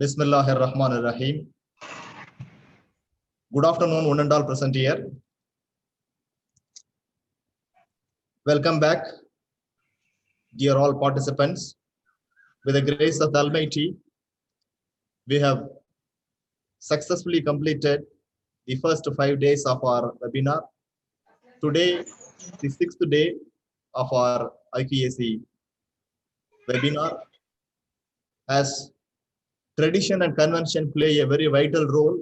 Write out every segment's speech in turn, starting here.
Bismillahirrahmanirrahim. Good afternoon, one and all present here. Welcome back, dear all participants. With the grace of the Almighty, we have successfully completed the first 5 days of our webinar. Today, the 6th day of our Iqac webinar. As tradition and convention play a very vital role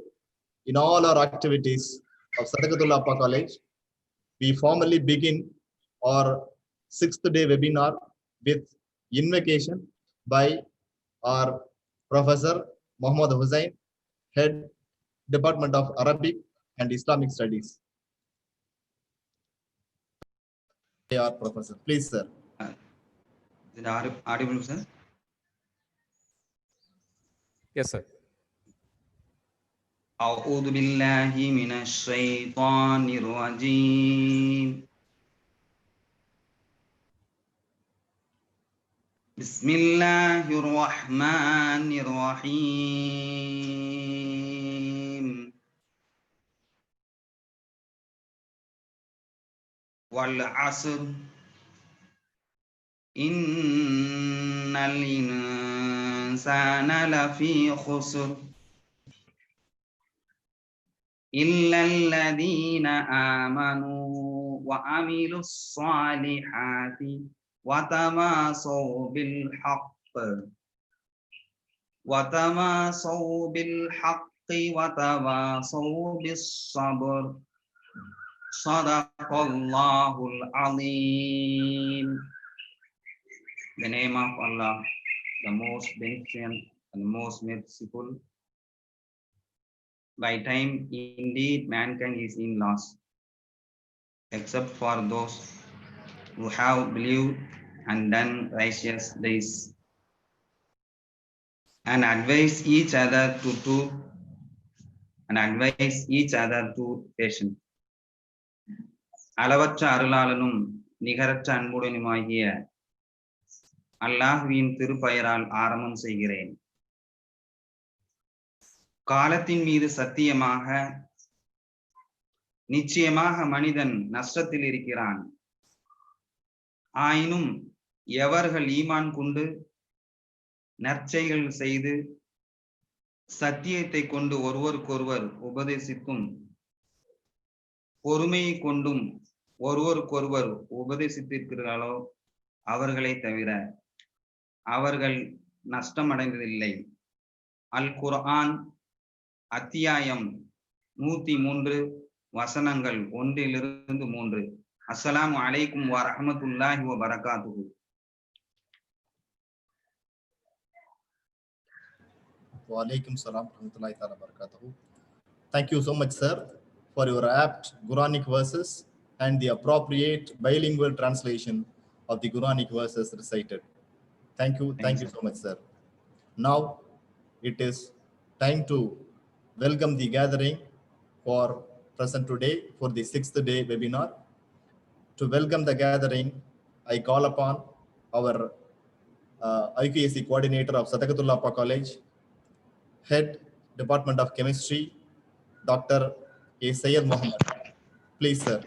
in all our activities of Sadakathullah Appa College, we formally begin our 6th day webinar with invocation by our Professor Muhammad Hussain, Head Department of Arabic and Islamic Studies. Our Professor, please, sir. Is it audible, sir? Yes, sir. أعوذ بالله من الشيطان الرجيم. بسم الله الرحمن الرحيم. والعصر إن الإنسان لفي خسر إلا الذين آمنوا وعملوا الصالحات وتواصوا بالحق وتواصوا بالصبر صدق الله العظيم. In the name of Allah, the most beneficent and most merciful. By time, indeed, mankind is in loss, except for those who have believed and done righteous deeds, and advise each other to patient. அளவற்ற அருளாளனும் நிகரற்ற அன்புடனுமாகிய அல்லாஹ்வின் திருப்பெயரால் ஆரம்பம் செய்கிறேன். காலத்தின் மீது சத்தியமாக, நிச்சயமாக மனிதன் நஷ்டத்தில் இருக்கிறான். ஆயினும் எவர்கள் ஈமான் கொண்டு நற்செய்கள் செய்து சத்தியத்தை கொண்டு ஒருவருக்கொருவர் உபதேசித்தும் பொறுமையை கொண்டும் ஒருவருக்கொருவர் உபதேசித்திருக்கிறார்களோ அவர்களை தவிர அவர்கள் நஷ்டமடைந்ததில்லை. அல் குர்ஆன் அத்தியாயம் 103 வசனங்கள் 1 - 3. அஸ்ஸலாமு அலைக்கும் வ ரஹ்மத்துல்லாஹி வ பரகாத்துஹு. Wa alaikum salam wa rahmatullahi wa barakatuhu. Thank you so much, sir, for your apt Quranic verses and the appropriate bilingual translation of the Quranic verses recited. Thank you so much, sir. Now it is time to welcome the gathering for present today for the 6th day webinar. To welcome the gathering, I call upon our Iqac coordinator of Sadakathullah Appa College, Head Department of Chemistry, Dr. A. Sayyid Muhammad. Please, sir.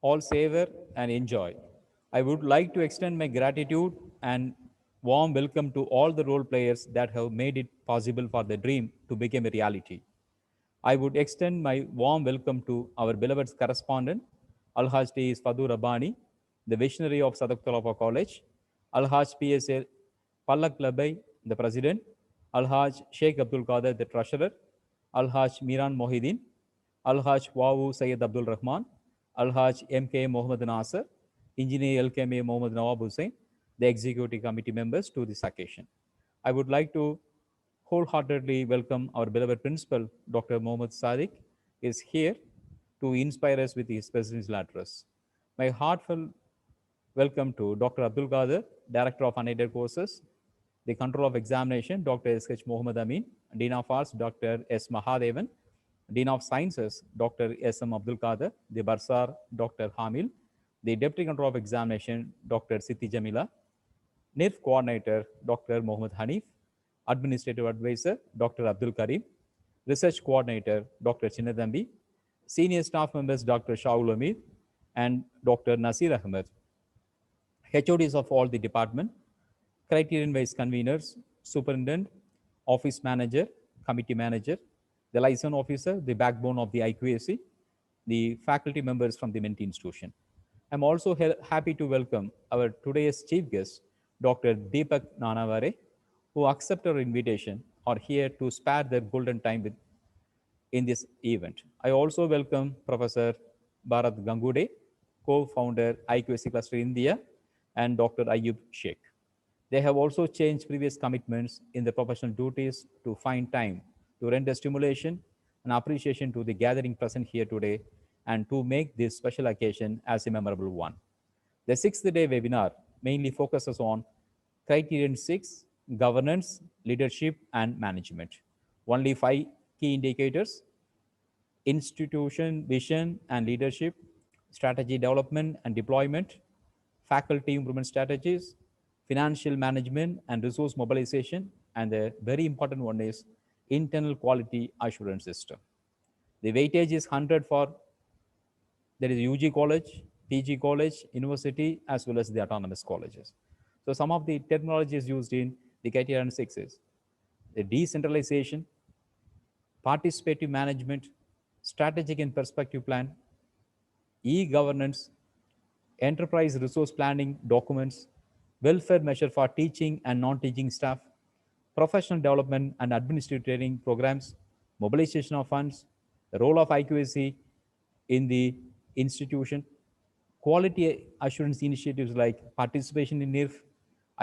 all savor and enjoy. I would like to extend my gratitude and warm welcome to all the role players that have made it possible for the dream to become a reality. I would extend my warm welcome to our beloved correspondent, Alhaj T. Fadu Rabani, the visionary of Sadakathullah College, Alhaj PSA Pallak Labai, the president, Alhaj Sheikh Abdul Qadir, the treasurer, Alhaj Miran Mohidin, Alhaj Wawu Sayyid Abdul Rahman, Alhaj MK Mohammed Nasser, Engineer LKMA Mohammed Nawab Hussain, the executive committee members to this occasion. I would like to wholeheartedly welcome our beloved principal, Dr. Mohammed Sadiq, is here to inspire us with his presidential address. My heartfelt welcome to Dr. Abdul Qadir, Director of Unaided Courses, the Control of Examination, Dr. S.H. Mohammed Amin, Dean of Arts, Dr. S. Mahadevan, Dean of Sciences, Dr. S.M. Abdul Qadir, the Barsar, Dr. Hamil, the Deputy Control of Examination, Dr. Siti Jamila, NIRF Coordinator, Dr. Mohammed Hanif, Administrative Advisor, Dr. Abdul Karim, Research Coordinator, Dr. Chinnadambi, Senior Staff Members, Dr. Shaul Amir, and Dr. Nasir Ahmed, HODs of all the department, Criterion-wise conveners, superintendent, office manager, committee manager, the liaison officer, the backbone of the Iqac, the faculty members from the Menti institution. I'm also happy to welcome our today's chief guest, Dr. Deepak Nanavare, who accepted our invitation, are here to spare their golden time in this event. I also welcome Professor Bharat Gangude, co-founder IQSC Cluster India, and Dr. Ayub Sheikh. They have also changed previous commitments in their professional duties to find time to render stimulation and appreciation to the gathering present here today and to make this special occasion as a memorable one. The sixth day webinar mainly focuses on Criterion 6, governance, leadership, and management. Only 5 key indicators: institution vision and leadership, strategy development and deployment, faculty improvement strategies, financial management and resource mobilization, and the very important one is internal quality assurance system. The weightage is 100 for there is UG college, PG college, university, as well as the autonomous colleges. So some of the terminologies used in the Criterion 6 is the decentralization, participative management, strategic and perspective plan, e-governance, enterprise resource planning documents, welfare measure for teaching and non-teaching staff, professional development and administrative training programs, mobilization of funds, the role of IQAC in the institution, quality assurance initiatives like participation in NIRF,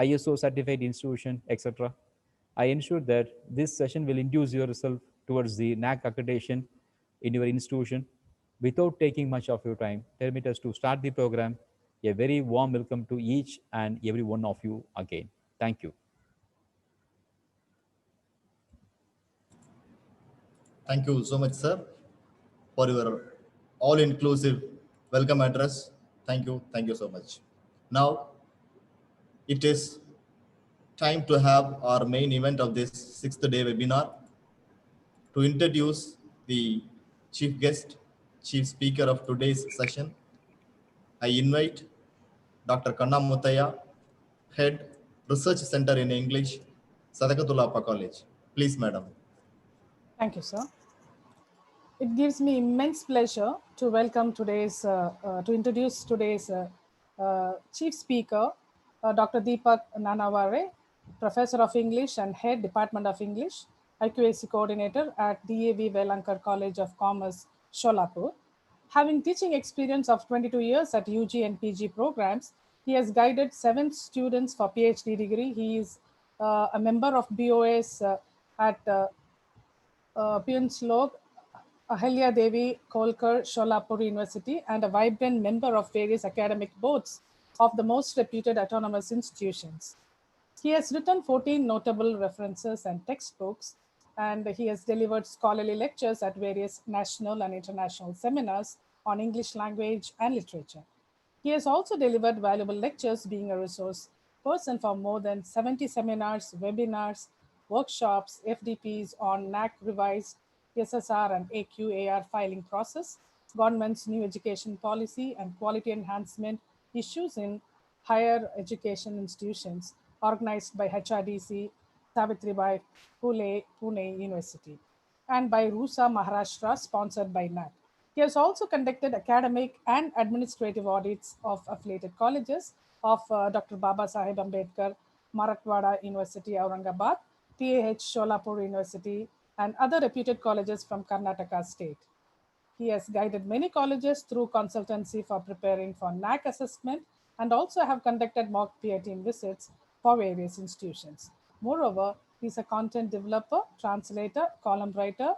ISO certified institution, etc. I ensure that this session will induce yourself towards the NAAC accreditation in your institution. Without taking much of your time, permit us to start the program. A very warm welcome to each and every one of you again. Thank you. Thank you so much, sir, for your all-inclusive welcome address. Thank you. Thank you so much. Now, it is time to have our main event of this sixth day webinar. To introduce the chief guest, chief speaker of today's session, I invite Dr. Kanna Mutaya, Head Research Center in English, Sadakathullah Appa College. Please, madam. Thank you, sir. It gives me immense pleasure to welcome to introduce today's chief speaker, Dr. Deepak Nanavare, Professor of English and Head Department of English, IQAC Coordinator at DAV Velankar College of Commerce, Sholapur. Having teaching experience of 22 years at UG and PG programs, he has guided 7 students for PhD degree. He is a member of BOS at Pionslog, Ahalya Devi Kolkar, Sholapur University, and a vibrant member of various academic boards of the most reputed autonomous institutions. He has written 14 notable references and textbooks, and he has delivered scholarly lectures at various national and international seminars on English language and literature. He has also delivered valuable lectures, being a resource person for more than 70 seminars, webinars, workshops, FDPs on NAAC revised SSR and AQAR filing process, government's new education policy and quality enhancement issues in higher education institutions, organized by HRDC, Savitribai Phule, Pune University, and by RUSA Maharashtra, sponsored by NAAC. He has also conducted academic and administrative audits of affiliated colleges of Dr. Baba Saheb Ambedkar, Marathwada University, Aurangabad, TAH Sholapur University, and other reputed colleges from Karnataka state. He has guided many colleges through consultancy for preparing for NAAC assessment and also have conducted mock peer team visits for various institutions. Moreover, he is a content developer, translator, column writer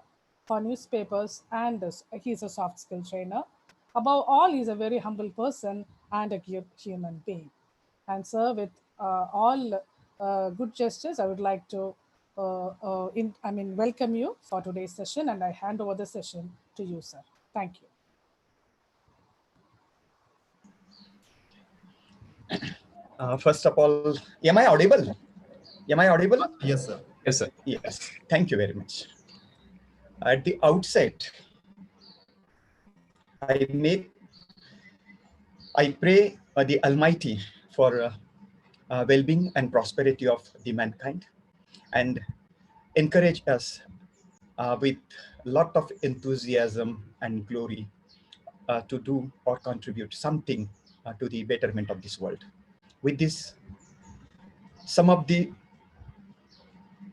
for newspapers, and he is a soft skill trainer. Above all, he is a very humble person and a good human being. And sir, with all good gestures, I would like to welcome you for today's session, and I hand over the session to you, sir. Thank you. First of all, am I audible? Am I audible? Yes, sir. Yes, sir. Yes, thank you very much. At the outset, I pray the Almighty for well-being and prosperity of the mankind, and encourage us with a lot of enthusiasm and glory to do or contribute something to the betterment of this world. With this, some of the,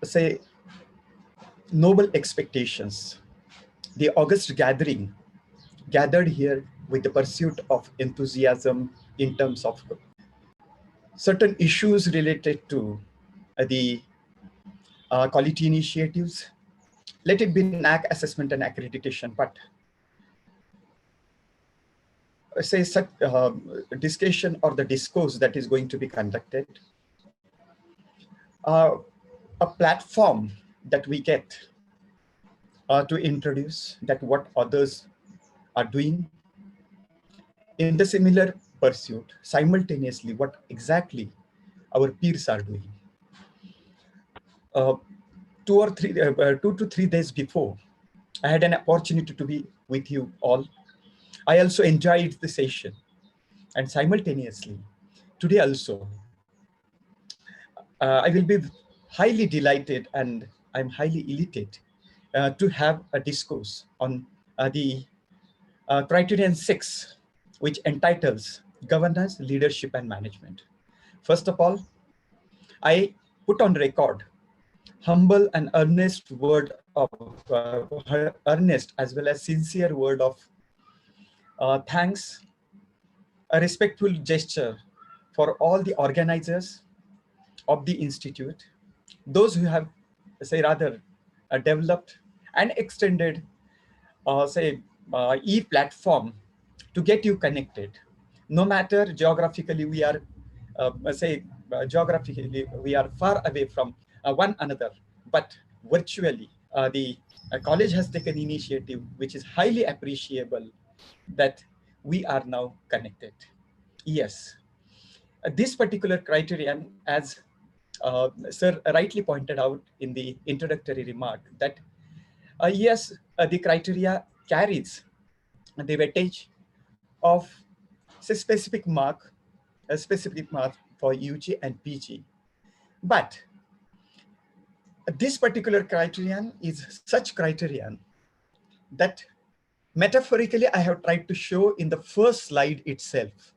say, noble expectations, the august gathering gathered here with the pursuit of enthusiasm in terms of certain issues related to the quality initiatives, let it be NAAC assessment and accreditation, but say such discussion or the discourse that is going to be conducted, a platform that we get to introduce that what others are doing in the similar pursuit, simultaneously what exactly our peers are doing. 2 to 3 days before, I had an opportunity to be with you all. I also enjoyed the session, and simultaneously today also, I will be highly delighted and I'm highly elated to have a discourse on the Criterion 6, which entitles Governance, Leadership and Management. First of all, I put on record humble and earnest word of earnest as well as sincere word of thanks, a respectful gesture for all the organizers of the institute, those who have, say, rather developed and extended, e-platform to get you connected. No matter geographically we are, geographically we are far away from one another, but virtually the college has taken initiative, which is highly appreciable, that we are now connected. Yes, this particular criterion, as Sir rightly pointed out in the introductory remark, that yes, the criteria carries the weightage of a specific mark for UG and PG. But this particular criterion is such criterion that metaphorically I have tried to show in the first slide itself.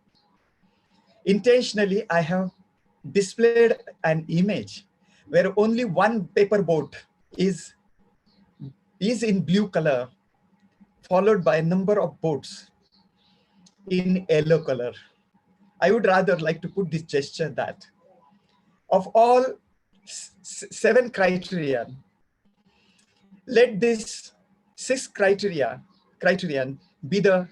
Intentionally, I have displayed an image where only one paper boat is in blue color, followed by a number of boats in yellow color. I would rather like to put this gesture that of all 7 criteria, let this 6th criterion be the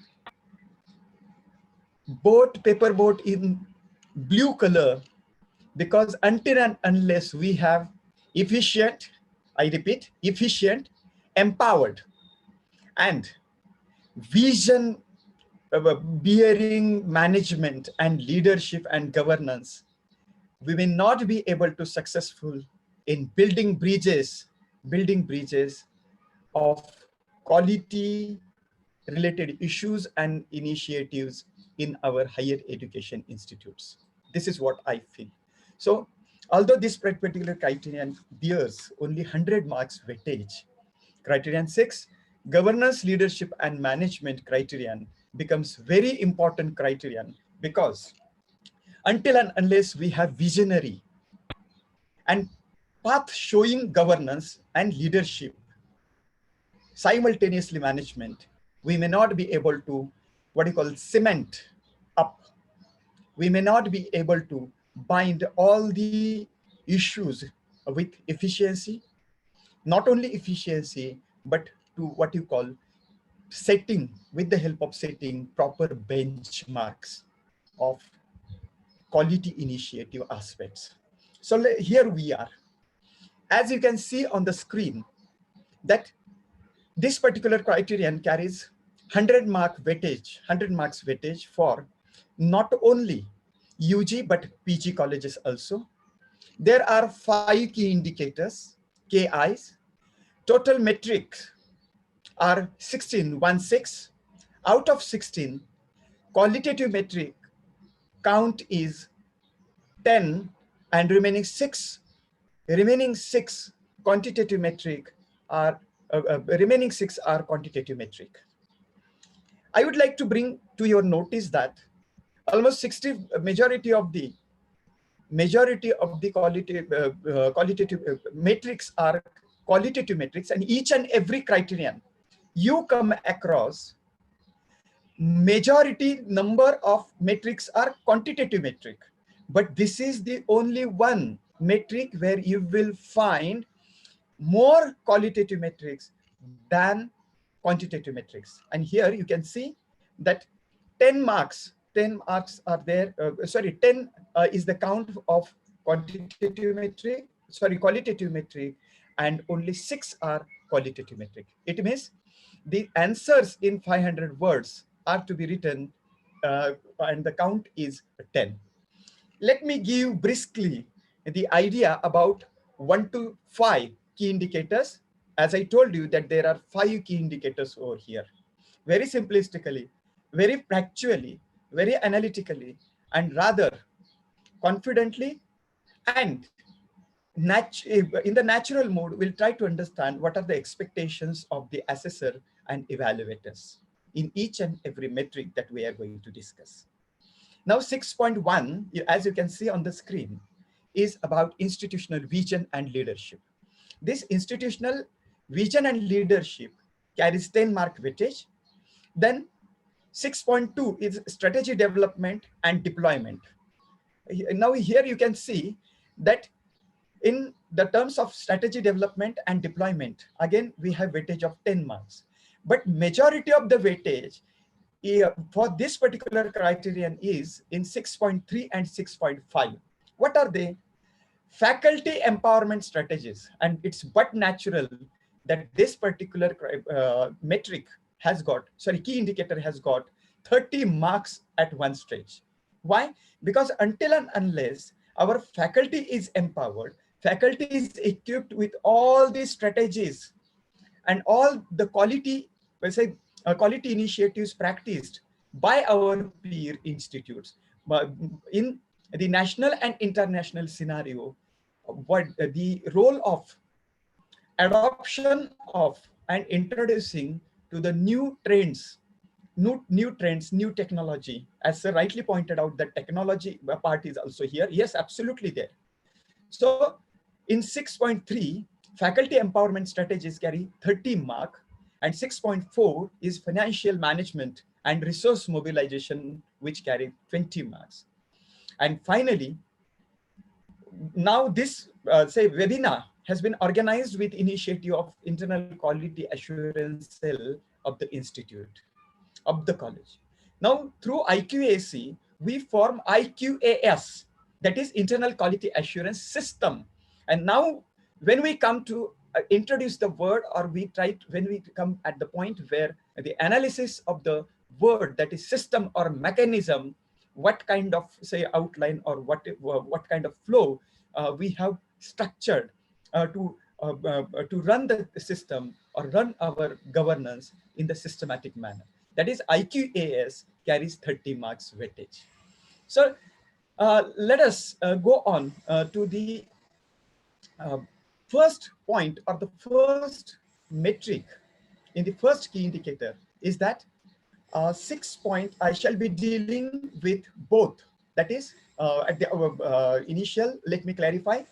paper boat in blue color, because until and unless we have efficient, I repeat, efficient, empowered, and vision bearing management and leadership and governance, we may not be able to successful in building bridges of quality related issues and initiatives in our higher education institutes. This is what I feel. So although this particular criterion bears only 100 marks weightage, criterion 6, governance, leadership and management criterion becomes very important criterion, because until and unless we have visionary and path showing governance and leadership, simultaneously management, we may not be able to, what you call, cement up. We may not be able to bind all the issues with efficiency, not only efficiency, but to what you call setting, with the help of setting proper benchmarks of quality initiative aspects. So here we are. As you can see on the screen, that this particular criterion carries 100 marks weightage for not only UG but PG colleges also. There are 5 key indicators, KIs. Total metrics are 16. Out of 16, qualitative metric count is 10, and remaining six quantitative metric are quantitative metric. I would like to bring to your notice that almost 60 majority of the qualitative metrics are qualitative metrics, and each and every criterion you come across, majority number of metrics are quantitative metric, but this is the only one metric where you will find more qualitative metrics than quantitative metrics. And here you can see that 10 marks are there. 10 is the count of qualitative metric, and only 6 are qualitative metric. It means the answers in 500 words are to be written, and the count is 10. Let me give briskly the idea about 1 to 5 key indicators. As I told you that there are 5 key indicators over here. Very simplistically, very factually, very analytically, and rather confidently, and in the natural mode, we'll try to understand what are the expectations of the assessor and evaluators in each and every metric that we are going to discuss. Now 6.1, as you can see on the screen, is about institutional vision and leadership. This institutional vision and leadership carries 10 mark weightage. Then 6.2 is strategy development and deployment. Now here you can see that in the terms of strategy development and deployment, again, we have weightage of 10 marks. But majority of the weightage for this particular criterion is in 6.3 and 6.5. What are they? Faculty empowerment strategies. And it's but natural that this particular metric has got, key indicator has got 30 marks at one stage. Why? Because until and unless our faculty is empowered, faculty is equipped with all these strategies and all the quality, quality initiatives practiced by our peer institutes. But in the national and international scenario, what the role of adoption of and introducing to the new trends, new technology, as Sir rightly pointed out, the technology part is also here. Yes, absolutely there. So in 6.3, faculty empowerment strategies carry 30 mark, and 6.4 is financial management and resource mobilization, which carry 20 marks. And finally, now this webinar has been organized with initiative of internal quality assurance cell of the institute, of the college. Now through IQAC, we form IQAS, that is internal quality assurance system. And now when we come to introduce the word, or when we come at the point where the analysis of the word, that is system or mechanism, what kind of outline or what kind of flow we have structured to run the system or run our governance in the systematic manner. that is IQAS, carries 30 marks weightage. So let us go on to the first point, or the first metric in the first key indicator, is that 6 point I shall be dealing with both. That is at the initial, let me clarify.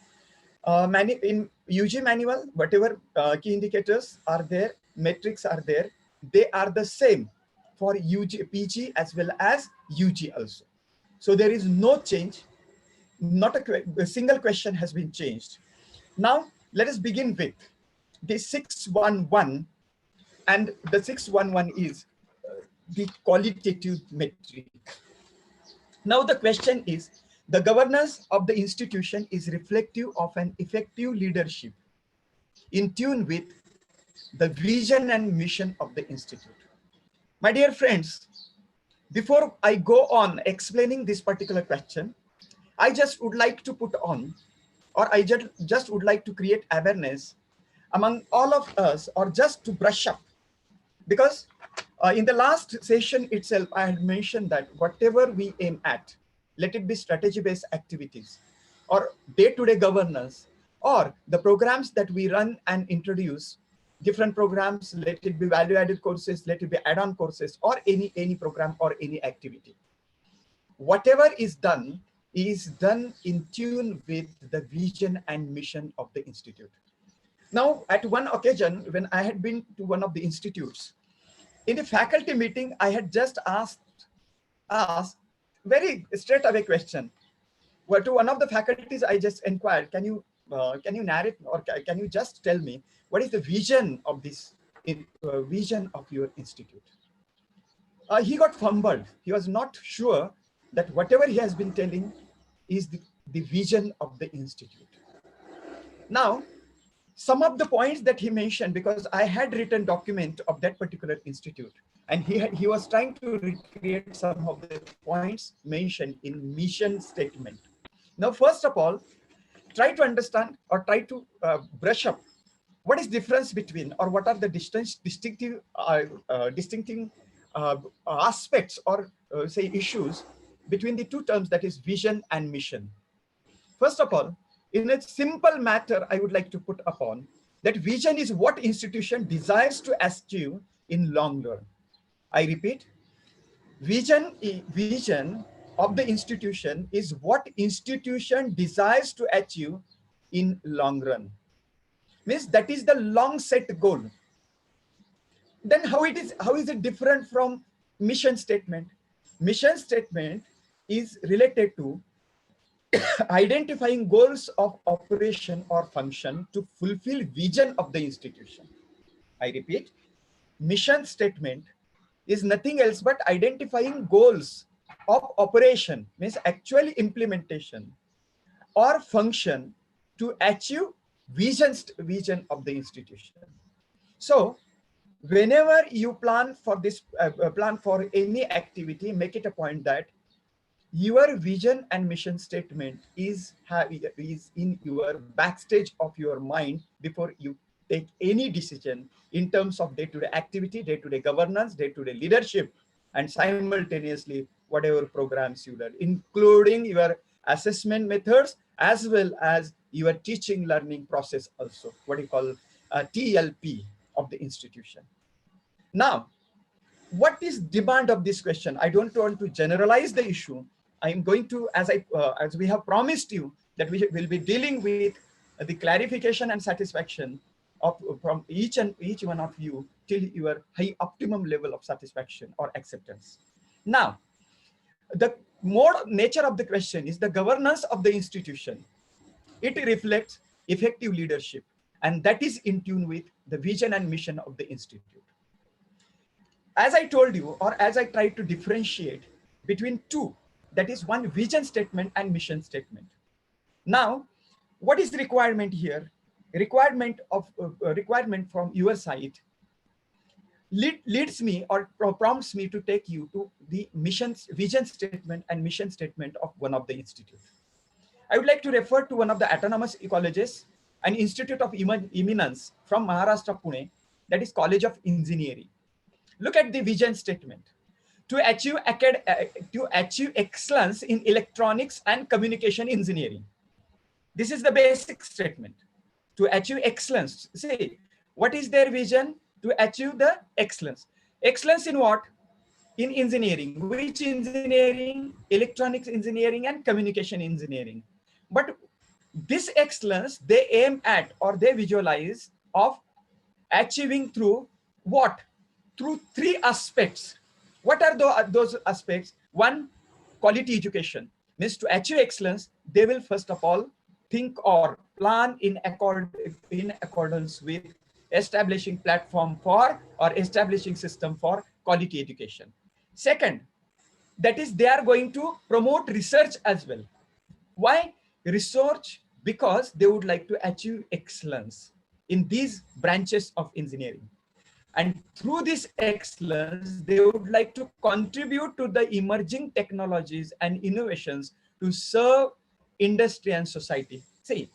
In UG manual, whatever key indicators are there, metrics are there, they are the same for UG, PG as well as UG also. So there is no change. Not a single question has been changed. Now let us begin with the 611, and the 611 is the qualitative metric. Now the question is, the governance of the institution is reflective of an effective leadership in tune with the vision and mission of the institute. My dear friends, before I go on explaining this particular question, I just would like to put on, or I just would like to create awareness among all of us, or just to brush up. Because in the last session itself, I had mentioned that whatever we aim at, let it be strategy-based activities, or day-to-day governance, or the programs that we run and introduce, different programs, let it be value-added courses, let it be add-on courses, or any program or any activity. Whatever is done in tune with the vision and mission of the institute. Now, at one occasion, when I had been to one of the institutes, in the faculty meeting, I had just asked very straight away question. Well, to one of the faculties, I just inquired, can you narrate, or can you just tell me what is the vision of this vision of your institute? He got fumbled. He was not sure that whatever he has been telling is the vision of the institute. Now, some of the points that he mentioned, because I had written document of that particular institute, and he was trying to recreate some of the points mentioned in mission statement. Now, first of all, try to understand, or try to brush up what is difference between, or what are the distinctive aspects, or say issues between the two terms, that is vision and mission. First of all, in a simple matter, I would like to put upon that vision is what institution desires to achieve in long run. I repeat, vision of the institution is what institution desires to achieve in long run. Means that is the long set goal. Then how is it different from mission statement? Mission statement is related to identifying goals of operation or function to fulfill vision of the institution. I repeat, mission statement is nothing else but identifying goals of operation, means actual implementation, or function to achieve vision of the institution. So whenever you plan for this, plan for any activity, make it a point that your vision and mission statement is in your backstage of your mind before you take any decision in terms of day-to-day activity, day-to-day governance, day-to-day leadership, and simultaneously whatever programs you learn, including your assessment methods as well as your teaching learning process also, what you call TLP of the institution. Now, what is demand of this question? I don't want to generalize the issue. I'm going to, as we have promised you, that we will be dealing with the clarification and satisfaction from each one of you till your high optimum level of satisfaction or acceptance. Now, the more nature of the question is the governance of the institution. It reflects effective leadership, and that is in tune with the vision and mission of the institute. As I told you, or as I tried to differentiate between two, that is one vision statement and mission statement. Now, what is the requirement here? Requirement from your side leads me or prompts me to take you to the vision statement and mission statement of one of the institutes. I would like to refer to one of the autonomous colleges, an institute of eminence from Maharashtra, Pune, that is College of Engineering. Look at the vision statement. To achieve excellence in electronics and communication engineering. This is the basic statement. To achieve excellence. See, what is their vision? To achieve the excellence. Excellence in what? In engineering. Which engineering? Electronics engineering and communication engineering. But this excellence they aim at or they visualize of achieving through what? Through three aspects. What are those aspects? One, quality education. Means to achieve excellence, they will first of all think or plan in accordance with establishing platform for or establishing system for quality education. Second, that is they are going to promote research as well. Why research? Because they would like to achieve excellence in these branches of engineering. And through this excellence, they would like to contribute to the emerging technologies and innovations to serve industry and society. See,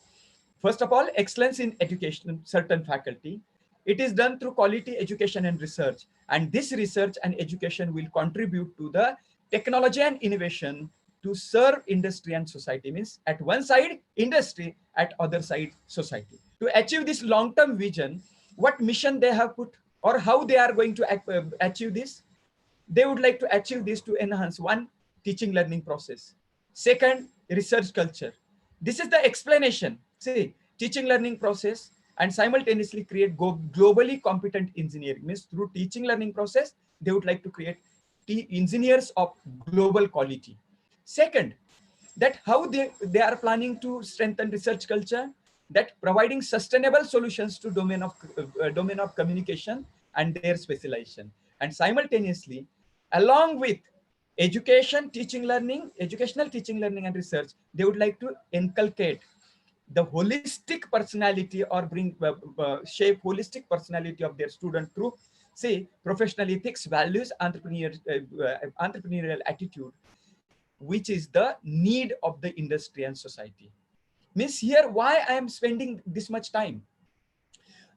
first of all, excellence in education, certain faculty. It is done through quality education and research. And this research and education will contribute to the technology and innovation to serve industry and society. Means at one side, industry, at other side, society. To achieve this long-term vision, what mission they have put or how they are going to achieve this? They would like to achieve this to enhance one, teaching learning process. Second, research culture. This is the explanation. See, teaching learning process and simultaneously create globally competent engineering. Means through teaching learning process, they would like to create engineers of global quality. Second, that how they are planning to strengthen research culture, that providing sustainable solutions to domain of communication and their specialization. And simultaneously, along with educational teaching learning and research, they would like to inculcate the holistic personality or shape holistic personality of their student through, say, professional ethics, values, entrepreneurial attitude, which is the need of the industry and society. Means here, why I am spending this much time?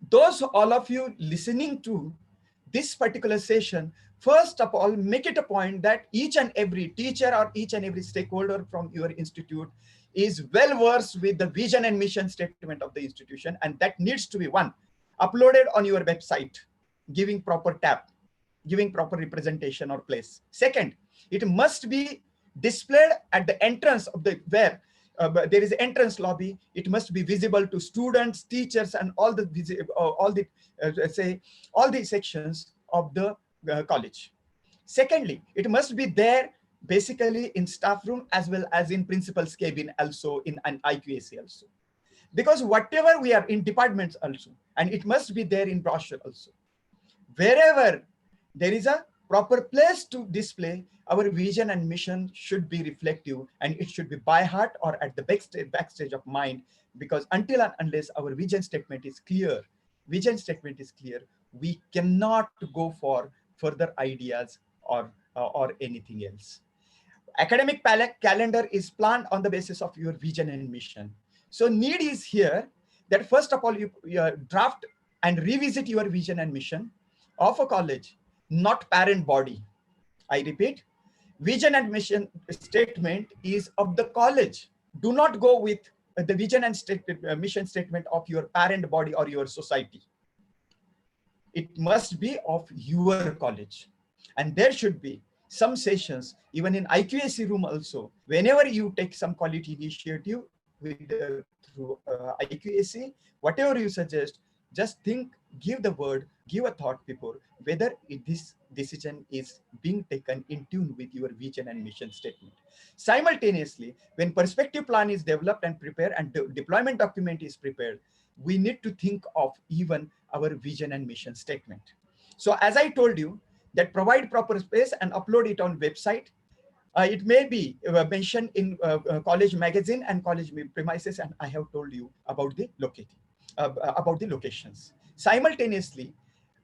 Those all of you listening to this particular session, first of all, make it a point that each and every teacher or each and every stakeholder from your institute is well versed with the vision and mission statement of the institution, and that needs to be one, uploaded on your website, giving proper tab, giving proper representation or place. Second, it must be displayed at the entrance of the there is an entrance lobby. It must be visible to students, teachers, and all the sections of the college. Secondly, it must be there basically in staff room as well as in principal's cabin, also in an Iqac also. Because whatever we are in departments also, and it must be there in brochure also. Wherever there is a proper place to display, our vision and mission should be reflective, and it should be by heart or at the backstage of mind, because until and unless our vision statement is clear, we cannot go for further ideas or anything else. Academic calendar is planned on the basis of your vision and mission. So need is here that first of all, you draft and revisit your vision and mission of a college, not parent body. I repeat, vision and mission statement is of the college. Do not go with the vision and mission statement of your parent body or your society. It must be of your college. And there should be some sessions, even in Iqac room also, whenever you take some quality initiative through Iqac, whatever you suggest, just think, give the word, give a thought before whether this decision is being taken in tune with your vision and mission statement. Simultaneously, when perspective plan is developed and prepared and the deployment document is prepared, we need to think of even our vision and mission statement. So as I told you, that provide proper space and upload it on website. It may be mentioned in college magazine and college premises, and I have told you about the locations. Simultaneously,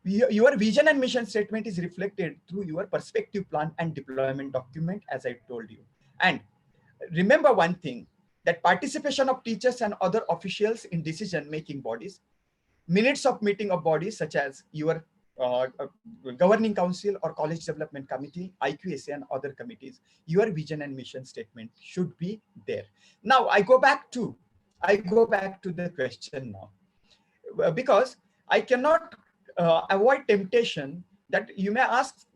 your vision and mission statement is reflected through your perspective plan and deployment document, as I told you. And remember one thing, that participation of teachers and other officials in decision-making bodies, minutes of meeting of bodies such as your governing council or college development committee, Iqsc and other committees, your vision and mission statement should be there. Now I go back to the question now, because I cannot avoid temptation that you may ask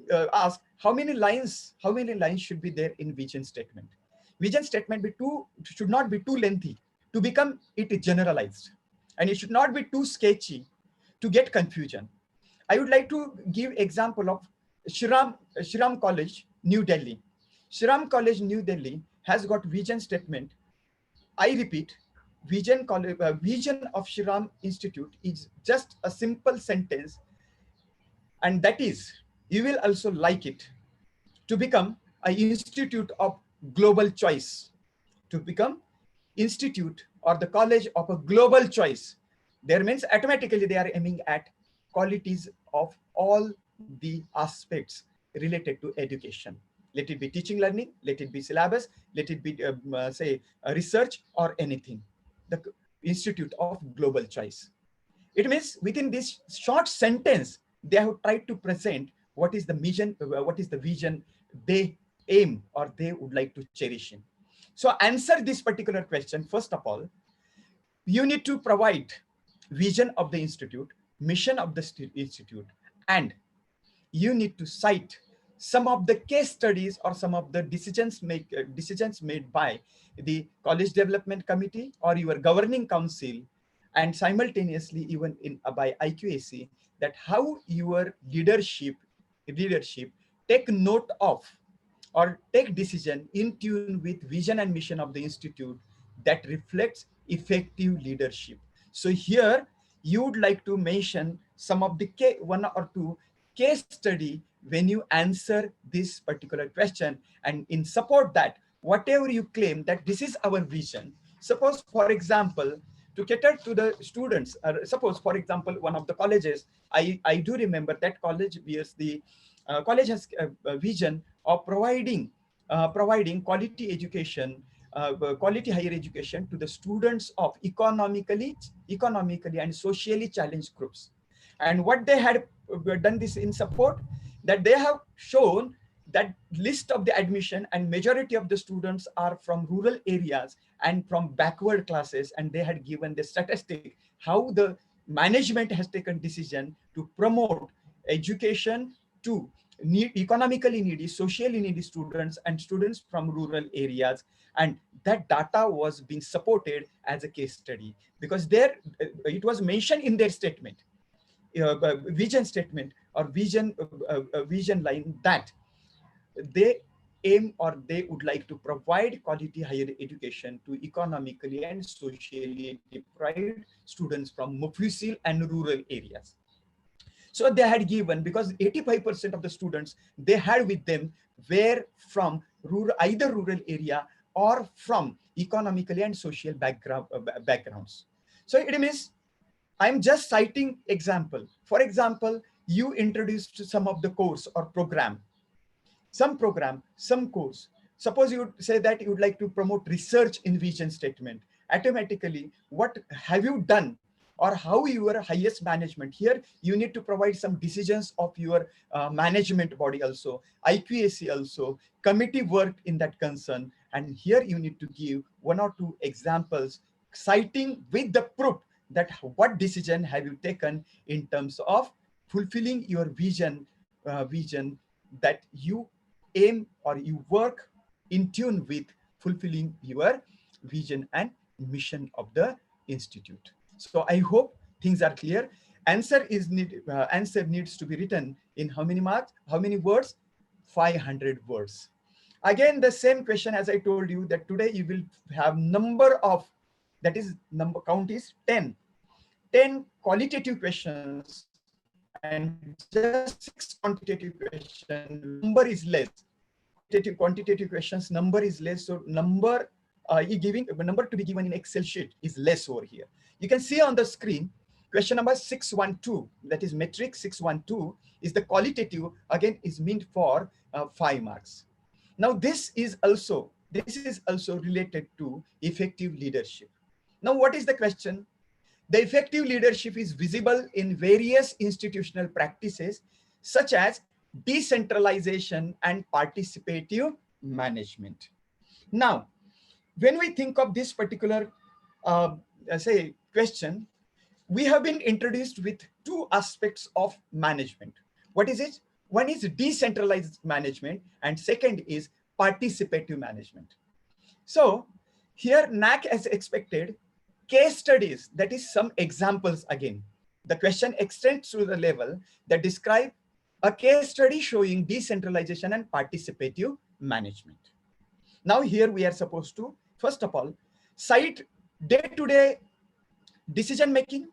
how many lines should be there in vision statement. Vision statement should not be too lengthy to become it generalized, and it should not be too sketchy to get confusion. I would like to give example of Shriram College, New Delhi. Shriram College, New Delhi has got vision statement. I repeat, vision of Shriram Institute is just a simple sentence, and that is, you will also like it, to become an institute of global choice, to become institute or the college of a global choice. There means automatically they are aiming at qualities of all the aspects related to education. Let it be teaching learning, let it be syllabus, let it be say research or anything. The institute of global choice. It means within this short sentence, they have tried to present what is the vision they aim or they would like to cherish in. So answer this particular question. First of all, you need to provide vision of the institute, mission of the institute, and you need to cite some of the case studies or some of the decisions made by the college development committee or your governing council, and simultaneously even by Iqsc, that how your leadership take note of or take decision in tune with vision and mission of the institute that reflects effective leadership. So here you would like to mention some of the one or two case study when you answer this particular question, and in support that whatever you claim that this is our vision. Suppose for example, to cater to the students, suppose for example one of the colleges, I do remember that college bears the college has a vision of providing quality education, quality higher education to the students of economically and socially challenged groups. And what they had done this in support, that they have shown that list of the admission and majority of the students are from rural areas and from backward classes, and they had given the statistic how the management has taken decision to promote education to economically needy, socially needy students and students from rural areas. And that data was being supported as a case study, because there it was mentioned in their statement, vision statement or vision line, that they aim or they would like to provide quality higher education to economically and socially deprived students from mufussil and rural areas. So they had given, because 85% of the students they had with them were from either rural area or from economically and social backgrounds. So it means I'm just citing example. For example, you introduced some of the course or program, some course. Suppose you would say that you would like to promote research in vision statement. Automatically, what have you done or how your highest management? Here, you need to provide some decisions of your management body also, Iqsc also, committee worked in that concern. And here you need to give one or two examples, citing with the proof that what decision have you taken in terms of fulfilling your vision that you aim or you work in tune with fulfilling your vision and mission of the institute. So I hope things are clear. Answer needs to be written in how many marks, how many words? 500 words. Again, the same question as I told you, that today you will have number of, that is number count is 10 qualitative questions and just 6 quantitative questions. Number is less. Quantitative questions number is less, so number to be given in Excel sheet is less over here. You can see on the screen question number 612, that is metric 612 is the qualitative, again is meant for 5 marks. Now this is also related to effective leadership. Now what is the question? The effective leadership is visible in various institutional practices, such as decentralization and participative management. Now, when we think of this particular say question, we have been introduced with two aspects of management. What is it? One is decentralized management and second is participative management. So here NAAC has expected case studies, that is some examples again. The question extends to the level that describe a case study showing decentralization and participative management. Now here we are supposed to, first of all, cite day-to-day decision making,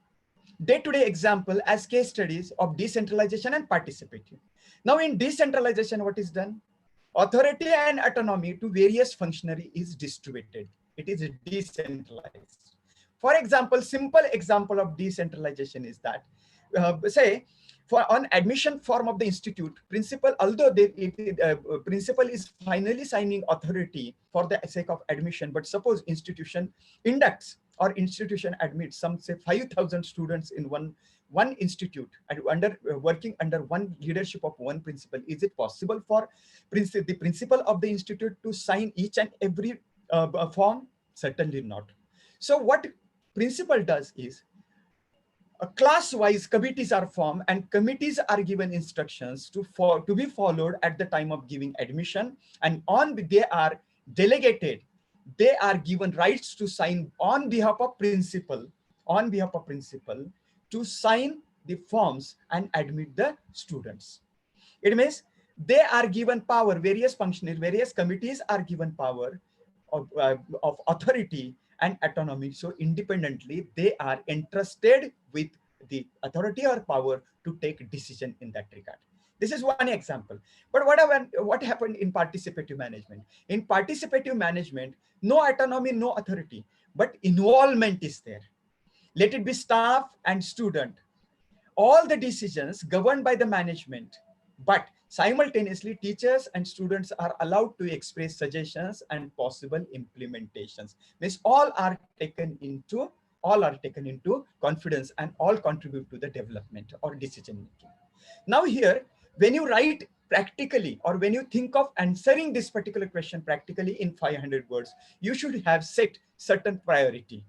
day-to-day example as case studies of decentralization and participative. Now in decentralization, what is done? Authority and autonomy to various functionary is distributed. It is decentralized. For example, simple example of decentralization is that, say, for on admission form of the institute, principal, although principal is finally signing authority for the sake of admission, but suppose institution inducts or institution admits some, say, 5,000 students in one institute and working under one leadership of one principal, is it possible for the principal of the institute to sign each and every form? Certainly not. So what principal does is, class-wise committees are formed and committees are given instructions to be followed at the time of giving admission, and they are delegated, they are given rights to sign on behalf of principal, to sign the forms and admit the students. It means they are given power, various functionaries, various committees are given power of authority and autonomy. So independently, they are entrusted with the authority or power to take decision in that regard. This is one example. But what happened in participative management? In participative management, no autonomy, no authority, but involvement is there. Let it be staff and student. All the decisions governed by the management, but simultaneously teachers and students are allowed to express suggestions and possible implementations. Means all are taken into confidence and all contribute to the development or decision making. Now here, when you write practically or when you think of answering this particular question practically in 500 words, you should have set certain priority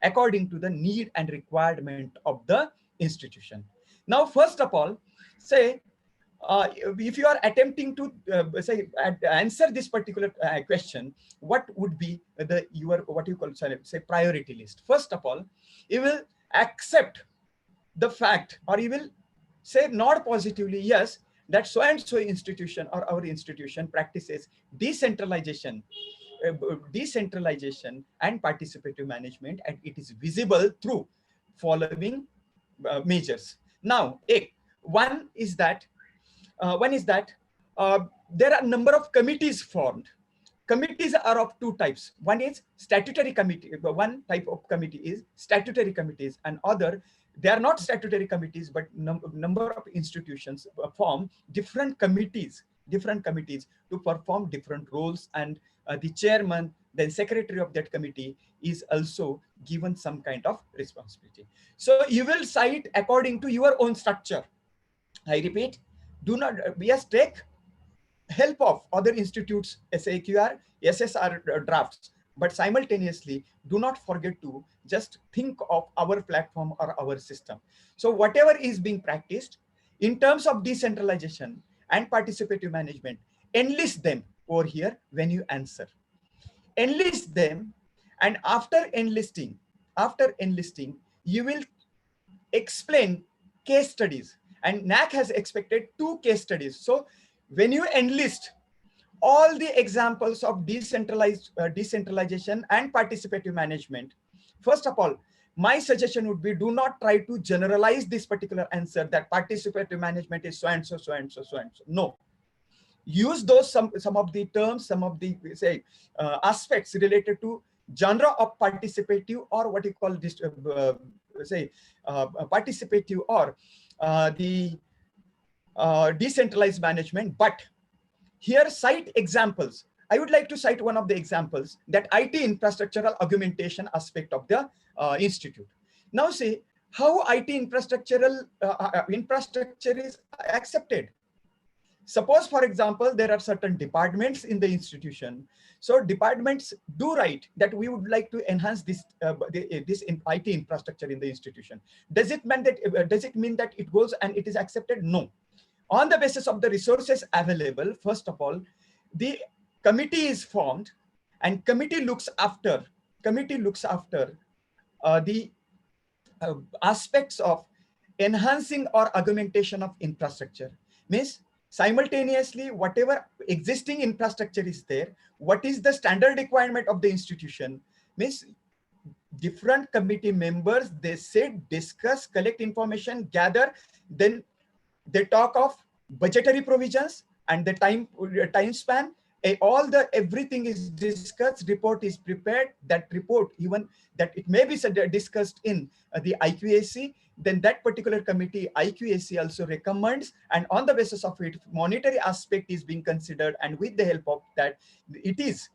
according to the need and requirement of the institution. Now, first of all, say, if you are attempting to answer this particular question, what would be what you call, say, priority list? First of all, you will accept the fact, or you will say not positively, yes, that so and so institution or our institution practices decentralization and participative management, and it is visible through following measures. Now, one is that there are a number of committees formed. Committees are of two types. One is statutory committee. One type of committee is statutory committees, and other, they are not statutory committees, but number of institutions form different committees to perform different roles, and the chairman, then secretary of that committee is also given some kind of responsibility. So you will cite according to your own structure. I repeat, do not, yes, take help of other institutes, SAQR, SSR drafts, but simultaneously do not forget to just think of our platform or our system. So whatever is being practiced in terms of decentralization and participative management, enlist them over here when you answer. Enlist them, and after enlisting, you will explain case studies, and NAAC has expected 2 case studies. So when you enlist all the examples of decentralization and participative management, first of all, my suggestion would be, do not try to generalize this particular answer that participative management is so and so, so and so, so and so. No. Use those some of the terms, some of the aspects related to genre of participative, or what you call this participative, or the decentralized management. But here, cite examples. I would like to cite one of the examples, that IT infrastructural augmentation aspect of the institute. Now see how IT infrastructure is accepted. Suppose, for example, there are certain departments in the institution. So departments do write that we would like to enhance this IT infrastructure in the institution. Does it mean that it goes and it is accepted? No. On the basis of the resources available, first of all, the committee is formed, and committee looks after the aspects of enhancing or augmentation of infrastructure. Means simultaneously, whatever existing infrastructure is there, what is the standard requirement of the institution? Means different committee members, they sit, discuss, collect information, gather, then they talk of budgetary provisions and the time span. Everything is discussed, report is prepared. That report, even that it may be discussed in the Iqac, then that particular committee, Iqac, also recommends, and on the basis of it, monetary aspect is being considered, and with the help of that, it is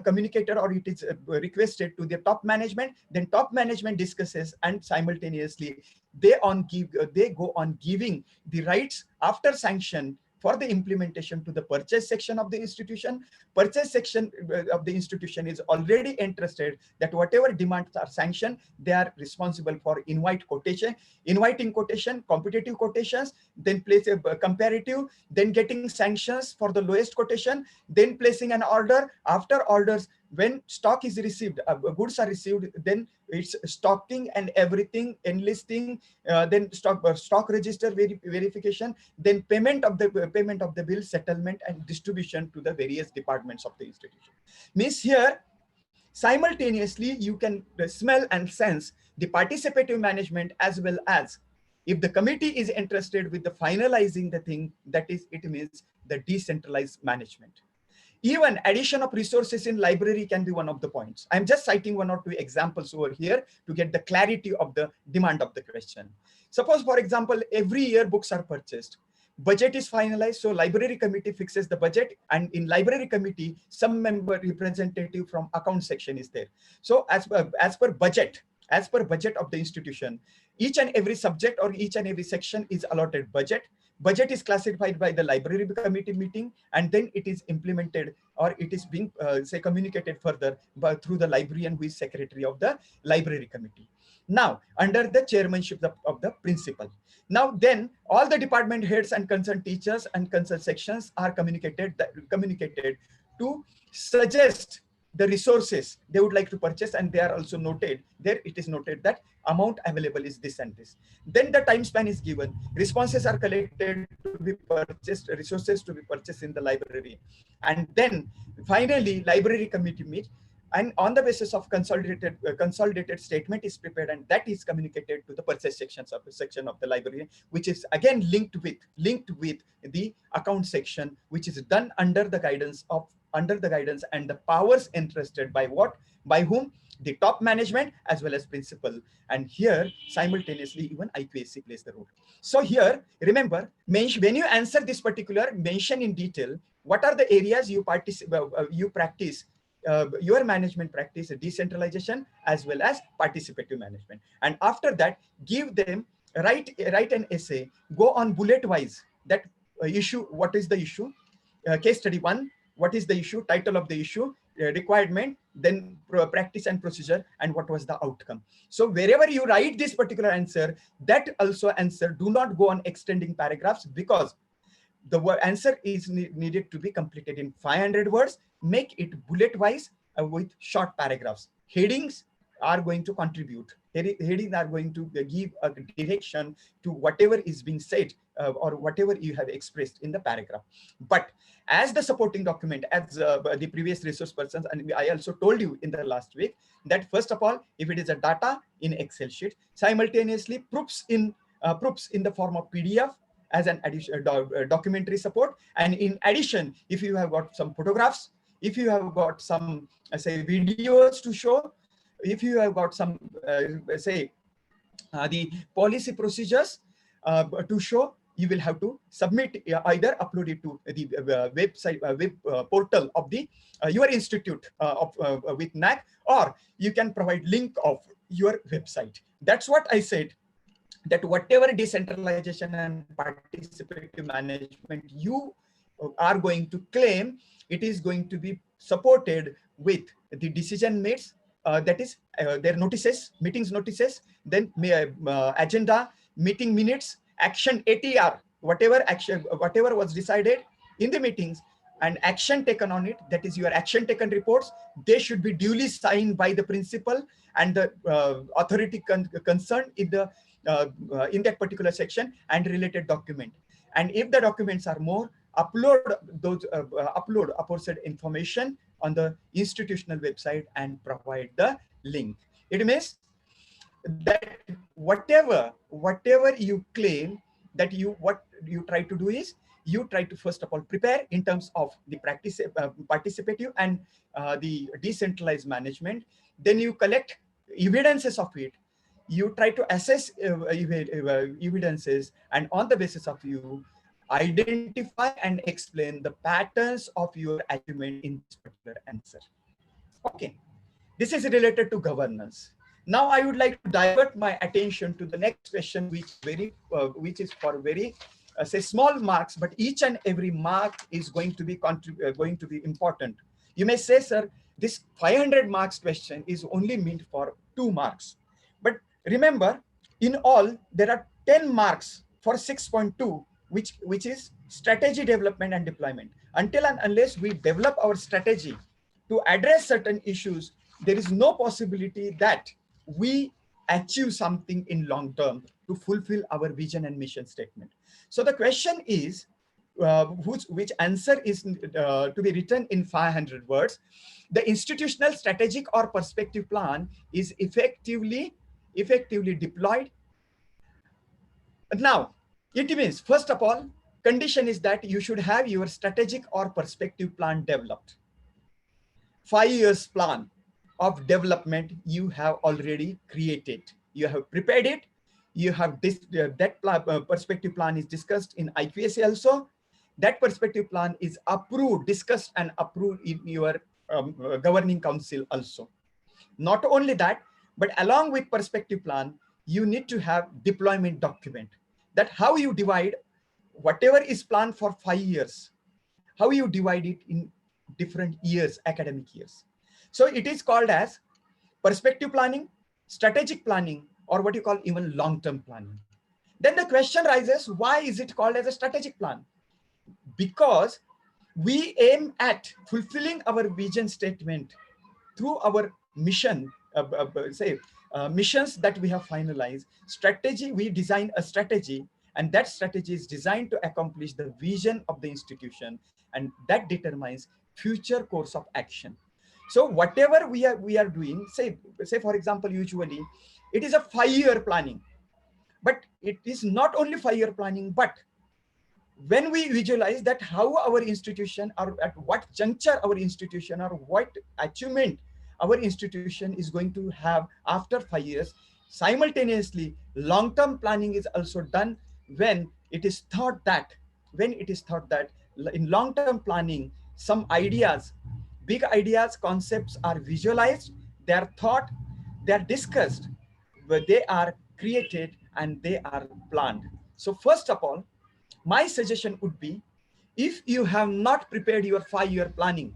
communicated or it is requested to the top management. Then top management discusses, and simultaneously they go on giving the rights after sanction for the implementation to the purchase section of the institution. Purchase section of the institution is already interested that whatever demands are sanctioned, they are responsible for inviting quotation, competitive quotations, then place a comparative, then getting sanctions for the lowest quotation, then placing an order. After orders, when stock is received, goods are received, then it's stocking and everything, enlisting, then stock register verification, then payment of the bill, settlement, and distribution to the various departments of the institution. Means here, simultaneously, you can smell and sense the participative management, as well as if the committee is interested with the finalizing the thing, that is, it means the decentralized management. Even addition of resources in library can be one of the points. I'm just citing one or two examples over here to get the clarity of the demand of the question. Suppose, for example, every year books are purchased. Budget is finalized, so library committee fixes the budget, and in library committee, some member representative from account section is there. So as per budget of the institution, each and every subject or each and every section is allotted budget. Budget is classified by the library committee meeting, and then it is implemented, or it is being communicated further through the librarian, who is secretary of the library committee. Now, under the chairmanship of the principal. Now, then all the department heads and concerned teachers and concerned sections are communicated to suggest the resources they would like to purchase, and they are also noted there. It is noted that amount available is this and this. Then the time span is given, responses are collected to be purchased, resources to be purchased in the library, and then finally library committee meets, and on the basis of consolidated statement is prepared, and that is communicated to the purchase section of the library, which is again linked with the account section, which is done under the guidance and the powers entrusted by whom? The top management as well as principal. And here simultaneously even Iqac plays the role. So here, remember, when you answer this particular, mention in detail what are the areas you practice, your management practice, decentralization as well as participative management. And after that, give them, write an essay, go on bullet wise, that issue, what is the issue, case study 1, what is the issue, title of the issue, requirement, then practice and procedure, and what was the outcome. So wherever you write this particular answer, that also answer, do not go on extending paragraphs, because the answer is needed to be completed in 500 words. Make it bullet wise with short paragraphs. Headings are going to contribute. Headings are going to give a direction to whatever is being said or whatever you have expressed in the paragraph. But as the supporting document, as the previous resource persons, and I also told you in the last week that first of all, if it is a data in Excel sheet, simultaneously proofs in the form of PDF as an additional documentary support. And in addition, if you have got some photographs, if you have got some say videos to show, if you have got some the policy procedures to show, you will have to submit, either upload it to the website, portal of the your institute with NAAC, or you can provide link of your website. That's what I said, that whatever decentralization and participative management you are going to claim, it is going to be supported with the decision mates, that is their notices, meetings notices, then agenda, meeting minutes, action ATR, whatever was decided in the meetings and action taken on it, that is your action taken reports, they should be duly signed by the principal and the authority concerned in that particular section and related document. And if the documents are more, upload aforesaid information on the institutional website and provide the link. It means that whatever you claim, that what you try to do is you try to first of all prepare in terms of the participative and the decentralized management. Then you collect evidences of it. You try to assess evidences, and on the basis of you identify and explain the patterns of your achievement in this particular answer. Okay, this is related to governance. Now I would like to divert my attention to the next question, which is for very say small marks, but each and every mark is going to be important. You may say, sir, this 500 marks question is only meant for 2 marks. But remember, in all, there are 10 marks for 6.2, which is strategy development and deployment. Until and unless we develop our strategy to address certain issues, there is no possibility that we achieve something in long term to fulfill our vision and mission statement. So the question is, which answer is to be written in 500 words. The institutional strategic or perspective plan is effectively deployed. Now, it means, first of all, condition is that you should have your strategic or perspective plan developed. 5 years plan of development you have already created. You have prepared it. You have that perspective plan is discussed in Iqsc also. That perspective plan is approved, discussed and approved in your governing council also. Not only that, but along with perspective plan, you need to have deployment document. That how you divide whatever is planned for 5 years, how you divide it in different years, academic years. So it is called as perspective planning, strategic planning, or what you call even long-term planning. Then the question rises, why is it called as a strategic plan? Because we aim at fulfilling our vision statement through our mission, missions that we have finalized. Strategy, we design a strategy, and that strategy is designed to accomplish the vision of the institution, and that determines future course of action. So whatever we are doing, say for example, usually it is a 5-year planning, but it is not only 5-year planning, but when we visualize that how our institution, or at what juncture our institution, or what achievement our institution is going to have after 5 years, simultaneously long-term planning is also done when it is thought that in long-term planning, some ideas, big ideas, concepts are visualized, they are thought, they are discussed, but they are created and they are planned. So first of all, my suggestion would be, if you have not prepared your 5-year planning,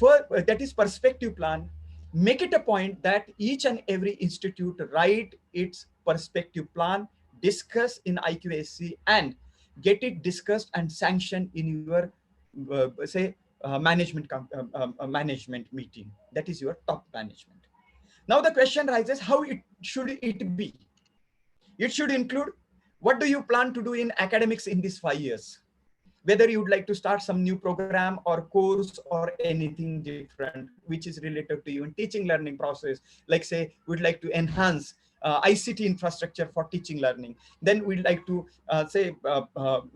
that is perspective plan, make it a point that each and every institute write its perspective plan, discuss in Iqsc, and get it discussed and sanctioned in your management meeting. That is your top management. Now the question rises, how should it be? It should include, what do you plan to do in academics in these 5 years? Whether you would like to start some new program or course or anything different, which is related to your teaching learning process. Like say, we'd like to enhance ICT infrastructure for teaching learning. Then we'd like to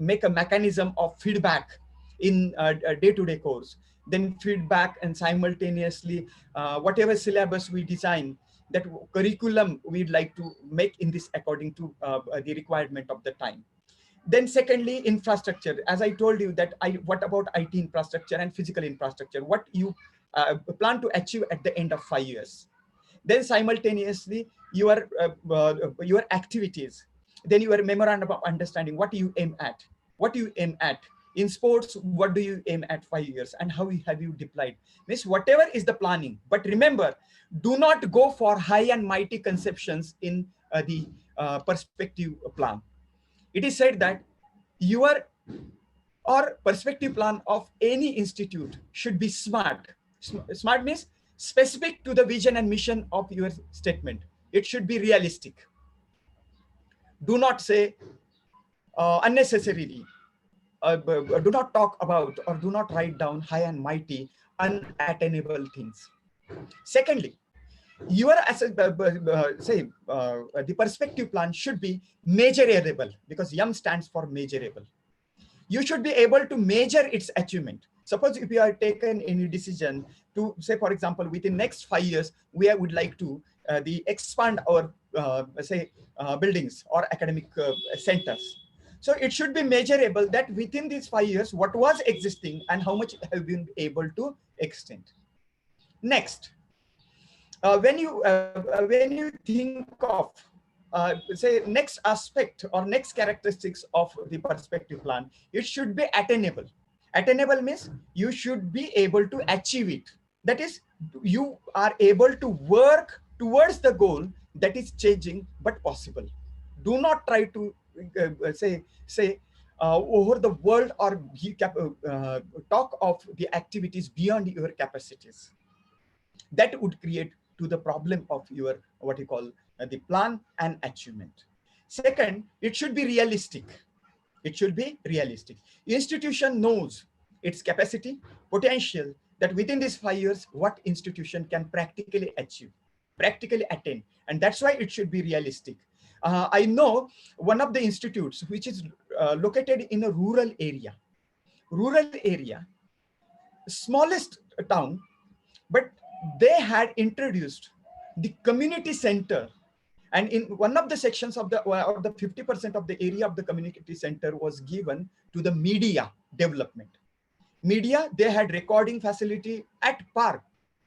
make a mechanism of feedback in a day-to-day course. Then feedback, and simultaneously, whatever syllabus we design, that curriculum we'd like to make in this according to the requirement of the time. Then secondly, infrastructure. As I told you that what about IT infrastructure and physical infrastructure? What you plan to achieve at the end of 5 years? then simultaneously your activities, then your memorandum of understanding, what you aim at, in sports, what do you aim at 5 years, and how have you deployed. Means whatever is the planning, but remember, do not go for high and mighty conceptions in the perspective plan. It is said that your or perspective plan of any institute should be smart. Smart means specific to the vision and mission of your statement. It should be realistic. Do not say unnecessarily. Do not talk about or do not write down high and mighty, unattainable things. Secondly, your the perspective plan should be measurable, because YUM stands for measurable. You should be able to measure its achievement. Suppose if you are taken any decision to say, for example, within next 5 years, we would like to expand our buildings or academic centers. So it should be measurable that within these 5 years, what was existing and how much have been able to extend. Next, when you think of say next aspect or next characteristics of the perspective plan, it should be attainable. Attainable means you should be able to achieve it. That is, you are able to work towards the goal that is changing but possible. Do not try to over the world or talk of the activities beyond your capacities. That would create to the problem of your what you call the plan and achievement. Second, it should be realistic. It should be realistic. Institution knows its capacity, potential, that within these 5 years, what institution can practically achieve, practically attain. And that's why it should be realistic. I know one of the institutes which is located in a rural area, smallest town, but they had introduced the community center, and in one of the sections of the 50% of the area of the community center was given to the media development. Media, they had recording facility at park.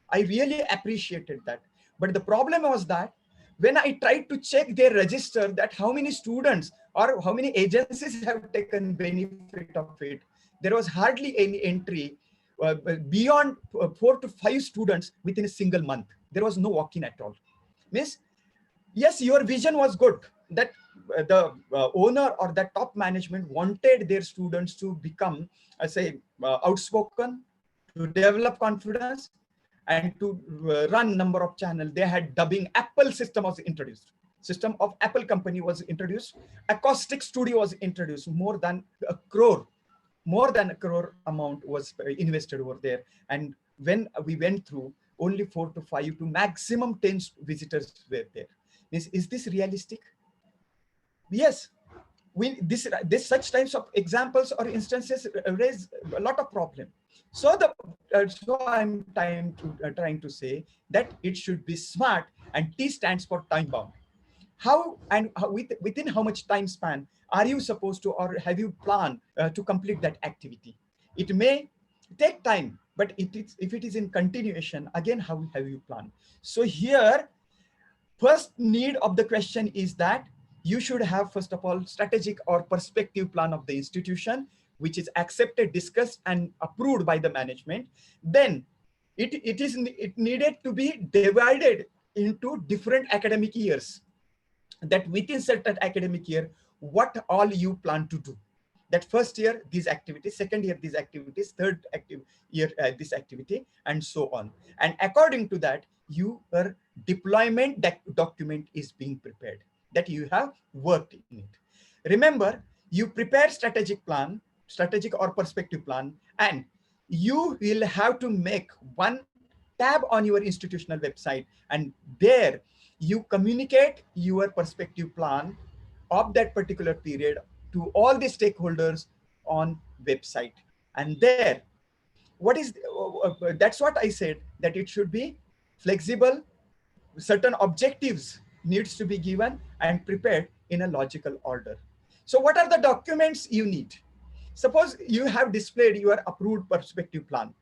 I really appreciated that. But the problem was that when I tried to check their register, that how many students or how many agencies have taken benefit of it, there was hardly any entry beyond 4 to 5 students within a single month. There was no walk-in at all. Means, yes, your vision was good, that the owner or the top management wanted their students to become, outspoken, to develop confidence, and to run number of channels. They had dubbing. Apple system was introduced. System of Apple company was introduced. Acoustic studio was introduced. More than a crore amount was invested over there. And when we went through, only 4 to 5 to maximum 10 visitors were there. Is this realistic? Yes. This such types of examples or instances raise a lot of problem. So I'm trying to say that it should be smart, and T stands for time bound. Within how much time span are you supposed to, or have you planned to complete that activity? It may take time, but if it is in continuation, again, how have you planned? So here, first need of the question is that you should have, first of all, strategic or perspective plan of the institution, which is accepted, discussed, and approved by the management. Then it needed to be divided into different academic years, that within certain academic year, what all you plan to do. That first year, these activities, second year, these activities, third year, this activity, and so on. And according to that, your deployment document is being prepared, that you have worked in it. Remember, you prepare strategic or perspective plan, and you will have to make one tab on your institutional website, and there you communicate your perspective plan of that particular period to all the stakeholders on website. And there, that's what I said, that it should be flexible. Certain objectives needs to be given and prepared in a logical order. So what are the documents you need? Suppose you have displayed your approved perspective plan.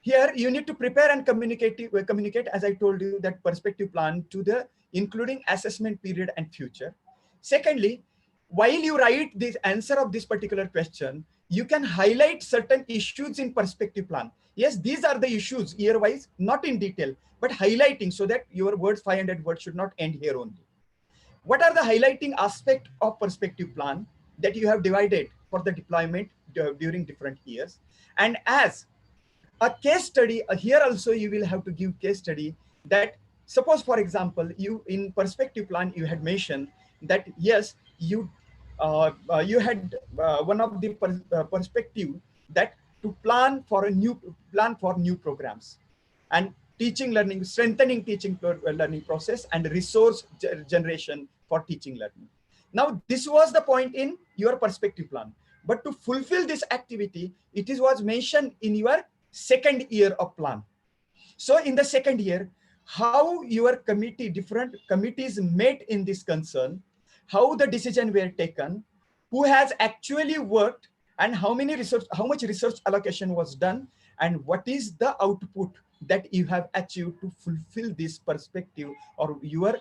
here you need to prepare and communicate, as I told you, that perspective plan to the including assessment period and future. Secondly, while you write this answer of this particular question, you can highlight certain issues in perspective plan. Yes, these are the issues year-wise, not in detail, but highlighting so that your words, 500 words, should not end here only. What are the highlighting aspect of perspective plan that you have divided for the deployment during different years? And as a case study, here also you will have to give case study that, suppose for example, you in perspective plan, you had mentioned that, yes, you had one of the perspective that to plan for new programs and teaching learning, strengthening teaching learning process and resource generation for teaching learning. Now, this was the point in your perspective plan, but to fulfill this activity, it was mentioned in your second year of plan. So in the second year, how your committee, different committees met in this concern, how the decision were taken, who has actually worked, and how much research allocation was done, and what is the output that you have achieved to fulfill this perspective or your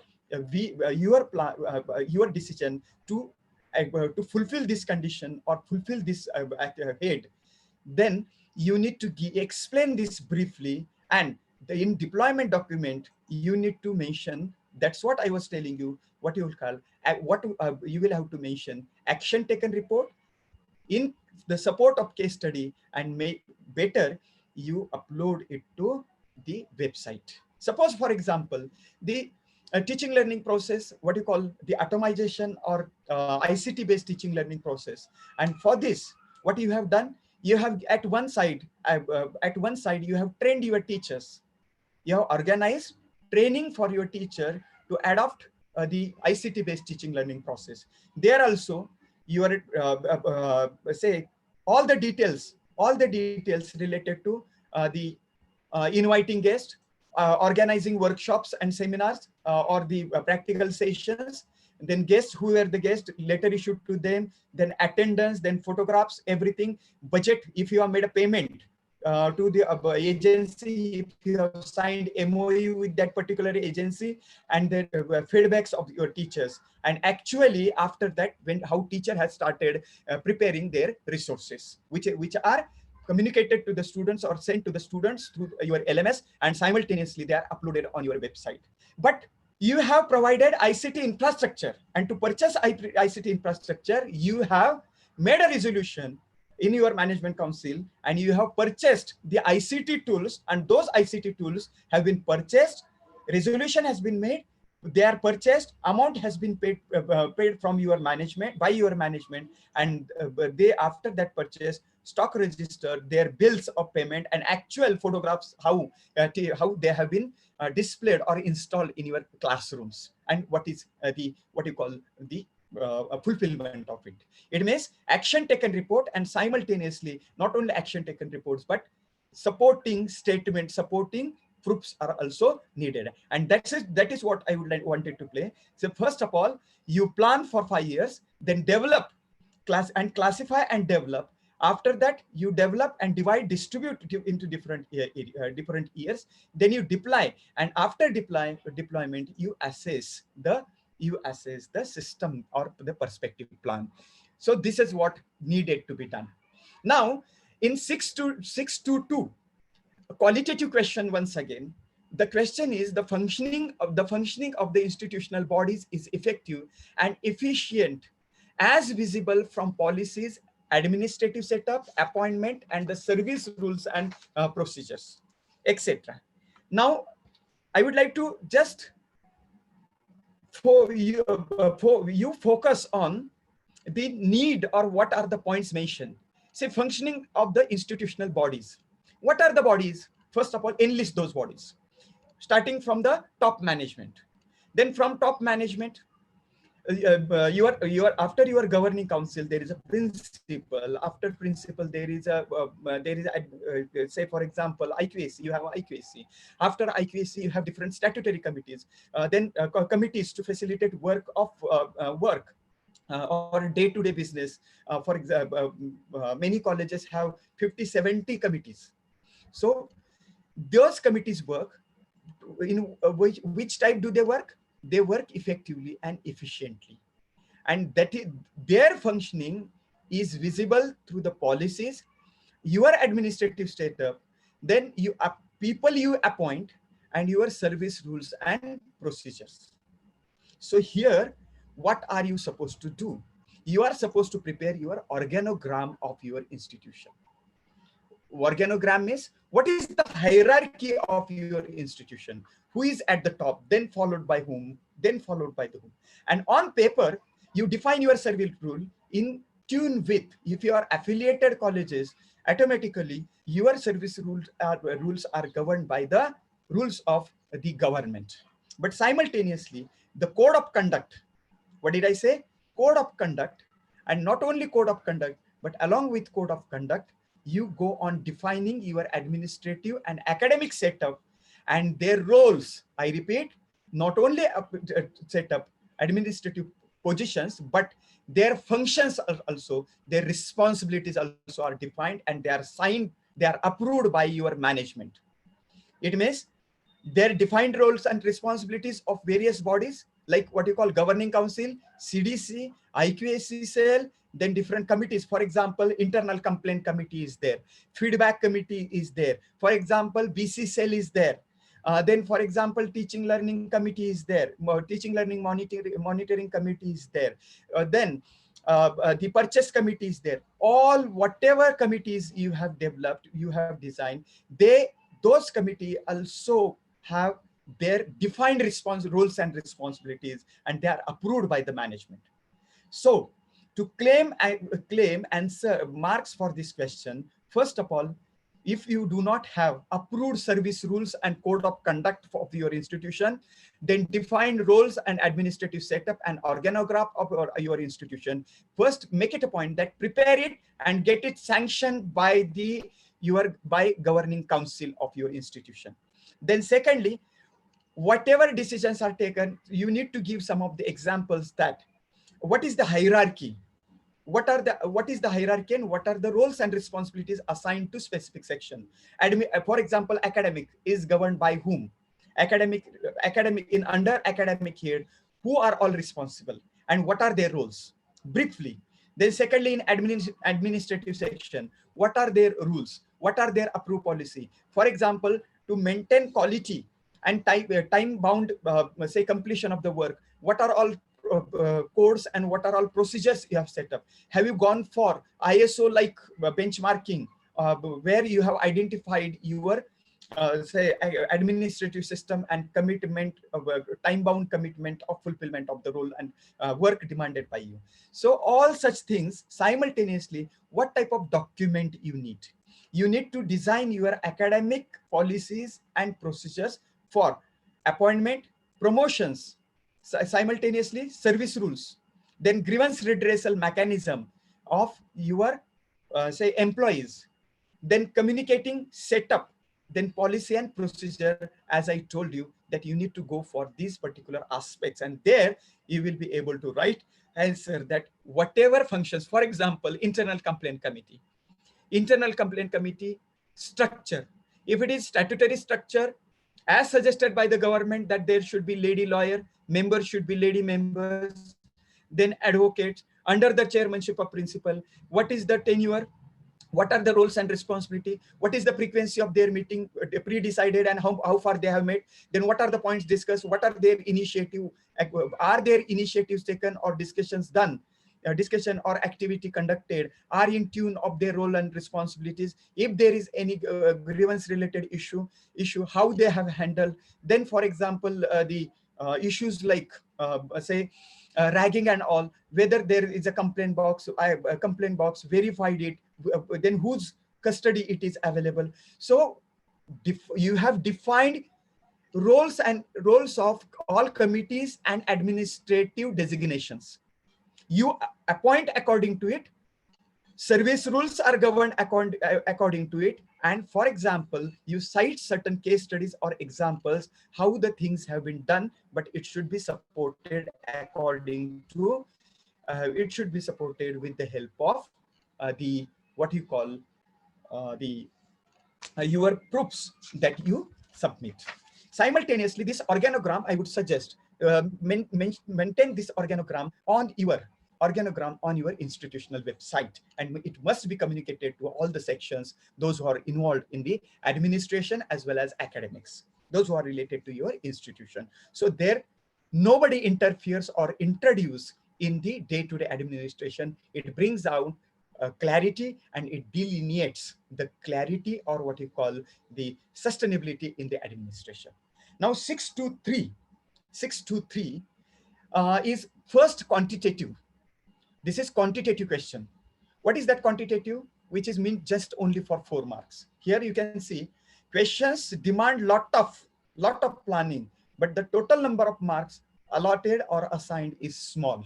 decision to fulfill this condition or fulfill this head. Then you need to explain this briefly, and in deployment document you need to mention, that's what I was telling you, what you will call you will have to mention action taken report in the support of case study, and better you upload it to the website. Suppose for example, the teaching learning process, what you call the atomization or ICT based teaching learning process, and for this what you have done, you have at one side you have trained your teachers, you have organized training for your teacher to adopt the ICT based teaching learning process. There also you are say all the details related to the inviting guests, organizing workshops and seminars or the practical sessions, then guests, who were the guests, letter issued to them, then attendance, then photographs, everything, budget, if you have made a payment to the agency, if you have signed MOU with that particular agency, and the feedbacks of your teachers. And actually after that, how teacher has started preparing their resources, which are communicated to the students or sent to the students through your LMS, and simultaneously they are uploaded on your website. But you have provided ICT infrastructure, and to purchase ICT infrastructure, you have made a resolution in your management council, and you have purchased the ICT tools, and those ICT tools have been purchased, resolution has been made, they are purchased, amount has been paid from your management, by your management, and they, after that purchase, stock register, their bills of payment and actual photographs, how they have been displayed or installed in your classrooms, and what is what you call the fulfillment of it. It means action taken report, and simultaneously not only action taken reports, but supporting statement, supporting proofs are also needed. And that is what I wanted to play. So first of all, you plan for 5 years, then develop, classify and develop. After that, you develop and distribute into different years. Then you deploy, and after deployment, you assess the system or the perspective plan. So this is what needed to be done. Now, in 622, a qualitative question once again. The question is the functioning of the institutional bodies is effective and efficient as visible from policies, administrative setup, appointment, and the service rules and procedures, etc. Now, I would like to just you focus on the need, or what are the points mentioned. Say functioning of the institutional bodies. What are the bodies? First of all, enlist those bodies, starting from the top management. Then from top management, after your governing council, there is a principal. After principal, there is a say for example Iqsc. You have Iqsc. After Iqsc, you have different statutory committees. Then committees to facilitate work or day-to-day business. For example, many colleges have 50-70 committees. So those committees work in which type do they work? They work effectively and efficiently, and that is their functioning is visible through the policies, your administrative setup, then people you appoint, and your service rules and procedures. So here, what are you supposed to do? You are supposed to prepare your organogram of your institution. Organogram is, what is the hierarchy of your institution? Who is at the top, then followed by whom, then followed by the whom. And on paper, you define your service rule in tune with, if you are affiliated colleges, automatically your service rules are governed by the rules of the government. But simultaneously, the code of conduct, what did I say? Code of conduct, and not only code of conduct, but along with code of conduct, you go on defining your administrative and academic setup and their roles. I repeat, not only setup, administrative positions, but their functions are also, their responsibilities also are defined, and they are signed, they are approved by your management. It means their defined roles and responsibilities of various bodies, like what you call governing council, CDC, Iqsc cell, then different committees. For example, internal complaint committee is there, feedback committee is there. For example, BC cell is there. Then, for example, teaching learning committee is there. Teaching learning monitoring committee is there. Then the purchase committee is there. All whatever committees you have developed, you have designed, those committee also have their defined roles and responsibilities, and they are approved by the management. So to claim answer marks for this question, first of all, if you do not have approved service rules and code of conduct of your institution, then define roles and administrative setup and organograph of your institution. First, make it a point that prepare it and get it sanctioned by governing council of your institution. Then secondly, whatever decisions are taken, you need to give some of the examples that what is the hierarchy, what is the hierarchy, and what are the roles and responsibilities assigned to specific section. For example, academic is governed by whom? Academic under academic head, who are all responsible and what are their roles briefly. Then secondly, in administrative section, what are their rules, what are their approved policy? For example, to maintain quality and time bound say completion of the work, what are all codes and what are all procedures you have set up? Have you gone for ISO like benchmarking, where you have identified your say administrative system and commitment of time bound commitment of fulfillment of the role and work demanded by you? So all such things simultaneously, what type of document you need? You need to design your academic policies and procedures for appointment, promotions, simultaneously service rules, then grievance redressal mechanism of your say employees, then communicating setup, then policy and procedure. As I told you that you need to go for these particular aspects, and there you will be able to write answer that whatever functions. For example, internal complaint committee structure, if it is statutory structure as suggested by the government, that there should be lady lawyer, members should be lady members, then advocates under the chairmanship of principal. What is the tenure? What are the roles and responsibility? What is the frequency of their meeting pre-decided, and how far they have met? Then what are the points discussed? What are their initiative? Are there initiatives taken or discussions done? Discussion or activity conducted are in tune of their role and responsibilities. If there is any grievance related issue, how they have handled. Then, for example, the issues like say ragging and all, whether there is a complaint box, verified it, then whose custody it is available. So you have defined roles of all committees and administrative designations. You appoint according to it. Service rules are governed according to it. And for example, you cite certain case studies or examples how the things have been done, but it should be supported according to it should be supported with the help of the what you call the your proofs that you submit. Simultaneously, this organogram, I would suggest maintain this organogram on your institutional website, and it must be communicated to all the sections, those who are involved in the administration as well as academics, those who are related to your institution. So there nobody interferes or introduce in the day-to-day administration. It brings out clarity, and it delineates the clarity, or what you call the sustainability in the administration. Now 623 is first quantitative. This is quantitative question. What is that quantitative? Which is meant just only for 4 marks. Here you can see questions demand lot of planning, but the total number of marks allotted or assigned is small,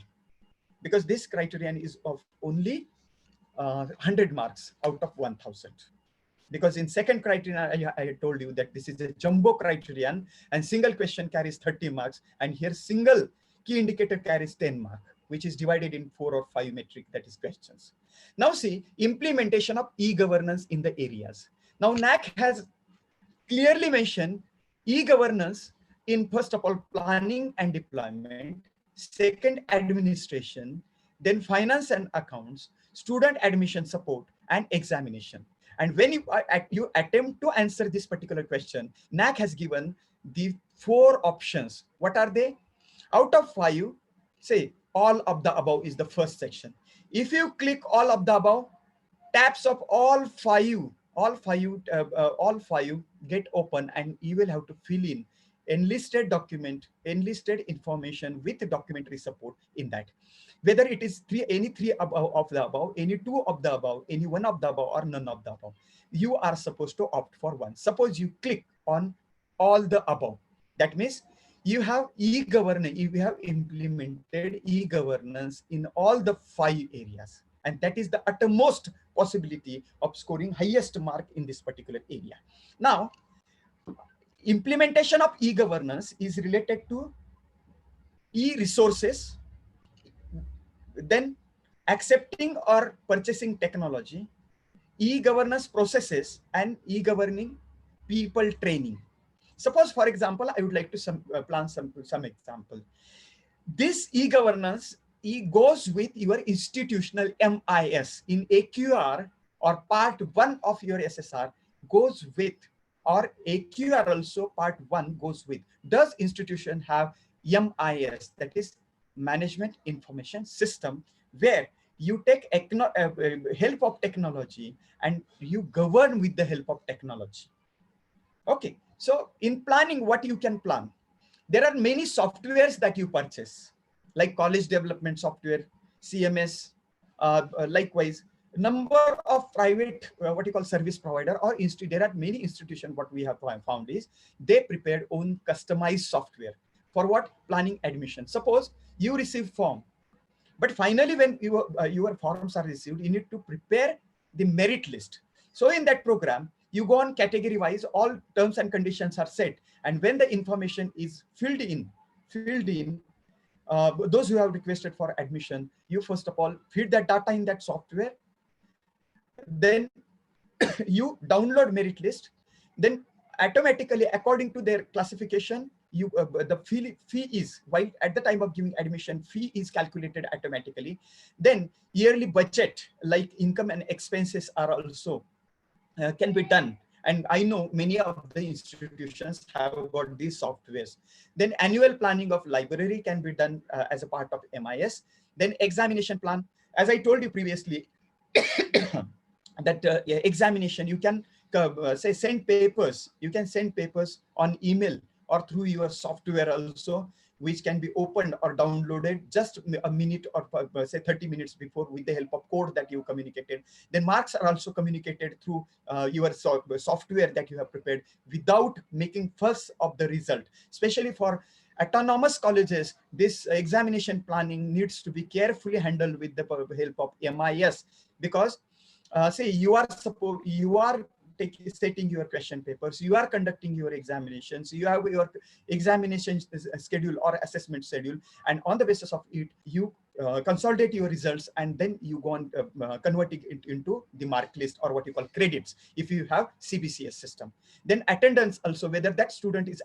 because this criterion is of only 100 marks out of 1000. Because in second criterion, I told you that this is a jumbo criterion, and single question carries 30 marks, and here single key indicator carries 10 marks, which is divided in 4 or 5 metric, that is questions. Now see, implementation of e-governance in the areas. Now NAAC has clearly mentioned e-governance in, first of all, planning and deployment, second, administration, then finance and accounts, student admission support, and examination. And when you attempt to answer this particular question, NAAC has given the 4 options. What are they? Out of 5, say all of the above is the first section. If you click all of the above, tabs of all five get open, and you will have to fill in enlisted information with documentary support in that. Whether it is any 3 of the above, any 2 of the above, any 1 of the above, or none of the above, you are supposed to opt for one. Suppose you click on all the above, that means you have e-governance, you have implemented e-governance in all the 5 areas, and that is the uttermost possibility of scoring highest mark in this particular area. Now, implementation of e-governance is related to e-resources, then accepting or purchasing technology, e-governance processes, and e-governing people training. Suppose, for example, I would like to plan some example. This e-governance goes with your institutional MIS in AQR, or part 1 of your SSR goes with, or AQR also part 1 goes with. Does institution have MIS, that is Management Information System, where you take help of technology and you govern with the help of technology? Okay, so in planning, what you can plan? There are many softwares that you purchase, like college development software, CMS, likewise, number of private, what you call service provider or there are many institutions. What we have found is they prepared own customized software for what? Planning admission. Suppose you receive form, but finally when your forms are received, you need to prepare the merit list. So in that program, you go on category wise, all terms and conditions are set, and when the information is filled in, those who have requested for admission, you first of all feed that data in that software, then you download merit list, then automatically according to their classification, you the fee is, while at the time of giving admission, fee is calculated automatically. Then yearly budget, like income and expenses, are also can be done, and I know many of the institutions have got these softwares. Then annual planning of library can be done as a part of MIS. Then examination plan, as I told you previously, that examination, you can say send papers. You can send papers on email or through your software also, which can be opened or downloaded just a minute or say 30 minutes before with the help of code that you communicated. Then marks are also communicated through your software that you have prepared without making fuss of the result. Especially for autonomous colleges, this examination planning needs to be carefully handled with the help of MIS, because say you are setting your question papers, you are conducting your examinations, you have your examination schedule or assessment schedule, and on the basis of it, you consolidate your results, and then you go on converting it into the mark list, or what you call credits if you have CBCS system. Then attendance also, whether that student is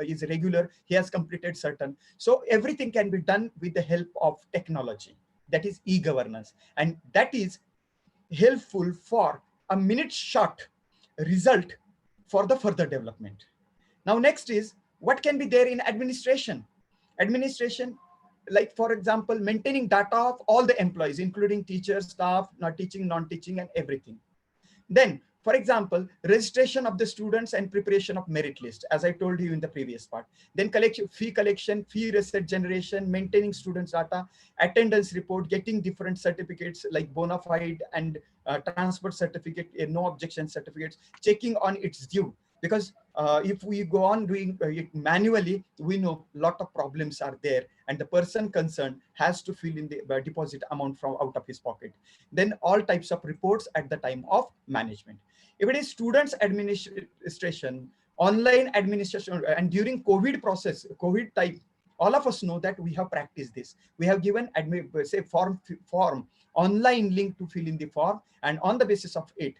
is regular, he has completed certain. So everything can be done with the help of technology, that is e-governance, and that is helpful for a minute short result for the further development. Now next is what can be there in administration. Administration, like for example, maintaining data of all the employees, including teachers, staff, not teaching, non-teaching, and everything. Then, for example, registration of the students and preparation of merit list, as I told you in the previous part. Then fee collection, fee receipt generation, maintaining students' data, attendance report, getting different certificates like bona fide and transfer certificate, no objection certificates, checking on its due. Because if we go on doing it manually, we know a lot of problems are there, and the person concerned has to fill in the deposit amount from out of his pocket. Then all types of reports at the time of management. If it is students administration, online administration, and during COVID process, COVID type, all of us know that we have practiced this. We have given say form online link to fill in the form, and on the basis of it,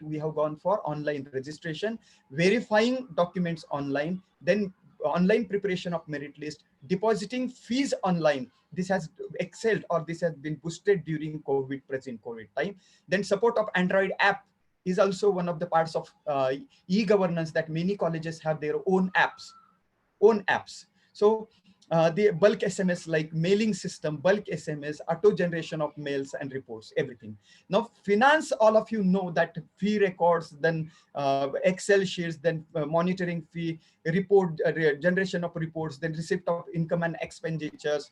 we have gone for online registration, verifying documents online, then online preparation of merit list, depositing fees online. This has excelled, or this has been boosted during present COVID time. Then support of Android app is also one of the parts of e-governance, that many colleges have their own apps. So the bulk SMS, like mailing system, bulk SMS, auto generation of mails and reports, everything. Now finance, all of you know that fee records, then Excel sheets, then monitoring fee, report generation of reports, then receipt of income and expenditures,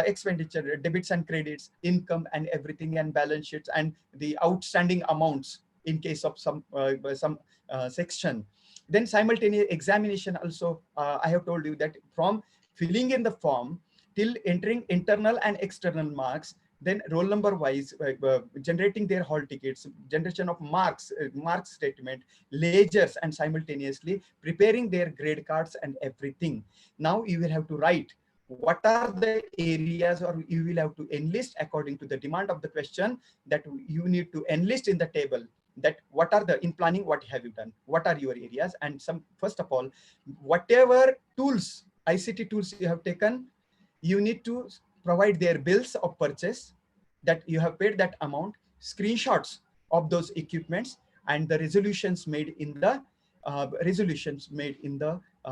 expenditure, debits and credits, income and everything, and balance sheets, and the outstanding amounts in case of some section. Then simultaneous examination also, I have told you that from filling in the form till entering internal and external marks, then roll number wise, generating their hall tickets, generation of marks, mark statement, ledgers, and simultaneously preparing their grade cards and everything. Now you will have to write what are the areas, or you will have to enlist according to the demand of the question, that you need to enlist in the table, that what are the, in planning, what have you done, what are your areas, and some, first of all, whatever tools, ICT tools you have taken, you need to provide their bills of purchase, that you have paid that amount, screenshots of those equipments, and the resolutions made in the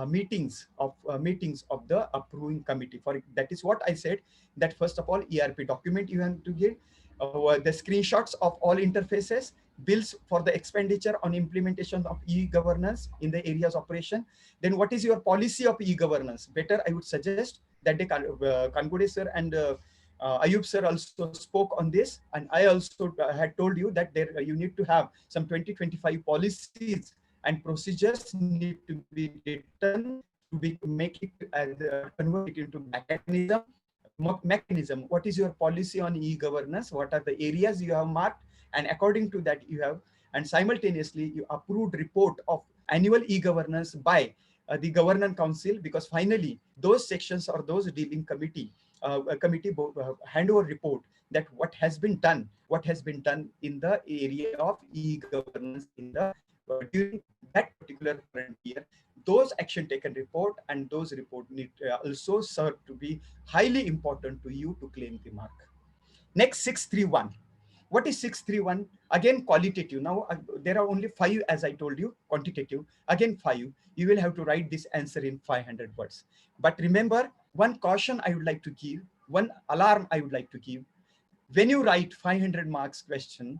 meetings of the approving committee. For that is what I said, that first of all, ERP document you have to give, the screenshots of all interfaces, bills for the expenditure on implementation of e-governance in the areas operation. Then what is your policy of e-governance? Better I would suggest that the Kangude sir and Ayub sir also spoke on this, and I also had told you that there you need to have some 20-25 policies and procedures need to be written to make it convert it into mechanism. What is your policy on e-governance? What are the areas you have marked? And according to that you have, and simultaneously you approved report of annual e-governance by the Governance Council, because finally those sections or those dealing committee handover report that what has been done in the area of e-governance in the during that particular current year. Those action taken report and those report need also serve to be highly important to you to claim the mark. Next, 631. What is 631? Again, qualitative. Now, there are only 5, as I told you, quantitative. Again, 5. You will have to write this answer in 500 words. But remember, one caution I would like to give, one alarm I would like to give. When you write 500 marks question,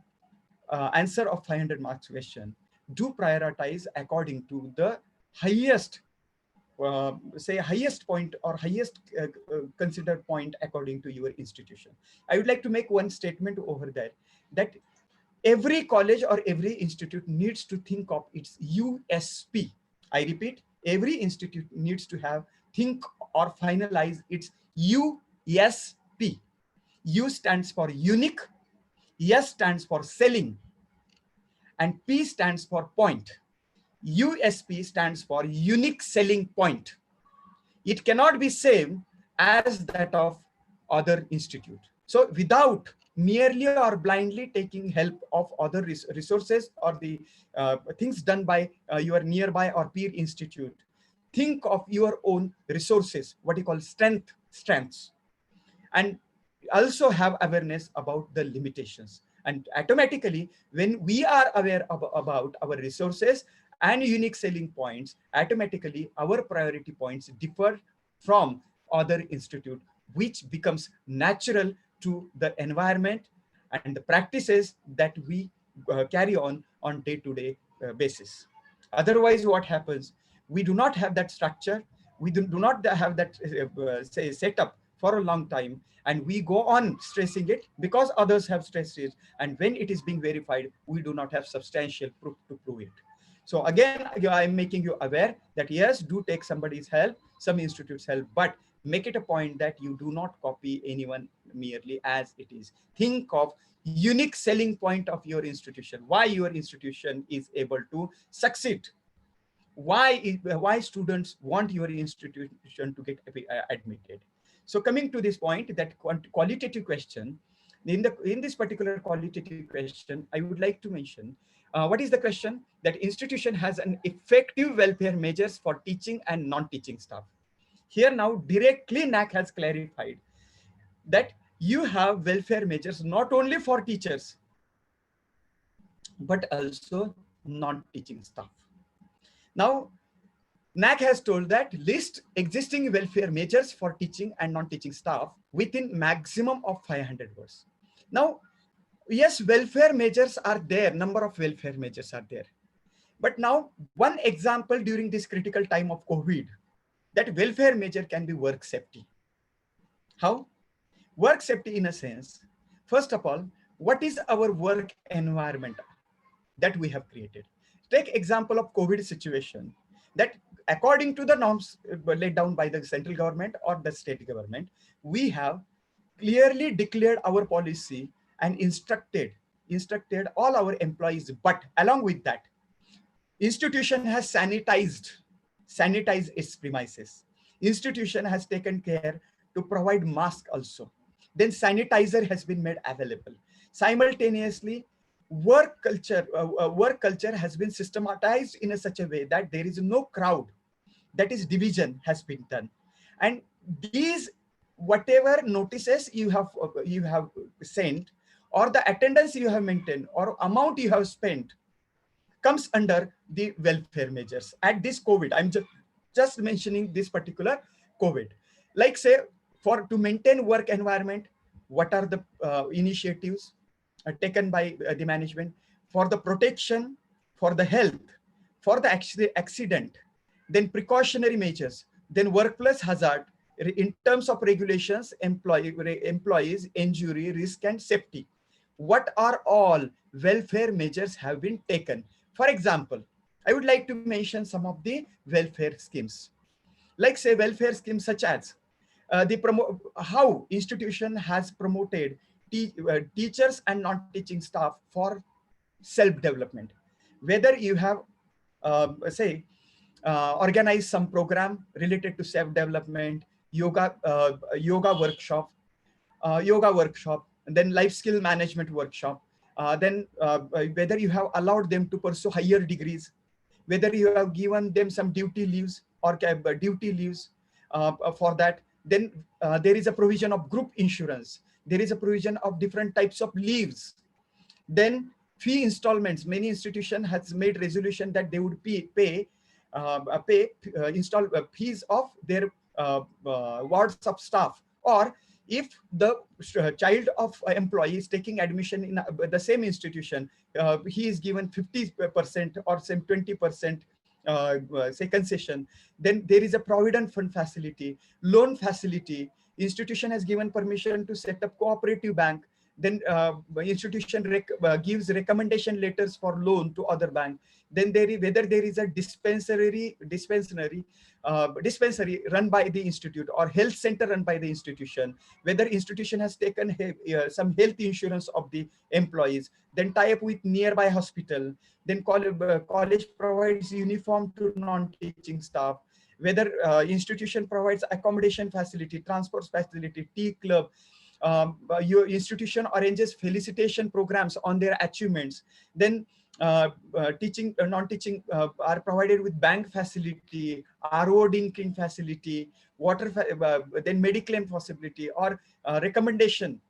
answer of 500 marks question, do prioritize according to the highest say highest point or highest considered point according to your institution. I would like to make one statement over there, that every college or every institute needs to think of its USP. I repeat, every institute needs to think or finalize its USP. U stands for unique, S stands for selling, and P stands for point. USP stands for unique selling point. It cannot be same as that of other institute. So without merely or blindly taking help of other resources or the things done by your nearby or peer institute, think of your own resources, what you call strengths, and also have awareness about the limitations. And automatically, when we are aware about our resources and unique selling points, automatically our priority points differ from other institute, which becomes natural to the environment and the practices that we carry on day-to-day basis. Otherwise, what happens? We do not have that structure. We do not have that say setup for a long time, and we go on stressing it because others have stressed it. And when it is being verified, we do not have substantial proof to prove it. So again, I'm making you aware that yes, do take somebody's help, some institutes help, but make it a point that you do not copy anyone merely as it is. Think of unique selling point of your institution, why your institution is able to succeed, why students want your institution to get admitted. So coming to this point, that qualitative question, in this particular qualitative question, I would like to mention what is the question? That institution has an effective welfare measures for teaching and non-teaching staff. Here now directly NAAC has clarified that you have welfare measures not only for teachers, but also non-teaching staff. Now, NAAC has told that list existing welfare measures for teaching and non-teaching staff within maximum of 500 words. Now, yes, welfare measures are there, number of welfare measures are there. But now, one example during this critical time of COVID, that welfare measure can be work safety. How? Work safety in a sense, first of all, what is our work environment that we have created? Take example of COVID situation, that according to the norms laid down by the central government or the state government, we have clearly declared our policy and instructed all our employees. But along with that, institution has sanitized its premises. Institution has taken care to provide mask also. Then sanitizer has been made available. Simultaneously, work culture has been systematized in such a way that there is no crowd, that is division has been done. And these whatever notices you have sent, or the attendance you have maintained, or amount you have spent, comes under the welfare measures. At this COVID, I'm just mentioning this particular COVID. Like say, to maintain work environment, what are the initiatives taken by the management for the protection, for the health, for the accident, then precautionary measures, then workplace hazard, in terms of regulations, employees, injury, risk, and safety. What are all welfare measures have been taken? For example, I would like to mention some of the welfare schemes. Like say welfare schemes such as how institution has promoted teachers and non-teaching staff for self-development. Whether you have organized some program related to self-development, yoga workshop, and then life skill management workshop, then whether you have allowed them to pursue higher degrees, whether you have given them some duty leaves or duty leaves for that, then there is a provision of group insurance. There is a provision of different types of leaves. Then fee installments. Many institutions has made resolution that they would pay fees of their wards of staff, or if the child of employee is taking admission in the same institution, he is given 50% or say 20% say concession. Then there is a provident fund facility, loan facility. Institution has given permission to set up cooperative bank. Then institution gives recommendation letters for loan to other bank. Then whether there is a dispensary run by the institute or health center run by the institution, whether institution has taken some health insurance of the employees, then tie up with nearby hospital, then college provides uniform to non-teaching staff, whether institution provides accommodation facility, transport facility, tea club, your institution arranges felicitation programs on their achievements, then teaching non-teaching are provided with bank facility, RO drinking facility, then medical possibility, or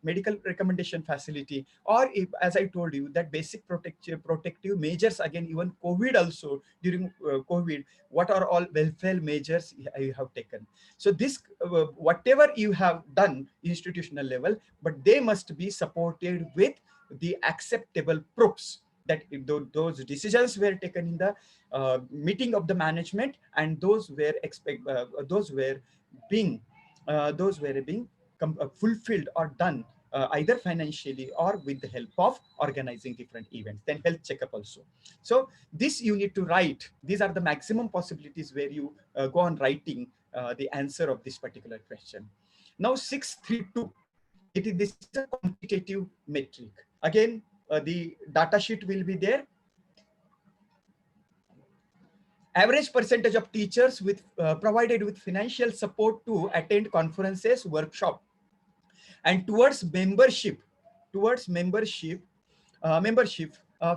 medical recommendation facility, or if, as I told you, that basic protective measures, again even COVID also, during COVID, what are all welfare measures you have taken. So this whatever you have done institutional level, but they must be supported with the acceptable proofs that those decisions were taken in the meeting of the management, and those were being fulfilled or done either financially or with the help of organizing different events. Then health checkup also. So this you need to write. These are the maximum possibilities where you go on writing the answer of this particular question. Now 632, this is a quantitative metric. Again, the data sheet will be there. Average percentage of teachers with provided with financial support to attend conferences, workshop, and towards membership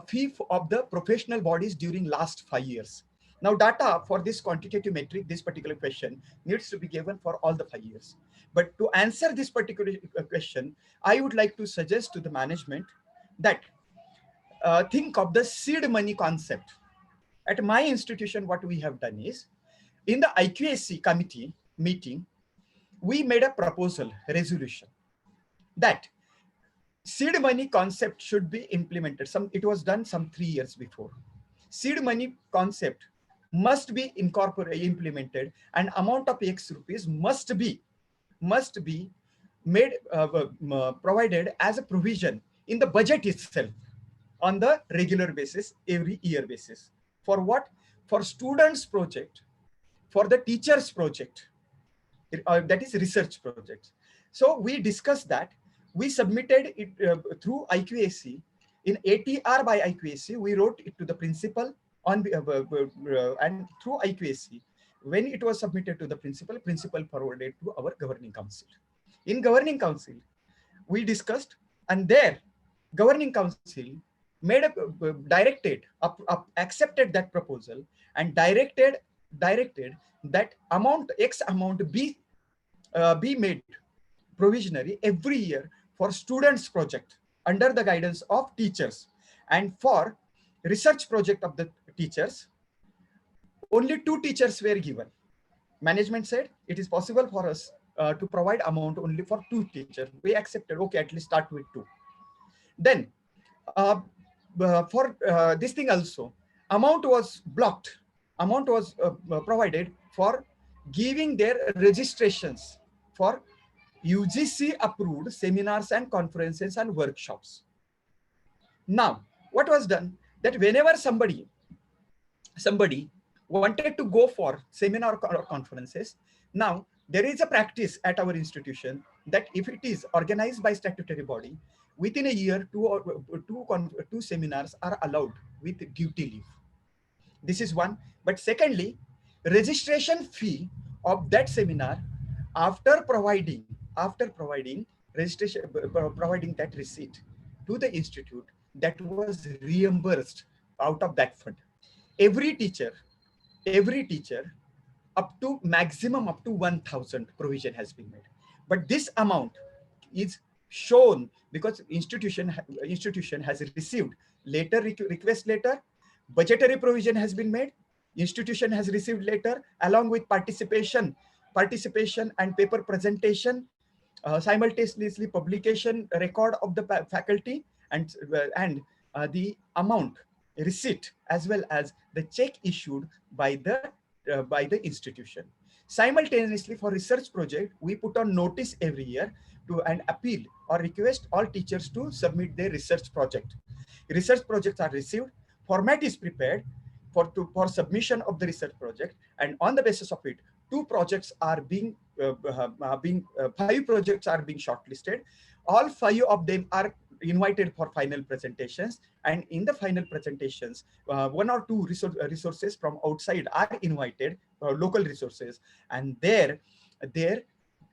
fee of the professional bodies during last 5 years. Now data for this quantitative metric, this particular question, needs to be given for all the 5 years. But to answer this particular question, I would like to suggest to the management that think of the seed money concept. At my institution, what we have done is, in the Iqsc committee meeting, we made a proposal, resolution, that seed money concept should be implemented. It was done some 3 years before. Seed money concept must be implemented, and amount of X rupees must be made provided as a provision in the budget itself on the regular basis, every year basis. For what? For students project, for the teachers project, that is research projects. So we discussed that. We submitted it through Iqsc. In ATR by Iqsc, we wrote it to the principal on and through Iqsc. When it was submitted to the principal forwarded to our governing council. In governing council, we discussed, and there governing council made a accepted that proposal and directed that X amount be made provisionary every year for students project under the guidance of teachers, and for research project of the teachers, only 2 teachers were given. Management said it is possible for us to provide amount only for 2 teachers. We accepted, okay, at least start with 2. Then for this thing also, amount was blocked. Amount was provided for giving their registrations for UGC approved seminars and conferences and workshops. Now, what was done, that whenever somebody wanted to go for seminar or conferences, now there is a practice at our institution that if it is organized by statutory body, within a year, two seminars are allowed with duty leave. This is one. But secondly, registration fee of that seminar, after providing registration, providing that receipt to the institute, that was reimbursed out of that fund. Every teacher up to maximum up to 1,000 provision has been made. But this amount is shown because institution has received request letter, budgetary provision has been made, institution has received letter along with participation and paper presentation, simultaneously publication record of the faculty, and the amount receipt, as well as the check issued by the by the institution. Simultaneously, for research project, we put on notice every year to an appeal or request all teachers to submit their research project. Research projects are received, format is prepared for submission of the research project, and on the basis of it, five projects are being shortlisted. All five of them are invited for final presentations, and in the final presentations, one or two resources from outside are invited, local resources, and there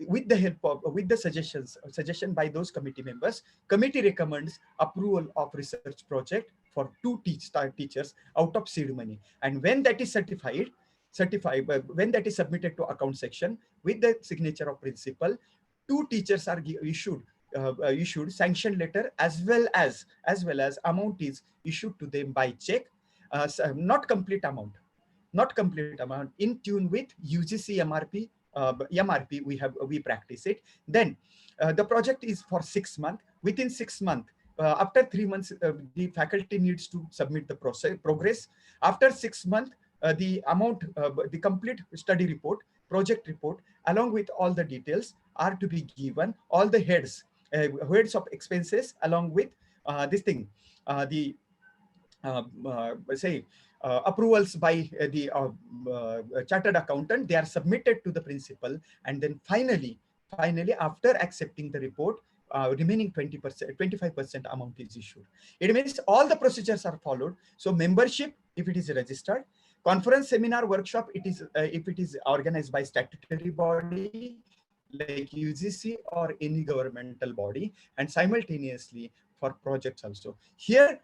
with the help of with the suggestion by those committee members, committee recommends approval of research project for two teachers out of seed money. And when that is when that is submitted to account section with the signature of principal, two teachers are issued sanction letter, as well as amount is issued to them by check, not complete amount, in tune with UGC MRP. We practice it. Then the project is for 6 months. Within 6 months, after 3 months, the faculty needs to submit the progress. After 6 months, the complete study report, project report, along with all the details are to be given. All the heads of expenses, along with approvals by the chartered accountant, they are submitted to the principal, and then finally after accepting the report, remaining 25% amount is issued. It means all the procedures are followed. So membership, if it is registered, conference, seminar, workshop, it is if it is organized by statutory body like UGC or any governmental body, and simultaneously for projects also. Here,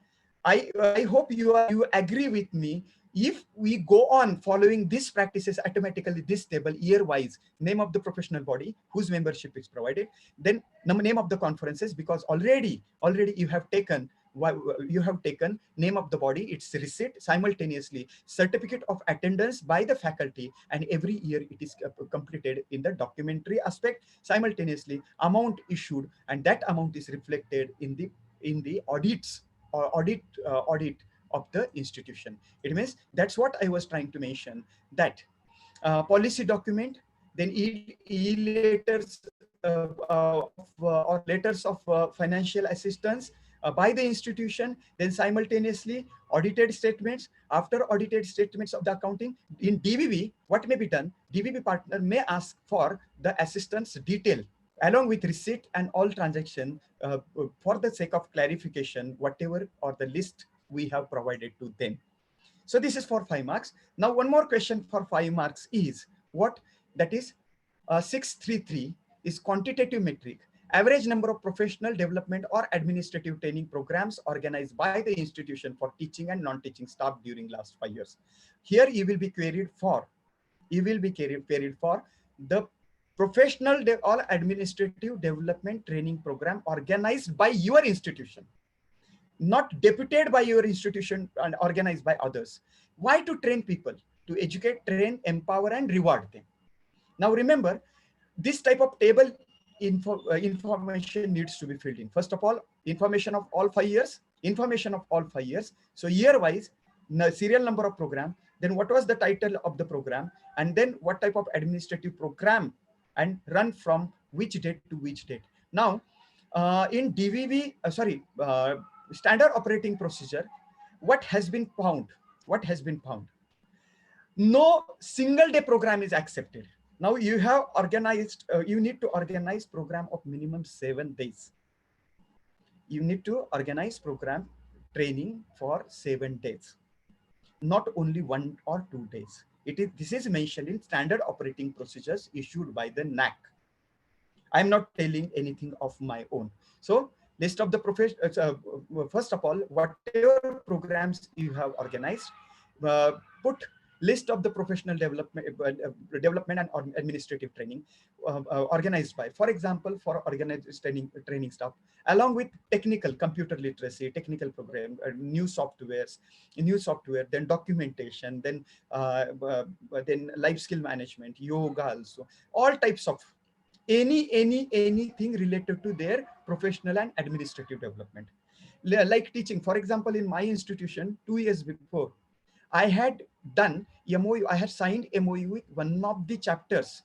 I hope you agree with me. If we go on following these practices, automatically this table year-wise, name of the professional body whose membership is provided, then name of the conferences, because already you have taken name of the body, its receipt, simultaneously certificate of attendance by the faculty, and every year it is completed in the documentary aspect, simultaneously amount issued, and that amount is reflected in the audits or audit of the institution. It means that's what I was trying to mention, that policy document, then e-letters or letters of financial assistance by the institution, then simultaneously audited statements. After audited statements of the accounting, in DVB, what may be done, DVB partner may ask for the assistance detail along with receipt and all transaction for the sake of clarification, whatever or the list we have provided to them. So this is for 5 marks. Now one more question for 5 marks is what? That is 633 is quantitative metric, average number of professional development or administrative training programs organized by the institution for teaching and non-teaching staff during last 5 years. Here you will be queried for the professional or administrative development training program organized by your institution, not deputed by your institution and organized by others. Why? To train people, to educate, train, empower, and reward them. Now remember, this type of table information needs to be filled in. First of all, information of all 5 years. So year-wise, serial number of program, then what was the title of the program, and then what type of administrative program and run from which date to which date. Now, in DVB, standard operating procedure, what has been found? No single day program is accepted. Now you have organized, you need to organize program of minimum 7 days. You need to organize program training for 7 days, not only 1 or 2 days. This is mentioned in standard operating procedures issued by the NAAC. I'm not telling anything of my own. So list of the first of all, whatever programs you have organized, put list of the professional development and administrative training organized by, for example, for organized training staff, along with technical computer literacy, technical program, new software, then documentation, then life skill management, yoga also, all types of anything related to their professional and administrative development. Like teaching, for example, in my institution, 2 years before, I had done MOU, I had signed MOU with one of the chapters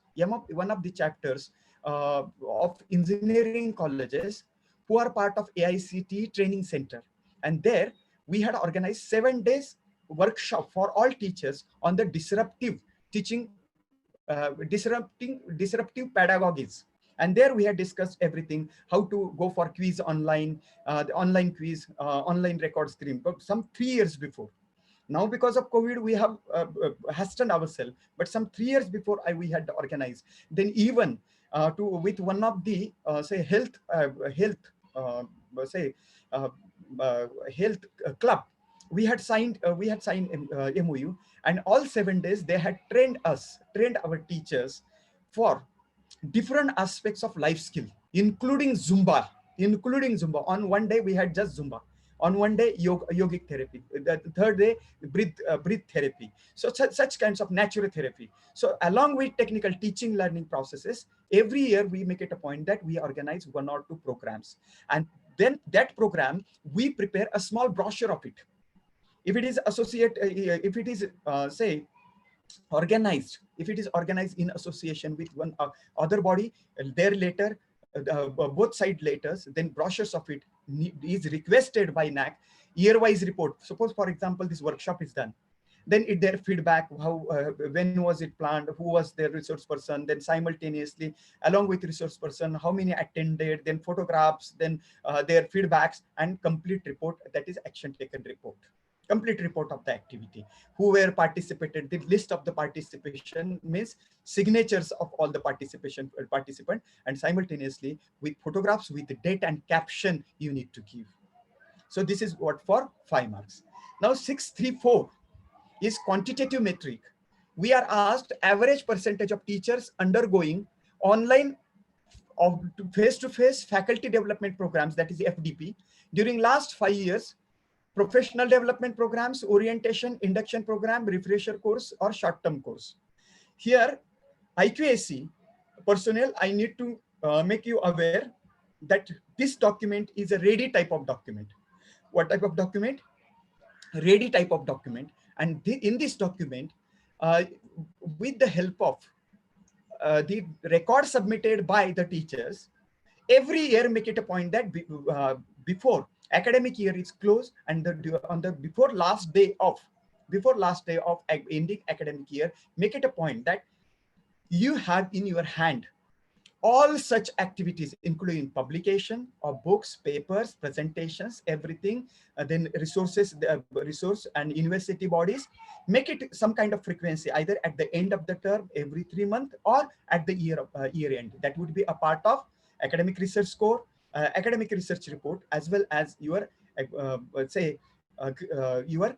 of engineering colleges who are part of AICT training center. And there we had organized 7 days workshop for all teachers on the disruptive teaching, disruptive pedagogies. And there we had discussed everything, how to go for quiz online, the online quiz, online record stream, but some 3 years before. Now, because of COVID, we have hastened ourselves, but some 3 years before we had organized. Then even with one of the say health club, we had signed MOU, and all 7 days they had trained our teachers for different aspects of life skill, including Zumba. On one day we had just Zumba. On one day, yogic therapy. The third day, breath therapy. So such kinds of natural therapy. So along with technical teaching learning processes, every year we make it a point that we organize 1 or 2 programs. And then that program, we prepare a small brochure of it. If it is organized, if it is organized in association with one other body, there later, both side letters, then brochures of it is requested by NAAC, year-wise report. Suppose, for example, this workshop is done. Then their feedback, how, when was it planned, who was their resource person, then simultaneously, along with resource person, how many attended, then photographs, then their feedbacks, and complete report, that is action taken report. Complete report of the activity, who were participated, the list of the participation means signatures of all the participant, and simultaneously with photographs with the date and caption you need to give. So this is what for 5 marks. Now 634 is quantitative metric. We are asked average percentage of teachers undergoing online of face-to-face faculty development programs, that is FDP, during last 5 years. Professional development programs, orientation, induction program, refresher course, or short-term course. Here, Iqsc personnel, I need to make you aware that this document is a ready type of document. What type of document? Ready type of document. And in this document, with the help of the record submitted by the teachers, every year make it a point that before academic year is closed and before last day of ending academic year, make it a point that you have in your hand all such activities, including publication of books, papers, presentations, everything, then resources, resource and university bodies. Make it some kind of frequency, either at the end of the term, every 3 months, or at the year end. That would be a part of academic research score, academic research report, as well as your your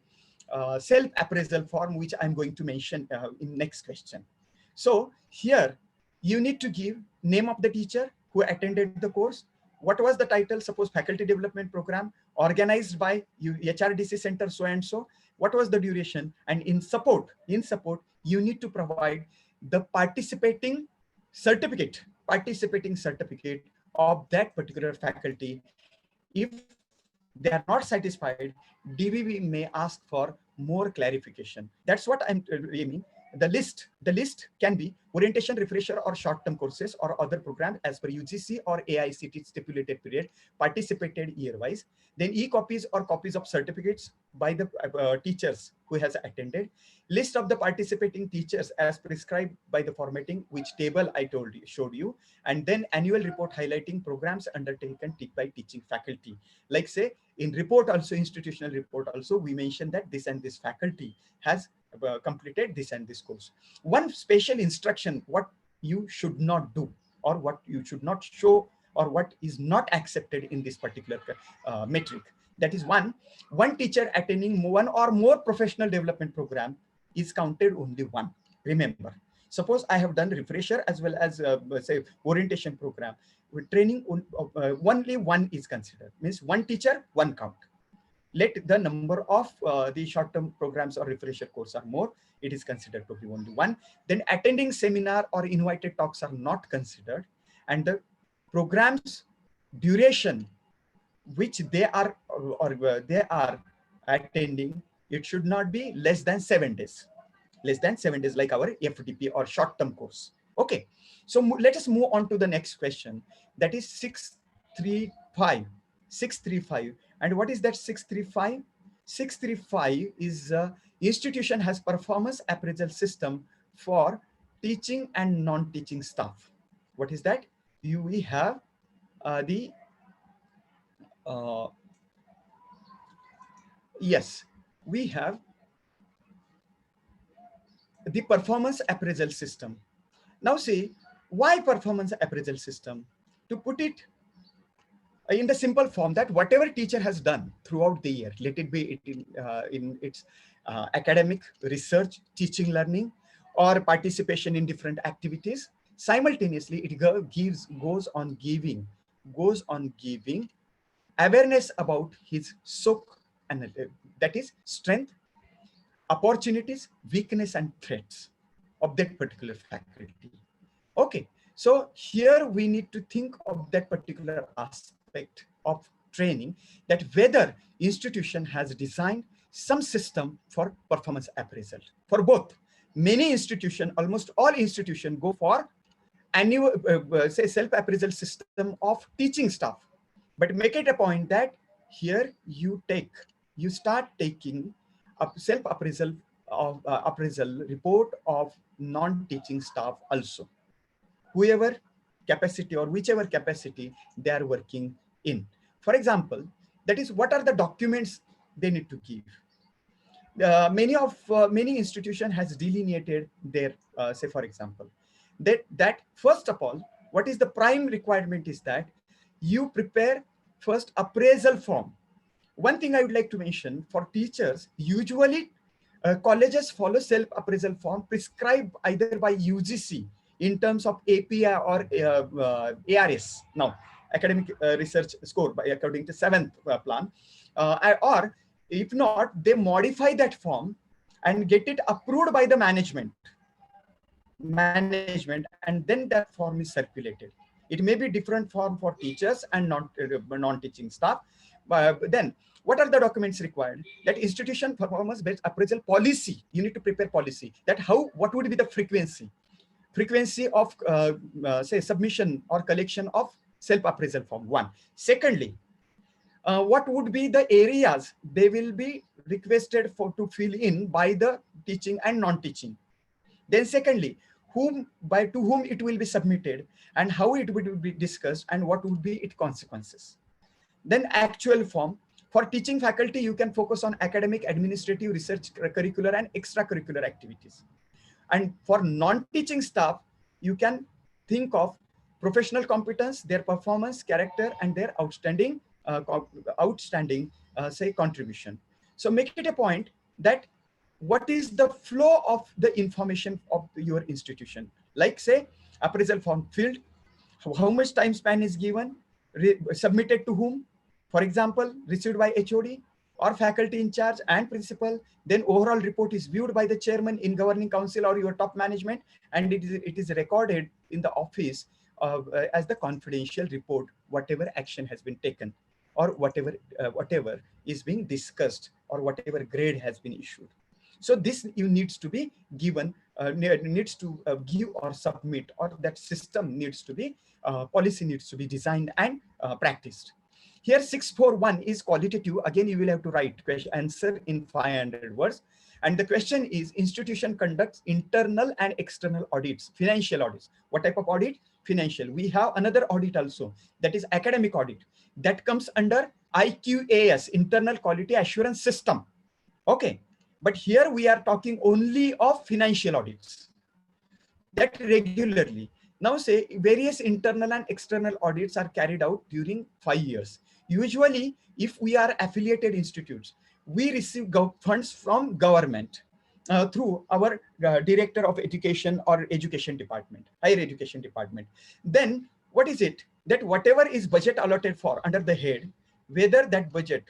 self-appraisal form, which I'm going to mention in next question. So here you need to give name of the teacher who attended the course, what was the title, suppose faculty development program organized by HRDC center so and so, what was the duration, and in support you need to provide the participating certificate of that particular faculty. If they are not satisfied, DVB may ask for more clarification. That's what I'm aiming. The list can be orientation, refresher, or short-term courses or other programs as per UGC or AICT stipulated period, participated year-wise. Then e-copies or copies of certificates by the teachers who has attended. List of the participating teachers as prescribed by the formatting, which table I showed you. And then annual report highlighting programs undertaken by teaching faculty. Like say in report also, institutional report also, we mentioned that this and this faculty has completed this and this course. One special instruction, what you should not do, or what you should not show, or what is not accepted in this particular metric. That is one teacher attending one or more professional development program is counted only one. Remember, suppose I have done refresher as well as say orientation program with training, only one is considered, means one teacher, one count. Let the number of the short-term programs or refresher course are more, it is considered to be only one. Then attending seminar or invited talks are not considered, and the programs duration which they are attending it should not be less than 7 days. Less than 7 days, like our FDP or short-term course. Okay, so let us move on to the next question. That is 635. 635. And what is that 635? 635 is institution has performance appraisal system for teaching and non-teaching staff. What is that? We have yes, we have the performance appraisal system. Now see, why performance appraisal system? To put it in the simple form that whatever teacher has done throughout the year, let it be in its academic, research, teaching, learning, or participation in different activities, simultaneously it goes on giving awareness about his SOC, and that is strength, opportunities, weakness, and threats of that particular faculty. Okay, so here we need to think of that particular aspect of training, that whether institution has designed some system for performance appraisal for both. Many institutions, almost all institutions, go for annual say self-appraisal system of teaching staff, but make it a point that here you start taking a self-appraisal of appraisal report of non-teaching staff also, whoever capacity or whichever capacity they are working in. For example, that is, what are the documents they need to give? Many institution has delineated their say, for example, that first of all, what is the prime requirement is that you prepare first appraisal form. One thing I would like to mention, for teachers, usually colleges follow self-appraisal form prescribed either by UGC in terms of API or ARS, now academic research score by according to 7th plan, or if not, they modify that form and get it approved by the management, and then that form is circulated. It may be different form for teachers and non-teaching staff. But then what are the documents required? That institution performance-based appraisal policy. You need to prepare policy. That what would be the frequency of say submission or collection of self-appraisal form, one. Secondly, what would be the areas they will be requested to fill in by the teaching and non-teaching. Then secondly, to whom it will be submitted and how it would be discussed and what would be its consequences. Then actual form. For teaching faculty, you can focus on academic, administrative, research, curricular, and extracurricular activities. And for non-teaching staff, you can think of professional competence, their performance, character, and their outstanding say contribution. So make it a point that what is the flow of the information of your institution? Like say appraisal form filled, how much time span is given, submitted to whom? For example, received by HOD or faculty in charge and principal. Then overall report is viewed by the chairman in governing council or your top management, and it is recorded in the office as the confidential report, whatever action has been taken or whatever is being discussed or whatever grade has been issued. So this needs to be given, needs to give or submit, or that system needs to be, policy needs to be designed and practiced. Here 641 is qualitative. Again, you will have to write answer in 500 words. And the question is, institution conducts internal and external audits, financial audits. What type of audit? Financial. We have another audit also, that is academic audit. That comes under IQAS, Internal Quality Assurance System. Okay. But here we are talking only of financial audits that regularly. Now say various internal and external audits are carried out during 5 years. Usually, if we are affiliated institutes, we receive funds from government through our director of education or education department, higher education department. Then what is it? That whatever is budget allotted for under the head, whether that budget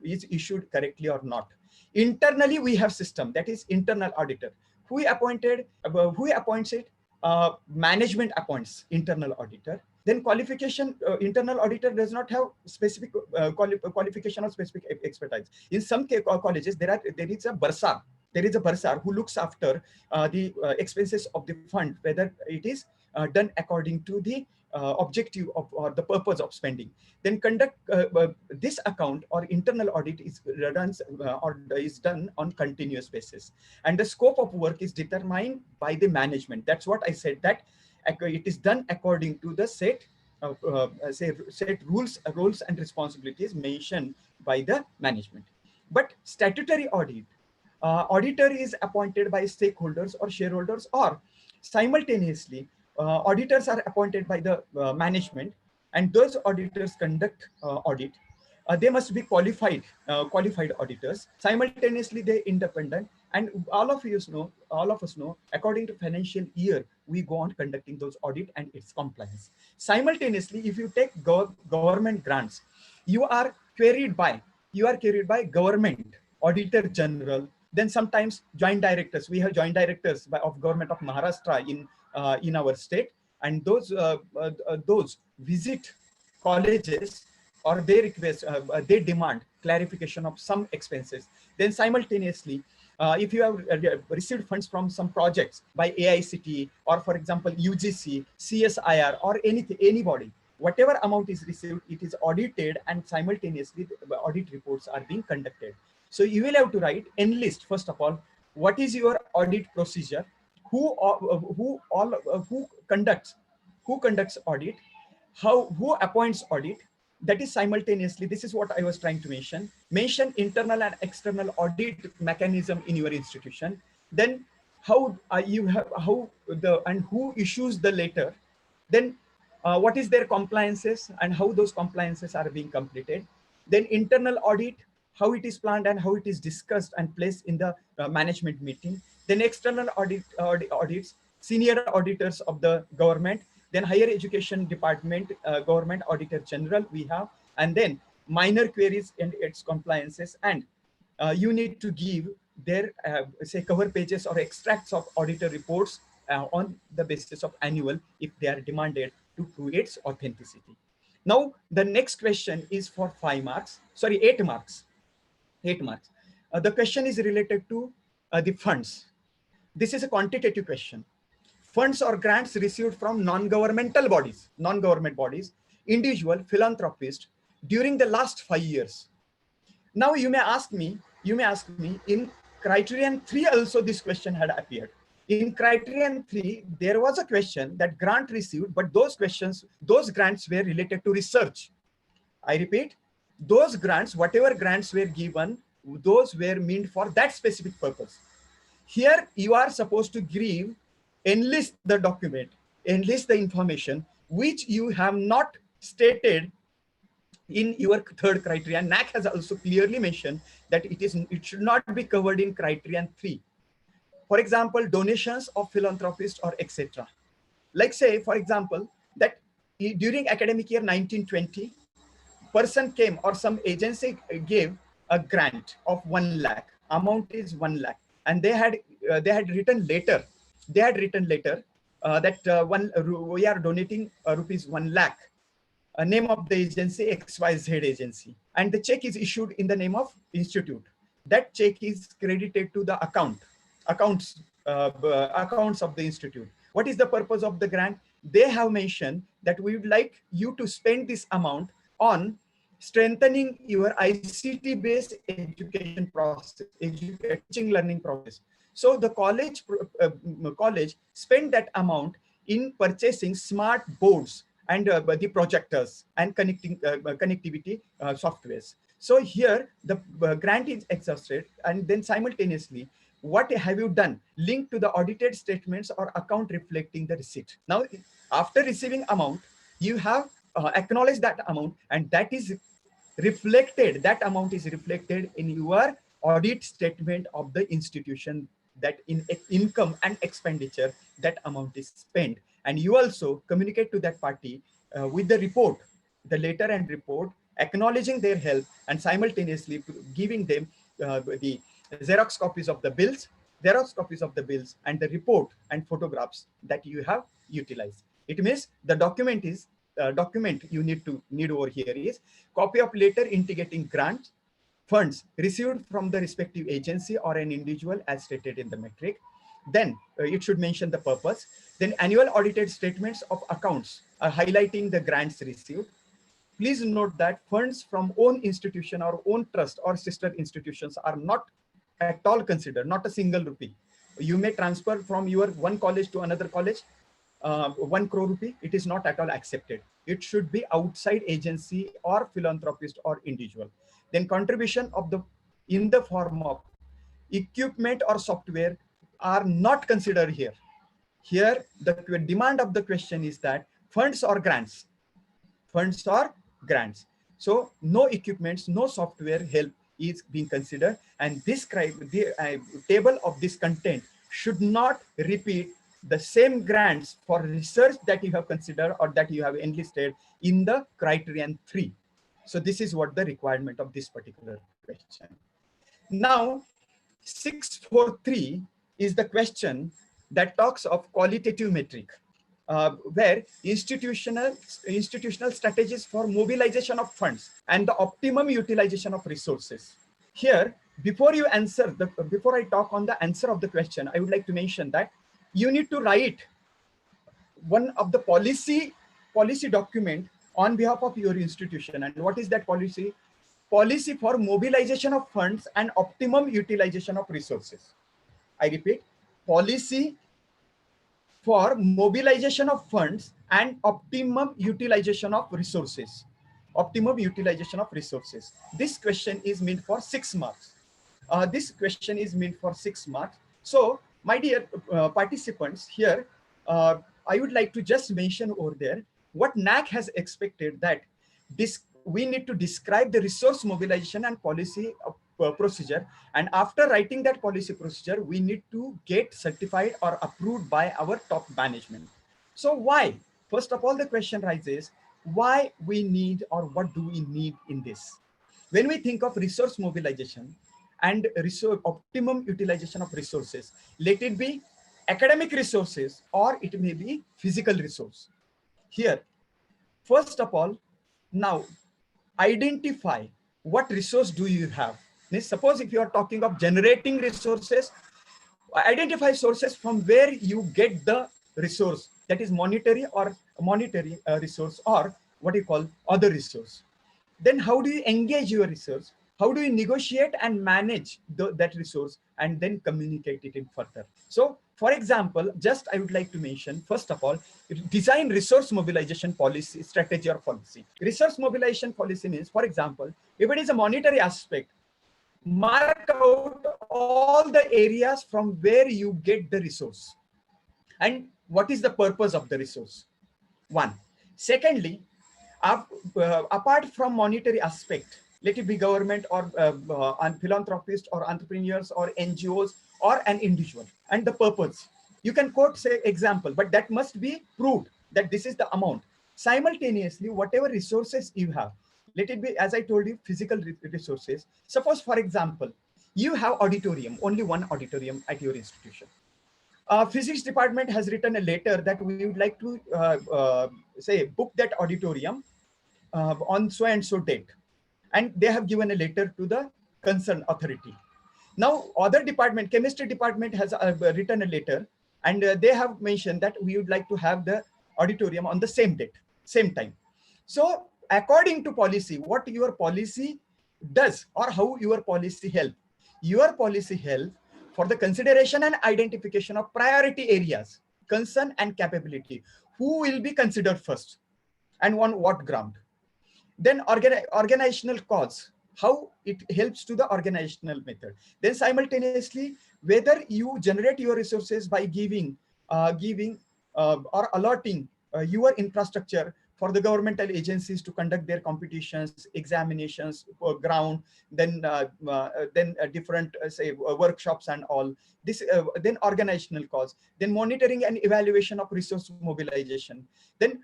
is issued correctly or not. Internally, we have system, that is internal auditor. Who appoints it? Management appoints internal auditor. Then qualification, internal auditor does not have specific qualification or specific expertise. In some colleges, there is a bursar. There is a bursar who looks after the expenses of the fund, whether it is done according to the objective of or the purpose of spending. Then conduct this account or internal audit is done on continuous basis, and the scope of work is determined by the management. That's what I said, that it is done according to the set roles and responsibilities mentioned by the management. But statutory audit, auditor is appointed by stakeholders or shareholders, or simultaneously auditors are appointed by the management, and those auditors conduct audit. They must be qualified auditors. Simultaneously, they're independent, and all of us know, according to financial year, we go on conducting those audit and its compliance. Simultaneously, if you take government grants, you are queried by government auditor general. Then sometimes joint directors. We have joint directors of government of Maharashtra in our state, and those visit colleges, or they request, they demand clarification of some expenses. Then simultaneously, if you have received funds from some projects by AICTE, or for example UGC, CSIR, or anybody, whatever amount is received, it is audited, and simultaneously the audit reports are being conducted. So you will have to write, enlist, first of all, what is your audit procedure, who conducts audit, who appoints audit. That is simultaneously, this is what I was trying to mention internal and external audit mechanism in your institution. Then who issues the letter. Then what is their compliances and how those compliances are being completed. Then internal audit, how it is planned and how it is discussed and placed in the management meeting. Then external audits, senior auditors of the government. Then higher education department, government auditor general we have, and then minor queries and its compliances. And you need to give their say cover pages or extracts of auditor reports on the basis of annual, if they are demanded, to prove its authenticity. Now the next question is for 8 marks. The question is related to the funds. This is a quantitative question. Funds or grants received from non-governmental bodies, individual, philanthropist, during the last 5 years. Now you may ask me, in Criterion 3 also this question had appeared. In Criterion 3, there was a question that grant received, but those grants were related to research. I repeat, those grants, whatever grants were given, those were meant for that specific purpose. Here you are supposed to enlist the document, enlist the information which you have not stated in your third criterion. NAAC has also clearly mentioned that it should not be covered in Criterion 3. For example, donations of philanthropists or etc. Like say, for example, that during academic year 1920, person came or some agency gave a grant of 1 lakh. Amount is 1 lakh, and they had written later. We are donating rupees 1 lakh. Name of the agency XYZ agency, and the check is issued in the name of institute. That check is credited to the accounts of the institute. What is the purpose of the grant? They have mentioned that we would like you to spend this amount on strengthening your ICT-based education process, teaching learning process. So the college spent that amount in purchasing smart boards and the projectors and connectivity softwares. So here the grant is exhausted, and then simultaneously, what have you done? Linked to the audited statements or account reflecting the receipt. Now, after receiving amount, you have acknowledged that amount, and that is reflected. That amount is reflected in your audit statement of the institution, that in income and expenditure, that amount is spent. And you also communicate to that party with the report, the letter and report, acknowledging their help, and simultaneously giving them the Xerox copies of the bills, and the report and photographs that you have utilized. It means the document is document you need over here is copy of letter indicating grants, funds received from the respective agency or an individual as stated in the metric. Then it should mention the purpose. Then annual audited statements of accounts highlighting the grants received. Please note that funds from own institution or own trust or sister institutions are not at all considered, not a single rupee. You may transfer from your one college to another college, 1 crore rupee, it is not at all accepted. It should be outside agency or philanthropist or individual. Then contribution of the in the form of equipment or software are not considered here. Here, the demand of the question is that funds or grants. Funds or grants. So no equipments, no software help is being considered, and this table of this content should not repeat the same grants for research that you have considered or that you have enlisted in the criterion 3. So this is what the requirement of this particular question. Now 643 is the question that talks of qualitative metric, where institutional strategies for mobilization of funds and the optimum utilization of resources. Here, before I talk on the answer of the question, I would like to mention that you need to write one of the policy document on behalf of your institution. And what is that policy? Policy for mobilization of funds and optimum utilization of resources. I repeat, policy for mobilization of funds and optimum utilization of resources. Optimum utilization of resources. This question is meant for 6 marks. This question is meant for 6 marks. So, my dear participants, here, I would like to just mention over there what NAAC has expected, that we need to describe the resource mobilization and policy procedure, and after writing that policy procedure, we need to get certified or approved by our top management. So why? First of all, the question rises, why we need, or what do we need in this? When we think of resource mobilization and optimum utilization of resources, let it be academic resources or it may be physical resource. Here, first of all, now identify what resource do you have. Suppose if you are talking of generating resources, identify sources from where you get the resource, that is monetary resource, or what you call other resource. Then how do you engage your resource? How do you negotiate and manage that resource and then communicate it in further? So for example, just I would like to mention, first of all, design resource mobilization policy, strategy or policy. Resource mobilization policy means, for example, if it is a monetary aspect, mark out all the areas from where you get the resource and what is the purpose of the resource. One. Secondly, apart from monetary aspect, let it be government or philanthropist or entrepreneurs or NGOs or an individual, and the purpose. You can quote, say, example, but that must be proved that this is the amount. Simultaneously, whatever resources you have, let it be, as I told you, physical resources. Suppose, for example, you have auditorium, only one auditorium at your institution. Physics department has written a letter that we would like to say book that auditorium on so and so date, and they have given a letter to the concerned authority. Now other department, chemistry department has written a letter, and they have mentioned that we would like to have the auditorium on the same date, same time. So according to policy, what your policy does or how your policy help? Your policy help for the consideration and identification of priority areas, concern and capability. Who will be considered first and on what ground? Then organizational cause, how it helps to the organizational method. Then simultaneously, whether you generate your resources by giving or allotting your infrastructure for the governmental agencies to conduct their competitions, examinations, ground, then different say workshops and all this. Then organizational cause, then monitoring and evaluation of resource mobilization. Then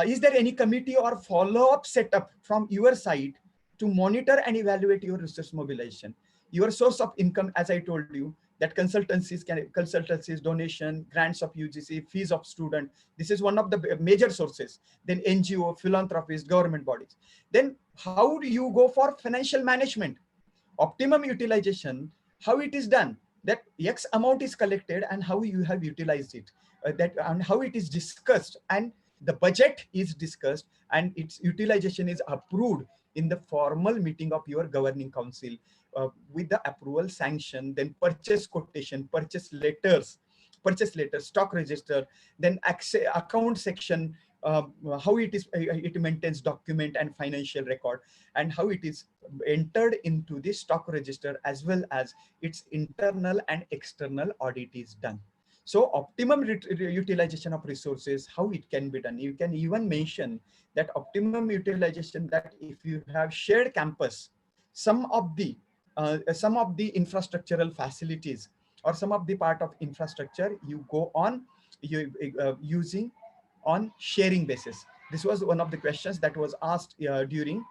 is there any committee or follow-up setup from your side to monitor and evaluate your resource mobilization? Your source of income, as I told you, that consultancies, donation, grants of UGC, fees of student. This is one of the major sources. Then NGO, philanthropies, government bodies. Then how do you go for financial management? Optimum utilization, how it is done, that X amount is collected and how you have utilized it, and how it is discussed, and the budget is discussed and its utilization is approved in the formal meeting of your governing council, with the approval sanction, then purchase quotation, purchase letters, stock register, then account section, how it maintains document and financial record, and how it is entered into the stock register, as well as its internal and external audit is done. So optimum utilization of resources, how it can be done. You can even mention that optimum utilization, that if you have shared campus, some of the infrastructural facilities or some of the part of infrastructure you go on using on sharing basis. This was one of the questions that was asked during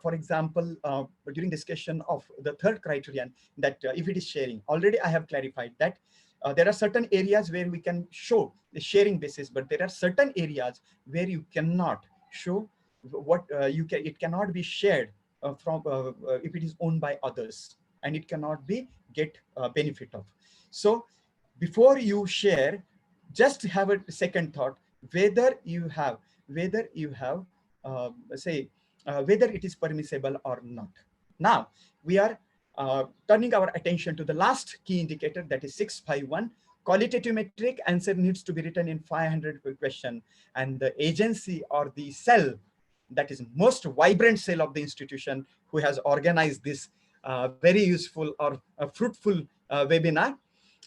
for example, during discussion of the third criterion, that if it is sharing, already I have clarified that there are certain areas where we can show the sharing basis, but there are certain areas where you cannot show what it cannot be shared if it is owned by others, and it cannot be get benefit of. So before you share, just have a second thought whether you have whether it is permissible or not. Now we are turning our attention to the last key indicator, that is 651. Qualitative metric answer needs to be written in 500 question, and the agency or the cell that is most vibrant cell of the institution who has organized this very useful or fruitful webinar,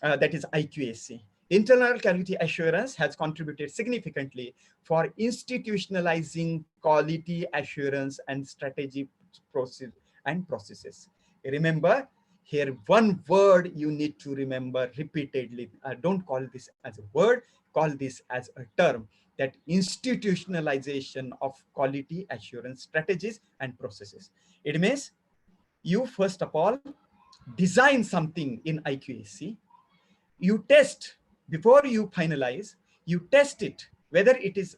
that is Iqsc. Internal quality assurance has contributed significantly for institutionalizing quality assurance and strategy processes. Remember, here one word you need to remember repeatedly. Don't call this as a word, call this as a term, that institutionalization of quality assurance strategies and processes. It means you first of all design something in Iqsc, you test before you finalize, you test it whether it is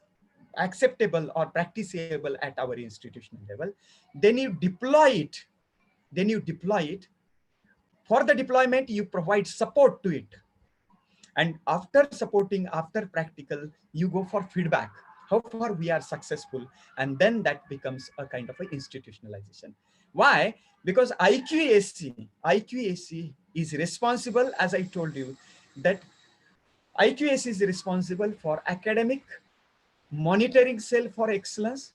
acceptable or practicable at our institutional level. Then you deploy it. For the deployment, you provide support to it. And after supporting, after practical, you go for feedback, how far we are successful, and then that becomes a kind of a institutionalization. Why? Because Iqsc is responsible, as I told you, that Iqsc is responsible for academic, monitoring cell for excellence,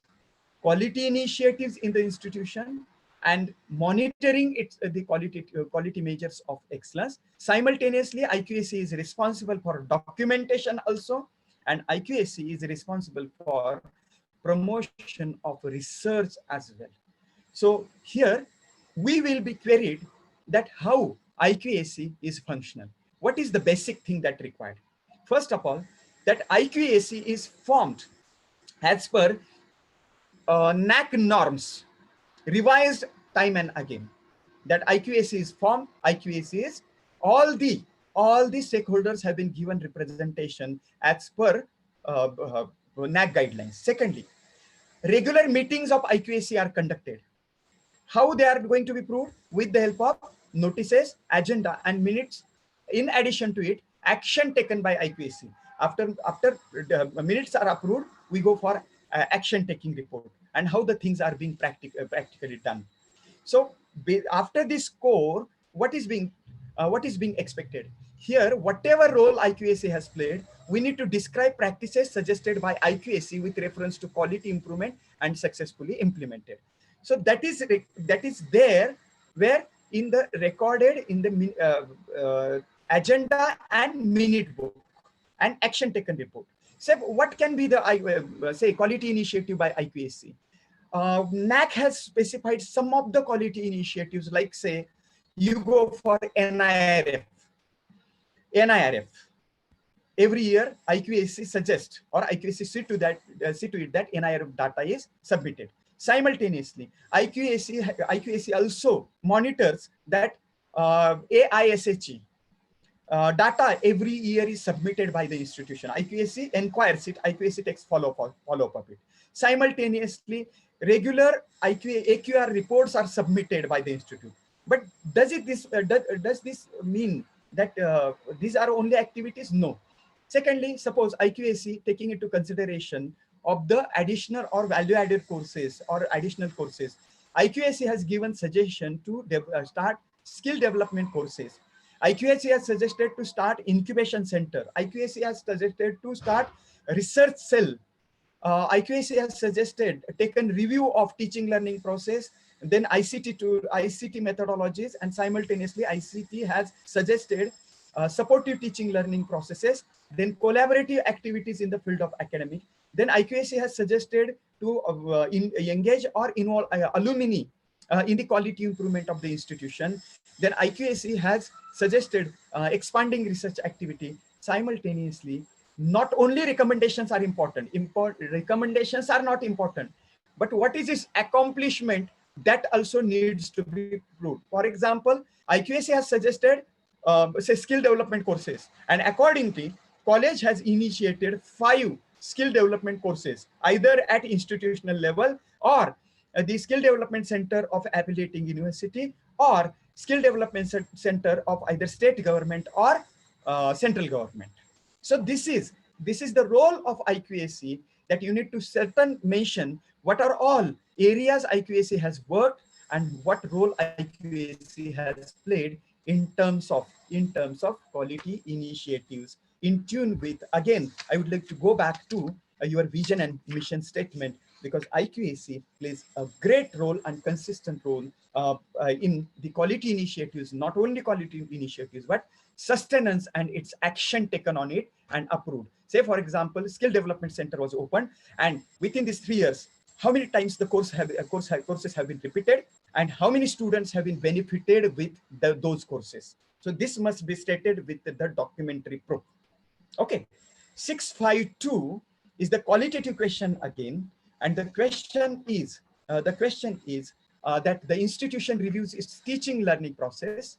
quality initiatives in the institution, and monitoring the quality measures of excellence. Simultaneously, Iqsc is responsible for documentation also, and Iqsc is responsible for promotion of research as well. So here we will be queried that how Iqsc is functional. What is the basic thing that required? First of all, that Iqsc is formed as per NAAC norms, revised time and again. That Iqsc is formed, Iqsc is all the stakeholders have been given representation as per NAAC guidelines. Secondly, regular meetings of Iqsc are conducted. How they are going to be proved? With the help of notices, agenda, and minutes. In addition to it, action taken by Iqsc. After the minutes are approved, we go for action taking report and how the things are being practically done. So after this core, what is being expected? Here, whatever role Iqsc has played, we need to describe practices suggested by Iqsc with reference to quality improvement and successfully implemented. So that is there where in the recorded in the agenda and minute book and action taken report. So what can be the say quality initiative by Iqsc? NAAC has specified some of the quality initiatives, like say you go for NIRF. Every year Iqsc suggests, or Iqsc see to it that NIRF data is submitted. Simultaneously, IQAC also monitors that AISHE data every year is submitted by the institution. IQAC inquires it, IQAC takes follow-up of it. Simultaneously, regular AQR reports are submitted by the institute. But does this mean that these are only activities? No. Secondly, suppose IQAC taking into consideration of the additional or value-added courses or additional courses, IQAC has given suggestion to start skill development courses. IQAC has suggested to start incubation center. IQAC has suggested to start research cell. IQAC has suggested taken review of teaching learning process, then ICT methodologies, and simultaneously ICT has suggested supportive teaching learning processes, then collaborative activities in the field of academic. Then IQAC has suggested to engage or involve alumni in the quality improvement of the institution. Then IQAC has suggested expanding research activity. Simultaneously, not only recommendations are important, recommendations are not important, but what is its accomplishment, that also needs to be proved. For example, IQAC has suggested say skill development courses, and accordingly, college has initiated 5 skill development courses, either at institutional level or the skill development center of affiliating university, or skill development center of either state government or central government. So this is the role of IQAC, that you need to certain mention what are all areas IQAC has worked and what role IQAC has played in terms of quality initiatives in tune with. Again, I would like to go back to your vision and mission statement, because IQAC plays a great role and consistent role in the quality initiatives, not only quality initiatives, but sustenance and its action taken on it and approved. Say, for example, skill development center was opened, and within these 3 years, how many times the courses have been repeated, and how many students have been benefited with those courses. So this must be stated with the documentary proof. Okay, 652 is the qualitative question again, and the question is that the institution reviews its teaching learning process,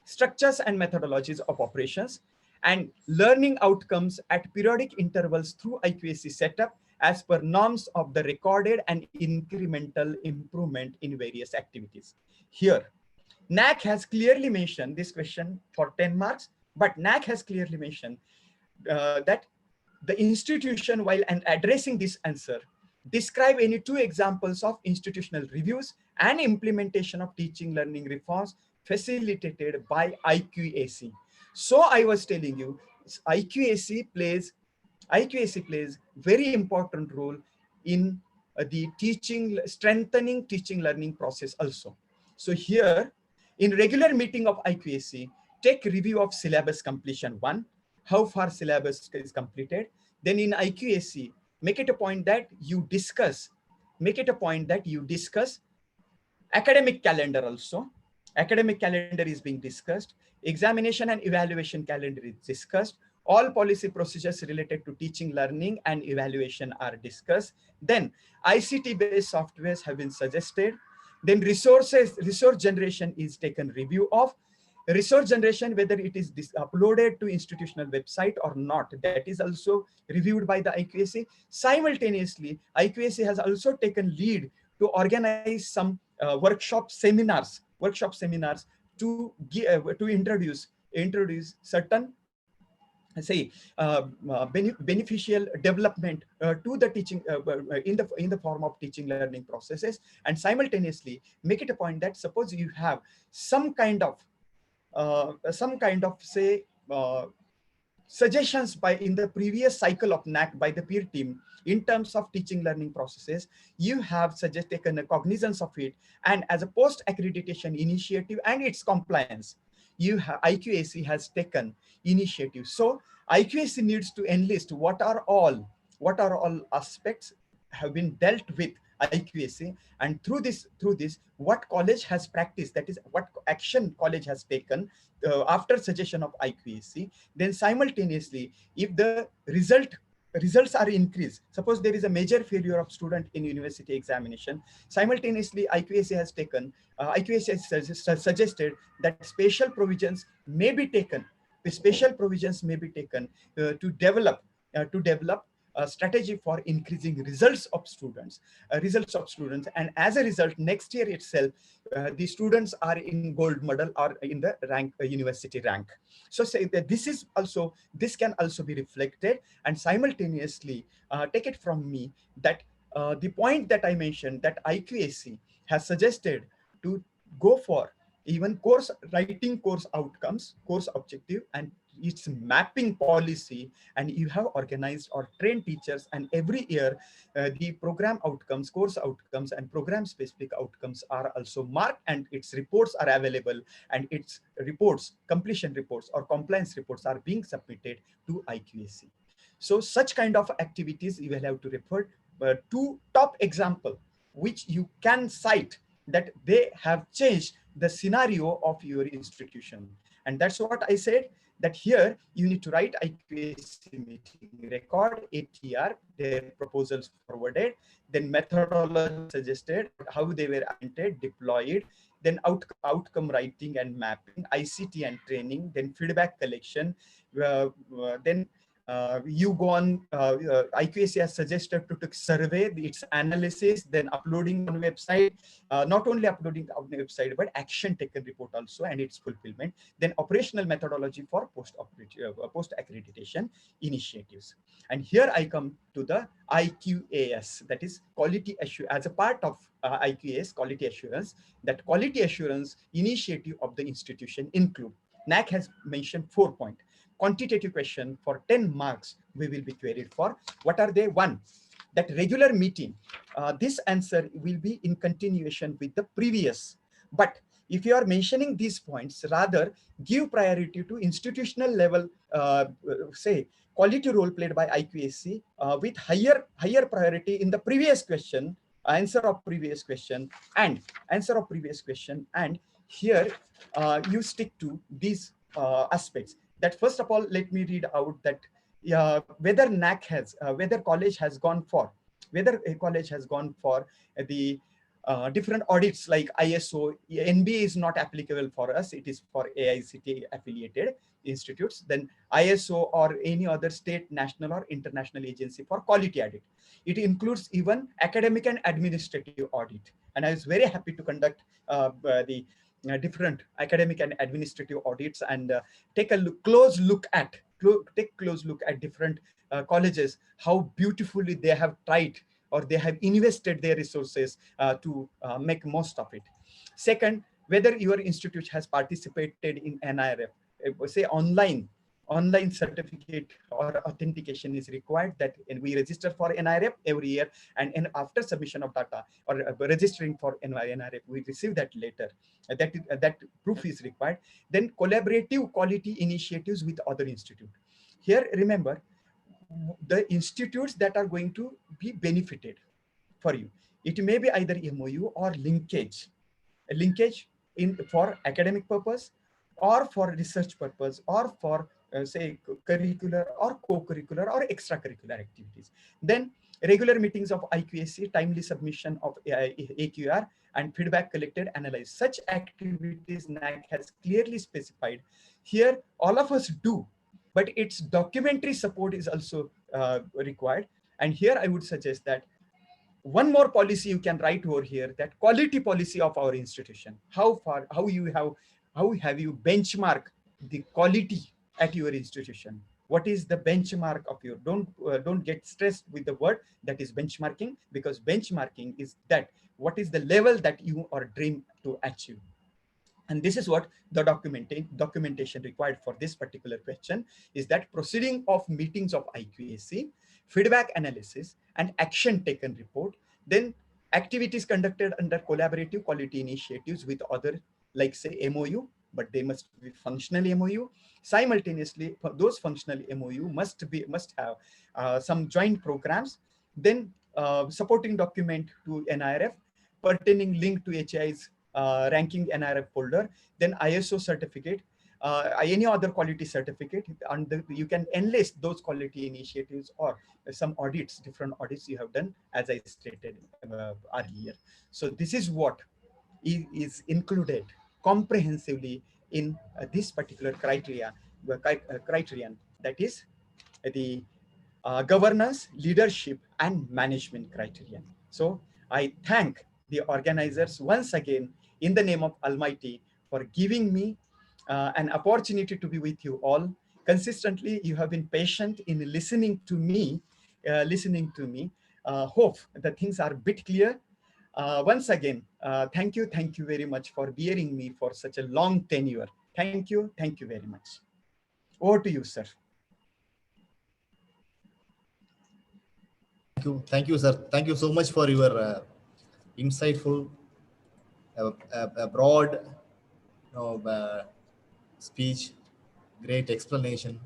structures and methodologies of operations, and learning outcomes at periodic intervals through IQAC setup as per norms of the recorded and incremental improvement in various activities. Here, NAAC has clearly mentioned this question for 10 marks, but NAAC has clearly mentioned that the institution, while addressing this answer, describe any 2 examples of institutional reviews and implementation of teaching learning reforms facilitated by IQAC. So I was telling you, IQAC plays very important role in the strengthening teaching learning process also. So here, in regular meeting of IQAC, take review of syllabus completion 1, how far syllabus is completed. Then in IQAC, make it a point that you discuss academic calendar also. Academic calendar is being discussed. Examination and evaluation calendar is discussed. All policy procedures related to teaching, learning, and evaluation are discussed. Then ICT-based softwares have been suggested. Then resource generation is taken review of. Resource generation, whether it is uploaded to institutional website or not, that is also reviewed by the IQAC. Simultaneously, IQAC has also taken lead to organize some workshop seminars to introduce certain beneficial development to the teaching in the form of teaching learning processes. And simultaneously make it a point that suppose you have some kind of say suggestions in the previous cycle of NAAC by the peer team in terms of teaching learning processes, you have taken a cognizance of it, and as a post accreditation initiative and its compliance, IQAC has taken initiative. So IQAC needs to enlist what are all aspects have been dealt with IQAC, and through this what college has practiced, that is what action college has taken after suggestion of IQAC. Then simultaneously, if the result results are increased. Suppose there is a major failure of student in university examination. Simultaneously, IQAC has taken, IQAC has suggested that special provisions may be taken. Special provisions may be taken to develop a strategy for increasing results of students, and as a result, next year itself, the students are in gold medal or in the rank, university rank. So say that this can also be reflected, and simultaneously take it from me that the point that I mentioned, that IQAC has suggested to go for even writing course outcomes, course objective, and its mapping policy, and you have organized or trained teachers, and every year the program outcomes, course outcomes, and program specific outcomes are also marked, and its reports are available, and its reports, completion reports or compliance reports, are being submitted to IQAC. So such kind of activities you will have to refer to top example which you can cite that they have changed the scenario of your institution. And that's what I said, that here you need to write IQAC meeting, record ATR, their proposals forwarded, then methodology suggested, how they were implemented, deployed, then outcome writing and mapping, ICT and training, then feedback collection, then you go on, IQAC has suggested to take survey, its analysis, then uploading on website, not only uploading on the website, but action taken report also and its fulfillment, then operational methodology for post-accreditation initiatives. And here I come to the IQAS, that is quality assurance, as a part of IQAS, quality assurance, that quality assurance initiative of the institution include, NAAC has mentioned 4 points. Quantitative question for 10 marks we will be queried for. What are they? One, that regular meeting. This answer will be in continuation with the previous. But if you are mentioning these points, rather give priority to institutional level, say, quality role played by IQAC with higher priority in the previous question, answer of previous question, and here you stick to these aspects. That first of all, let me read out that whether NAAC has, whether college has gone for, whether a college has gone for the different audits like ISO. NBA is not applicable for us, it is for AICTE affiliated institutes. Then ISO or any other state, national or international agency for quality audit. It includes even academic and administrative audit. And I was very happy to conduct the different academic and administrative audits and take a close look at different colleges, how beautifully they have tried or they have invested their resources to make most of it. Second, whether your institute has participated in NIRF, say online certificate or authentication is required, that we register for NIRF every year, and after submission of data or registering for NIRF, we receive that later. That proof is required. Then collaborative quality initiatives with other institutes. Here, remember, the institutes that are going to be benefited for you, it may be either MOU or linkage, a linkage for academic purpose or for research purpose or for say curricular or co-curricular or extracurricular activities. Then regular meetings of IQAC, timely submission of AQR, and feedback collected, analyzed. Such activities NAAC has clearly specified. Here, all of us do, but its documentary support is also required. And here I would suggest that one more policy you can write over here, that quality policy of our institution. How have you benchmark the quality at your institution? What is the benchmark of your, don't get stressed with the word that is benchmarking, because benchmarking is that what is the level that you are dream to achieve. And this is what the documentation required for this particular question is, that proceeding of meetings of IQAC, feedback analysis, and action taken report, then activities conducted under collaborative quality initiatives with other, like say MOU, but they must be functional MOU. Simultaneously, those functional MOU must have some joint programs. Then supporting document to NIRF, pertaining link to HI's ranking NIRF folder, then ISO certificate, any other quality certificate, and you can enlist those quality initiatives or some audits, different audits you have done, as I stated earlier. So this is what is included comprehensively in this particular criterion, that is the governance, leadership, and management criterion. So I thank the organizers once again in the name of Almighty for giving me an opportunity to be with you all. Consistently, you have been patient in listening to me, hope that things are a bit clear. Once again, thank you very much for bearing me for such a long tenure. Thank you very much. Over to you, sir. Thank you, sir. Thank you so much for your insightful, broad speech, great explanation.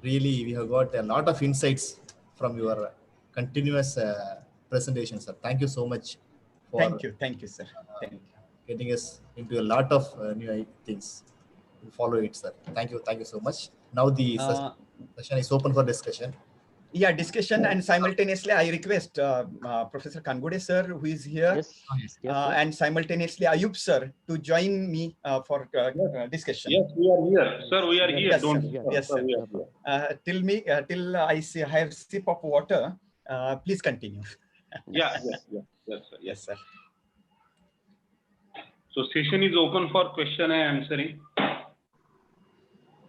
Really, we have got a lot of insights from your continuous presentation, sir. Thank you so much for Thank you, sir. Thank you. getting us into a lot of new things. We'll follow it, sir. Thank you so much. Now the session is open for discussion. Yeah, discussion, and simultaneously I request Professor Kangude sir, who is here, and simultaneously Ayub sir to join me for discussion. Yes, we are here, sir. We are here. Yes, Don't. sir. Yes, sir. Till I have sip of water. Please continue. Yes, sir. Yes, sir. So session is open for question and answering.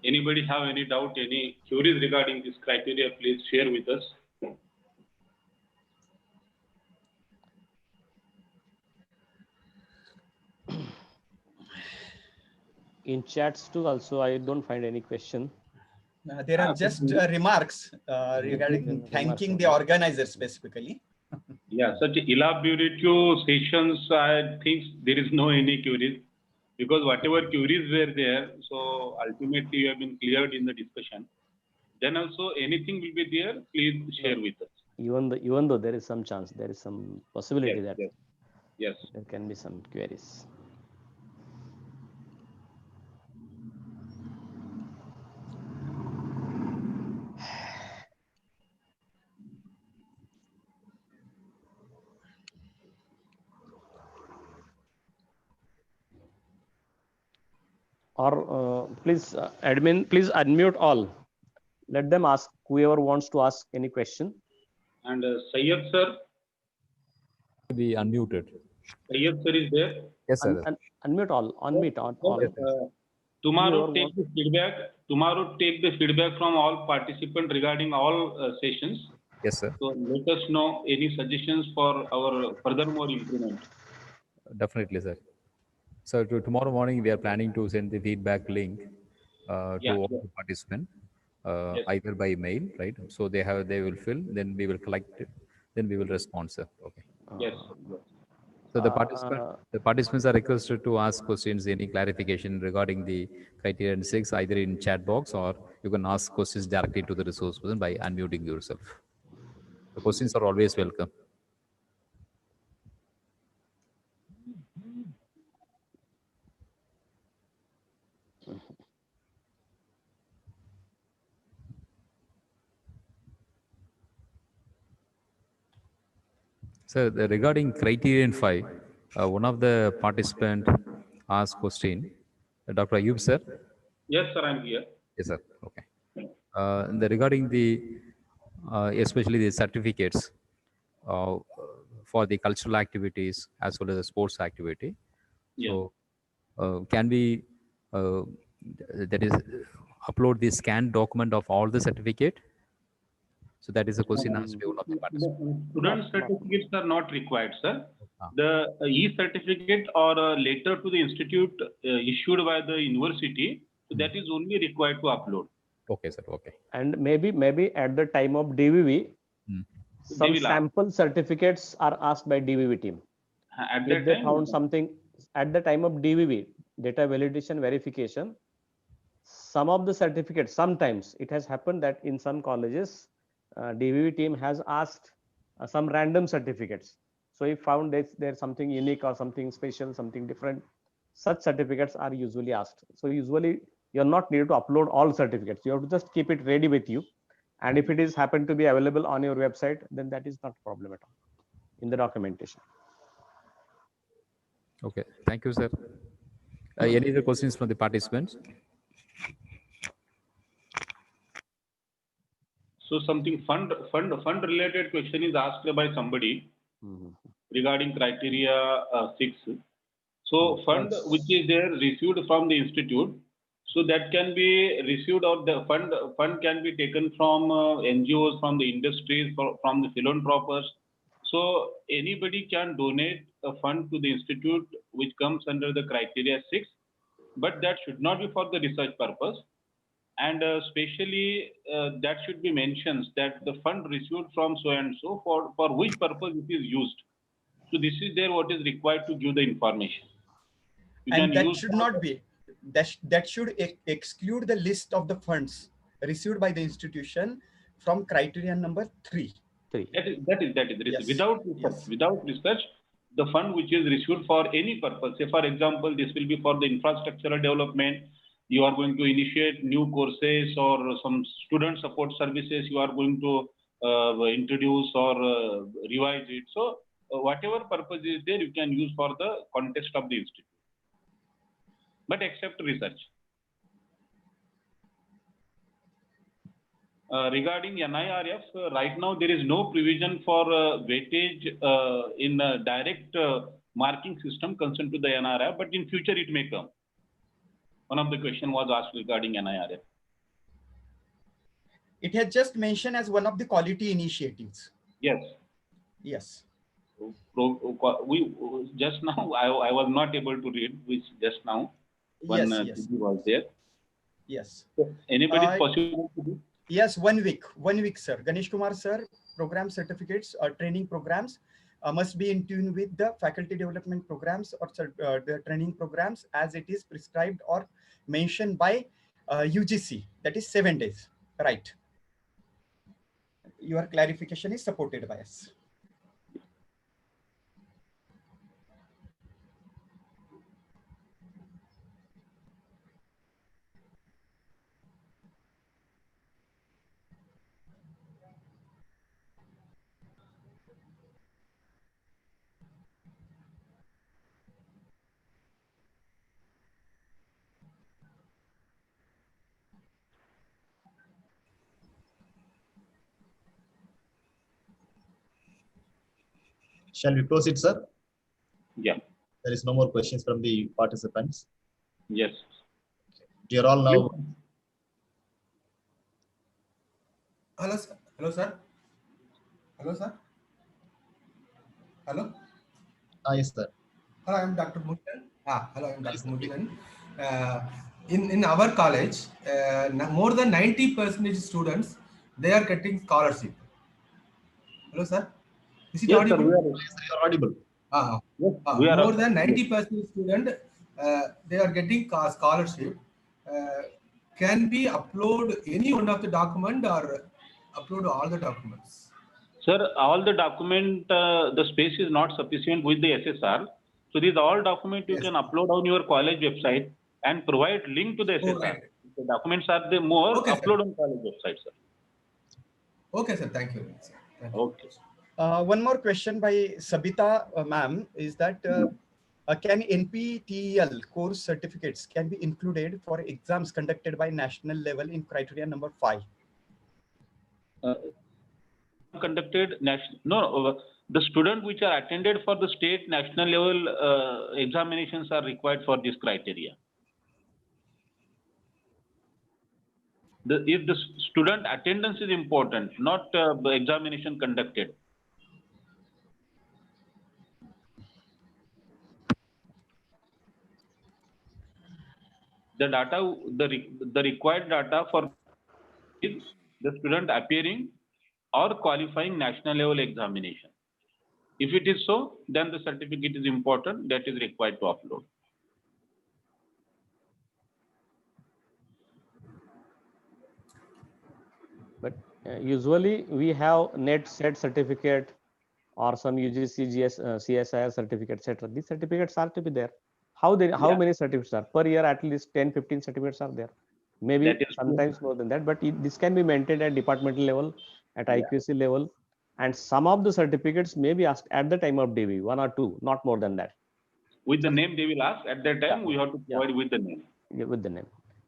Anybody have any doubt, any queries regarding this criteria, please share with us. In chats too also, I don't find any question. There are just remarks regarding thanking the organizers specifically. Yeah, such elaborative sessions, I think there is no any queries, because whatever queries were there, so ultimately you have been cleared in the discussion. Then also anything will be there, please share with us. Even though there is some chance, there is some possibility that yes, there can be some queries. Or please, admin, please unmute all. Let them ask, whoever wants to ask any question. And Syed sir? Be unmuted. Syed sir is there? Yes, sir. Unmute all. Unmute all. Tomorrow take the feedback. Tomorrow take the feedback from all participants regarding all sessions. Yes, sir. So let us know any suggestions for our furthermore improvement. Definitely, sir. So tomorrow morning, we are planning to send the feedback link to all the participants, either by mail, right? So they will fill, then we will collect it, then we will respond, sir. Okay. Yes. So the participants are requested to ask questions, any clarification regarding the criterion 6, either in chat box, or you can ask questions directly to the resource person by unmuting yourself. The questions are always welcome. So regarding criterion 5, one of the participant asked question, Dr. Ayub sir. Yes, sir, I'm here. Yes, sir. Okay. Regarding the especially the certificates for the cultural activities as well as the sports activity. Yes. So can we that is upload the scanned document of all the certificate? So that is a question asked by one of the participants. Student certificates are not required, sir. The e-certificate or a letter to the institute issued by the university, so that is only required to upload. Okay, sir. Okay. And maybe at the time of DVV, some sample certificates are asked by DVV team. At if they found something at the time of DVV, data validation verification, some of the certificates, sometimes it has happened that in some colleges, DVV team has asked some random certificates. So if found there's something unique or something special, something different, such certificates are usually asked. So usually you're not needed to upload all certificates. You have to just keep it ready with you. And if it is happen to be available on your website, then that is not a problem at all in the documentation. Okay, thank you, sir. Any other questions from the participants? So something fund related question is asked by somebody regarding criteria 6. So fund which is there received from the institute, so that can be received, or the fund can be taken from NGOs, from the industries, from the philanthropists. So anybody can donate a fund to the institute which comes under the criteria 6, but that should not be for the research purpose. And especially that should be mentioned that the fund received from so and so for which purpose it is used. So this is there what is required to give the information. And that should not be, that should exclude the list of the funds received by the institution from criterion number 3. That is Yes. without research. Yes. Without research, the fund which is received for any purpose, say for example, this will be for the infrastructural development, you are going to initiate new courses or some student support services you are going to introduce or revise it. So whatever purpose is there, you can use for the context of the institute, but except research. Regarding NIRF, right now there is no provision for weightage in direct marking system concerned to the NIRF, but in future it may come. One of the question was asked regarding NIRF. It has just mentioned as one of the quality initiatives. Yes. Yes. We just now I was not able to read which just now when Yes. was there. Yes. Anybody is possible to do? Yes, 1 week, sir. Ganesh Kumar sir, program certificates or training programs must be in tune with the faculty development programs or the training programs as it is prescribed or mentioned by UGC. That is 7 days, right? Your clarification is supported by us. Shall we proceed, sir? Yeah. There is no more questions from the participants. Yes. Dear all, now. Hello, sir. Hello, sir. Hello, sir. Hello. Yes, sir. Hello, I am Dr. Mutilan. Hello, I am Dr. Mutilan. In our college, more than 90% students, they are getting scholarship. Hello, sir. Is it Yes, audible? sir, You are audible. We are more than 90% student, they are getting scholarship. Can we upload any one of the document or upload all the documents? Sir, all the document, the space is not sufficient with the SSR. So these all documents you can upload on your college website and provide link to the SSR. Right. The documents are the more upload on college website, sir. Okay, sir. Thank you. Okay. One more question by Sabita ma'am is that can NPTEL course certificates can be included for exams conducted by national level in criteria number 5? Conducted national, the student which are attended for the state national level examinations are required for this criteria. If the student attendance is important, not the examination conducted. The data, the required data for is the student appearing or qualifying national level examination. If it is so, then the certificate is important, that is required to upload. But usually we have net set certificate or some UGC, CSIR certificate, etc. These certificates are to be there. How many certificates are per year? At least 10, 15 certificates are there. Maybe That is true. sometimes more than that, but this can be maintained at departmental level, at Iqsc level, and some of the certificates may be asked at the time of DV, 1 or 2, not more than that. With the name they will ask. At that time, we have to provide with the name. Yeah, with the name,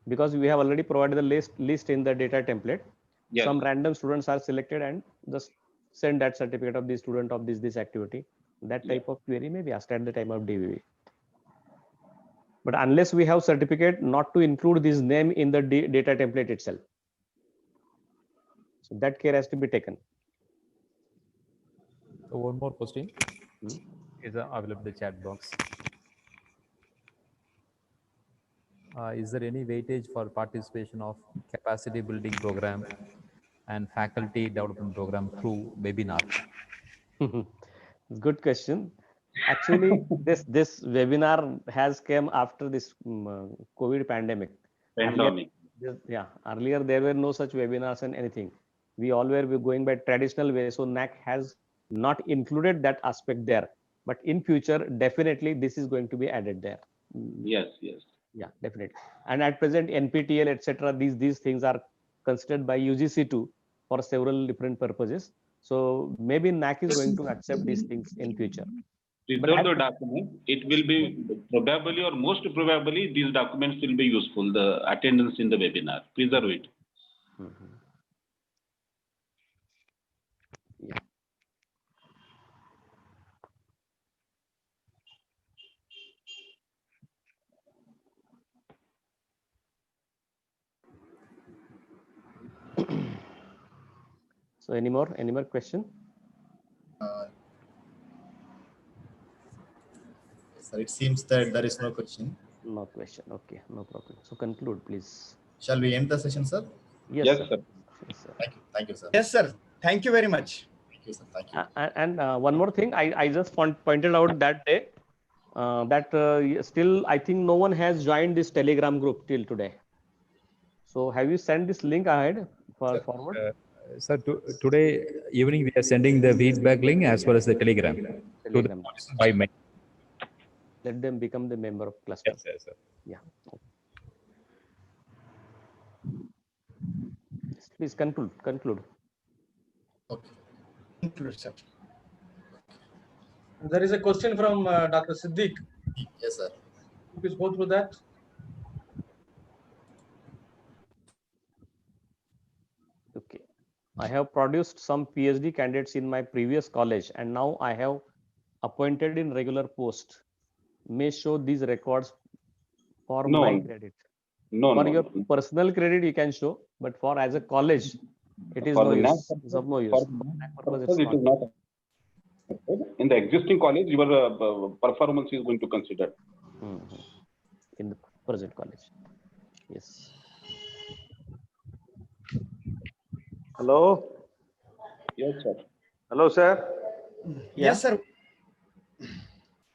because we have already provided the list in the data template. Yes. Some random students are selected and just send that certificate of the student of this activity. That type of query may be asked at the time of DVV. But unless we have certificate not to include this name in the data template itself. So that care has to be taken. So one more question is available in the chat box. Is there any weightage for participation of capacity building program and faculty development program through webinar? Good question. Actually, this webinar has come after this COVID pandemic. Pandemic. Earlier there were no such webinars and anything. We all were going by traditional way. So NAAC has not included that aspect there. But in future, definitely this is going to be added there. Yes, yes. Yeah, definitely. And at present, NPTEL, etc., these things are considered by UGC too for several different purposes. So maybe NAAC is going to accept these things in future. Preserve the document. It will be probably or most probably these documents will be useful. The attendance in the webinar. Preserve it. Yeah. So any more question? Sir, it seems that there is no question. No question. Okay, no problem. So conclude, please. Shall we end the session, sir? Yes, sir. Yes, sir. Thank you, sir. Yes, sir. Thank you very much. Thank you, sir. Thank you. And one more thing, I just pointed out that day that still I think no one has joined this Telegram group till today. So have you sent this link ahead forward? Sir, today evening we are sending the feedback link as well as the Telegram. To the 5 minutes. Let them become the member of cluster. Yes, sir. Yeah. Please conclude. Okay. Conclude, sir. There is a question from Dr. Siddiq. Yes, sir. Please go through that. Okay. I have produced some PhD candidates in my previous college and now I have appointed in regular post. May show these records for my credit. For your personal credit you can show, but for as a college it is no use. It's of no use. It is not. In the existing college, your performance is going to consider. In the present college. Yes. Hello. Yes, sir. Hello, sir. Yes, sir.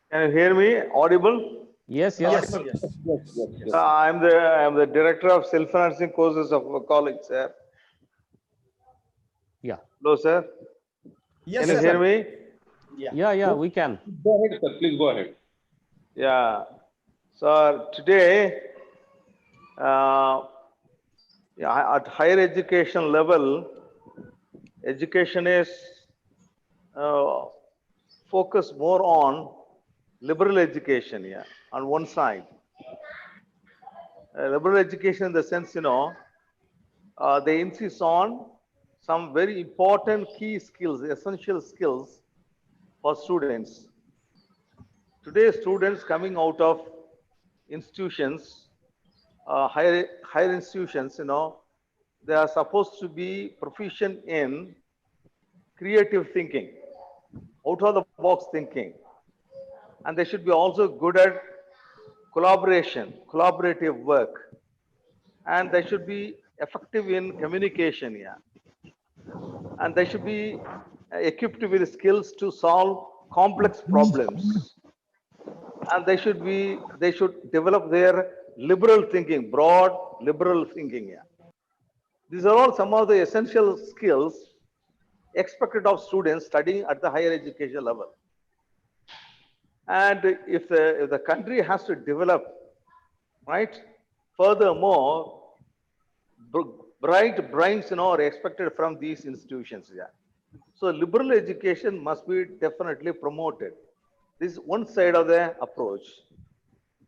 Can you hear me? Audible? Yes. Yes. I am the director of self-financing courses of a college, sir. Yeah. Hello, sir. Yes, Can you hear me? Yeah, we can. Go ahead, sir. Please go ahead. Yeah. So today, at higher education level, education is focused more on liberal education, on one side. Liberal education in the sense, they insist on some very important key skills, essential skills for students. Today, students coming out of institutions, higher institutions, they are supposed to be proficient in creative thinking, out of the box thinking. And they should be also good at collaborative work. And they should be effective in communication, And they should be equipped with skills to solve complex problems. And they should develop their liberal thinking, broad liberal thinking, These are all some of the essential skills expected of students studying at the higher education level. And if the country has to develop, right, furthermore, bright brains, are expected from these institutions. Yeah. So liberal education must be definitely promoted. This is one side of the approach.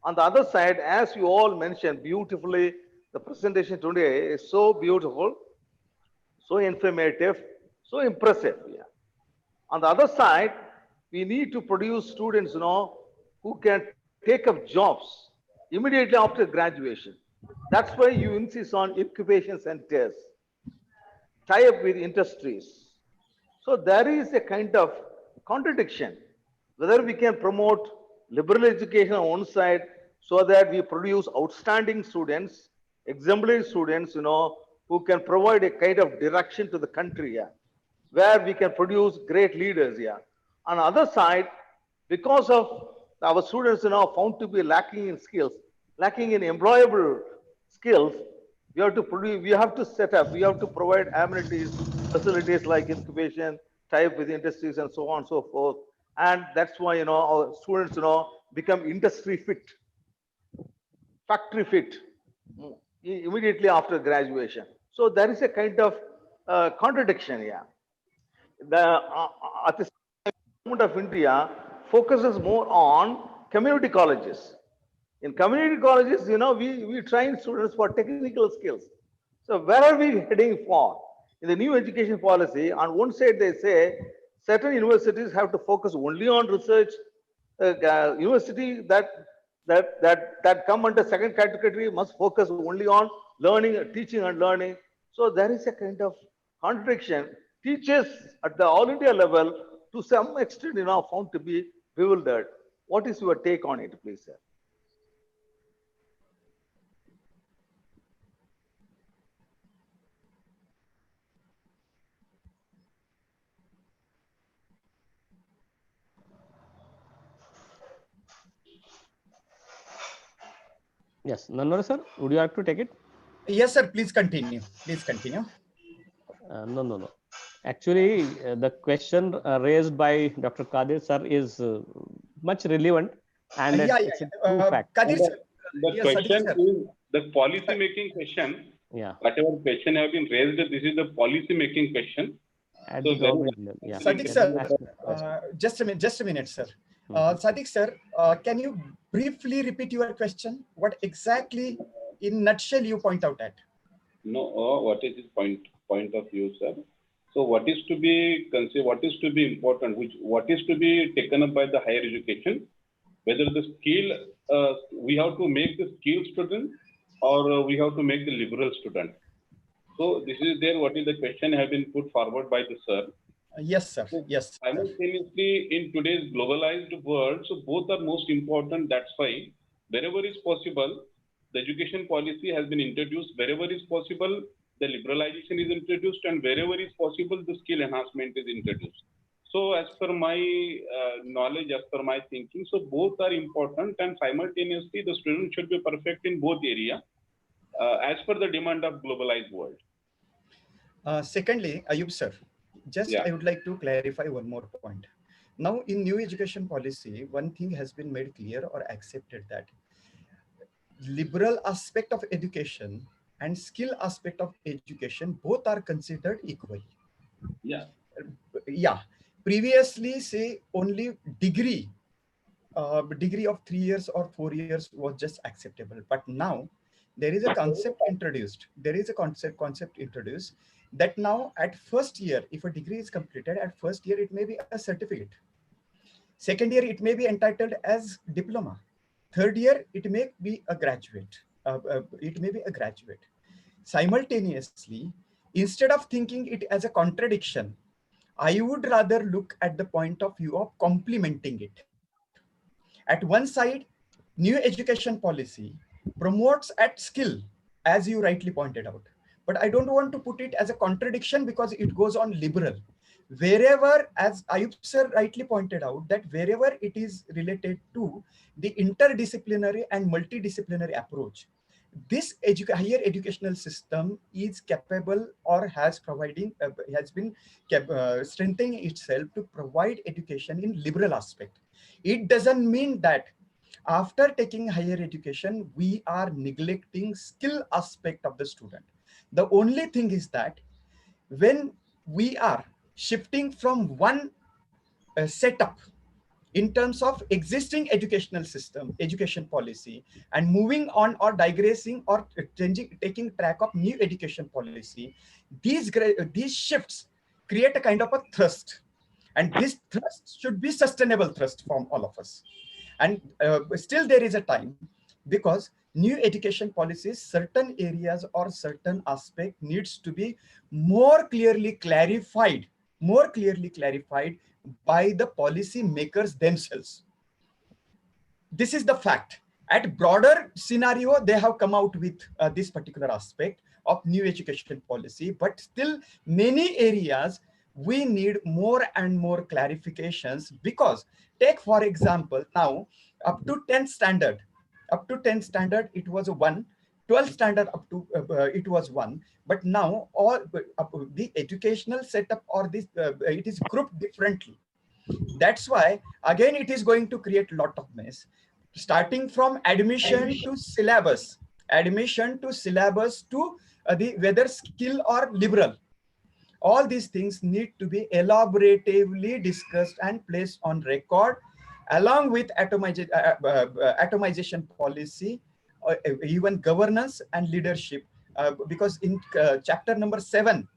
On the other side, as you all mentioned beautifully, the presentation today is so beautiful, so informative, so impressive. Yeah. On the other side, we need to produce students, who can take up jobs immediately after graduation. That's why you insist on incubation centers, tie up with industries. So there is a kind of contradiction. Whether we can promote liberal education on one side so that we produce outstanding students, exemplary students, who can provide a kind of direction to the country, yeah, where we can produce great leaders, yeah. On the other side, because of our students, found to be lacking in skills, lacking in employable skills, we have to produce, we have to set up, we have to provide amenities, facilities like incubation, tie up with industries and so on and so forth. And that's why, our students, become industry fit, factory fit, immediately after graduation. So there is a kind of contradiction here. At the Government of India focuses more on community colleges. In community colleges, we train students for technical skills. So where are we heading for? In the new education policy, on one side they say certain universities have to focus only on research. University that come under second category must focus only on learning, teaching and learning. So there is a kind of contradiction. Teachers at the all India level, to some extent, found to be bewildered. What is your take on it, please, sir? Yes, Nanwar sir, would you like to take it? Yes, sir. Please continue. Please continue. No. Actually, the question raised by Dr. Kadir sir is much relevant, and it's a true fact. Kadir sir. The Yes, question sir. is the policy making question. Yeah. Whatever question have been raised, this is the policy making question. At So the government level. Yeah. Sadiq sir, just a minute, sir. Sadiq sir, can you briefly repeat your question? What exactly, in nutshell, you point out at? No, what is his point of view, sir? So what is to be considered, what is to be important, what is to be taken up by the higher education, whether the skill, we have to make the skilled student or we have to make the liberal student. So this is there, what is the question have been put forward by the sir. Yes, sir. Yes. Simultaneously, in today's globalized world, so both are most important. That's why wherever is possible, the education policy has been introduced. Wherever is possible, the liberalization is introduced, and wherever is possible, the skill enhancement is introduced. So as per my knowledge, as per my thinking, so both are important, and simultaneously the student should be perfect in both areas as per the demand of globalized world. Secondly, Ayub sir, I would like to clarify one more point. Now, in new education policy, one thing has been made clear or accepted, that liberal aspect of education and skill aspect of education both are considered equally. Yeah. Previously, say only degree of 3 years or 4 years was just acceptable, but now there is a concept introduced. That now at first year, if a degree is completed, at first year it may be a certificate. Second year it may be entitled as diploma. Third year it may be a graduate. Simultaneously, instead of thinking it as a contradiction, I would rather look at the point of view of complementing it. At one side, new education policy promotes at skill, as you rightly pointed out. But I don't want to put it as a contradiction because it goes on liberal. Wherever, as Ayub sir rightly pointed out, that wherever it is related to the interdisciplinary and multidisciplinary approach, this higher educational system is capable or has been strengthening itself to provide education in liberal aspect. It doesn't mean that after taking higher education, we are neglecting skill aspect of the student. The only thing is that when we are shifting from one setup in terms of existing educational system, education policy, and moving on or digressing or changing, taking track of new education policy, these shifts create a kind of a thrust. And this thrust should be sustainable thrust from all of us. And still there is a time, because new education policies, certain areas or certain aspect needs to be more clearly clarified by the policy makers themselves. This is the fact. At broader scenario, they have come out with this particular aspect of new education policy, but still many areas we need more and more clarifications, because take for example, now up to 10th standard, it was a 1, 12th standard up to it was 1, but now all the educational setup or this it is grouped differently. That's why again it is going to create a lot of mess, starting from admission to syllabus to the whether skill or liberal. All these things need to be elaboratively discussed and placed on record, along with atomization policy, even governance and leadership, because in chapter number 17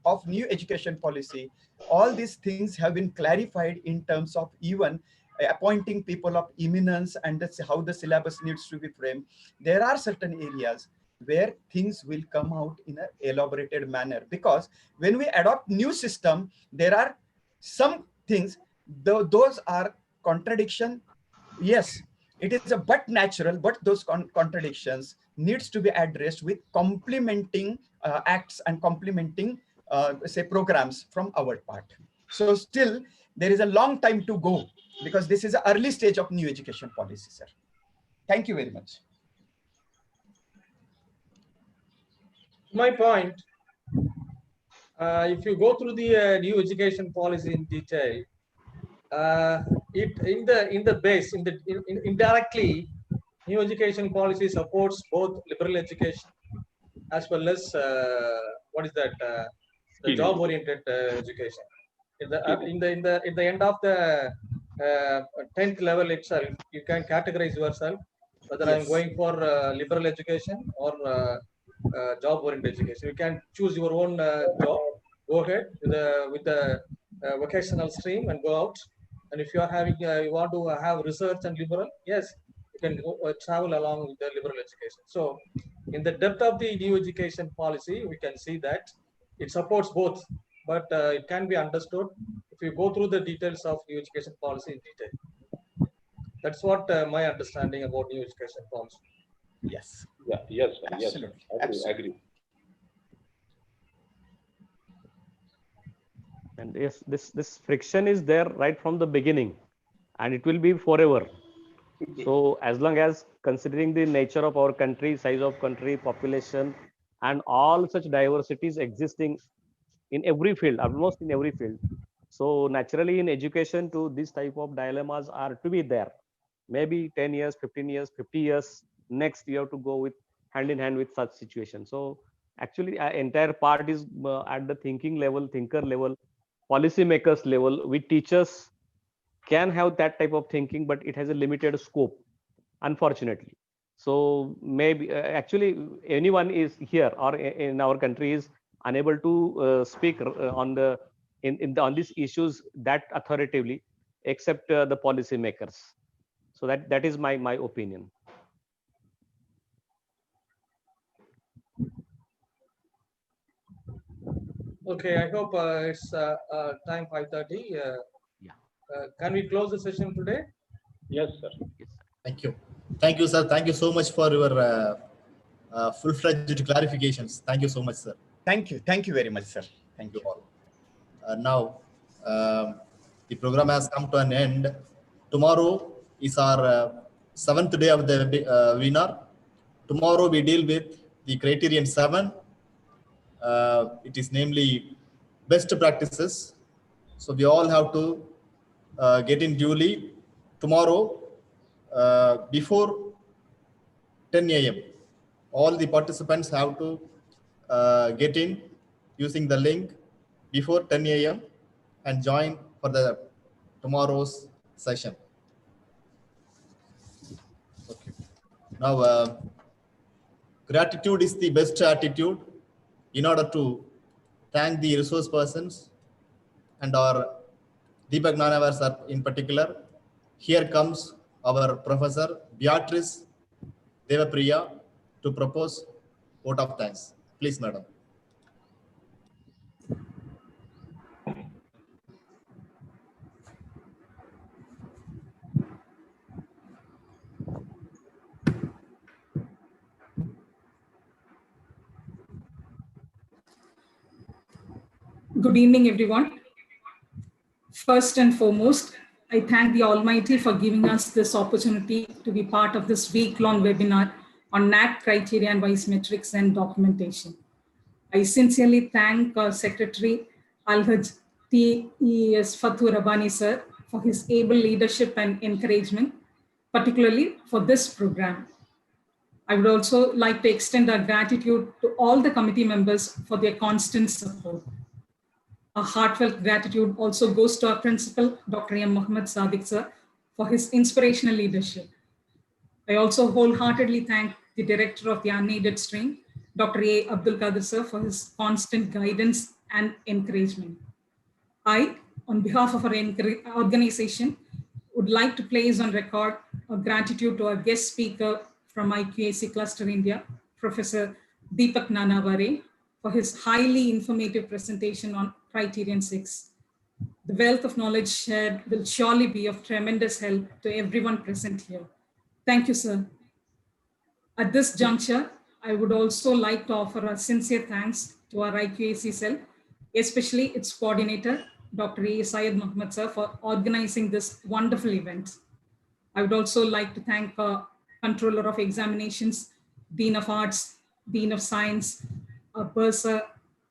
of new education policy, all these things have been clarified in terms of even appointing people of eminence, and that's how the syllabus needs to be framed. There are certain areas where things will come out in an elaborated manner, because when we adopt new system, there are some things, those are contradiction. Yes, it is a but natural, but those contradictions needs to be addressed with complementing acts and complementing say programs from our part. So still there is a long time to go, because this is an early stage of new education policy, sir. Thank you very much. My point, if you go through the new education policy in detail, indirectly, new education policy supports both liberal education as well as the job-oriented education. At the end of the 10th level itself, you can categorize yourself whether I'm going for liberal education or job-oriented education. You can choose your own job. Go ahead with the vocational stream and go out. And if you are having, you want to have research and liberal, yes, you can go, travel along with the liberal education. So, in the depth of the new education policy, we can see that it supports both, but it can be understood if you go through the details of new education policy in detail. That's what my understanding about new education policy. Yes. Yeah. Yes. Absolutely. Yes. I agree. And yes, this friction is there right from the beginning, and it will be forever. So as long as considering the nature of our country, size of country, population, and all such diversities existing in every field, almost in every field. So naturally in education too, this type of dilemmas are to be there. Maybe 10 years, 15 years, 50 years, next you have to go with hand in hand with such situations. So actually entire part is at the thinking level, thinker level, policymakers level. We teachers can have that type of thinking, but it has a limited scope, unfortunately. So maybe actually anyone is here or in our country is unable to speak on the on these issues that authoritatively, except the policymakers. So that is my opinion. Okay, I hope it's time 5:30. Can we close the session today? Yes, sir. Thank you. Thank you, sir. Thank you so much for your full-fledged clarifications. Thank you so much, sir. Thank you. Thank you very much, sir. Thank you all. Now, the program has come to an end. Tomorrow is our 7th day of the webinar. Tomorrow we deal with the Criterion 7. It is namely best practices. So we all have to get in duly tomorrow before 10 a.m. all the participants have to get in using the link before 10 a.m. and join for the tomorrow's session. Okay. Now, gratitude is the best attitude. In order to thank the resource persons and our Deepak Nanavar sir in particular, here comes our Professor Beatrice Devapriya to propose vote of thanks. Please, madam. Good evening, everyone. First and foremost, I thank the Almighty for giving us this opportunity to be part of this week-long webinar on NAAC Criterion-wise metrics and documentation. I sincerely thank Secretary Alhaj T.E.S. Fathur Rabani sir for his able leadership and encouragement, particularly for this program. I would also like to extend our gratitude to all the committee members for their constant support. A heartfelt gratitude also goes to our principal, Dr. M. Muhammad Sadiq sir, for his inspirational leadership. I also wholeheartedly thank the director of the unaided stream, Dr. A. Abdul Qadir sir, for his constant guidance and encouragement. I, on behalf of our organization, would like to place on record our gratitude to our guest speaker from Iqac Cluster India, Professor Deepak Nanavare, for his highly informative presentation on Criterion 6. The wealth of knowledge shared will surely be of tremendous help to everyone present here. Thank you, sir. At this juncture, I would also like to offer a sincere thanks to our Iqac cell, especially its coordinator, Dr. A. Syed Muhammad sir, for organizing this wonderful event. I would also like to thank Controller of Examinations, Dean of Arts, Dean of Science, Bursar,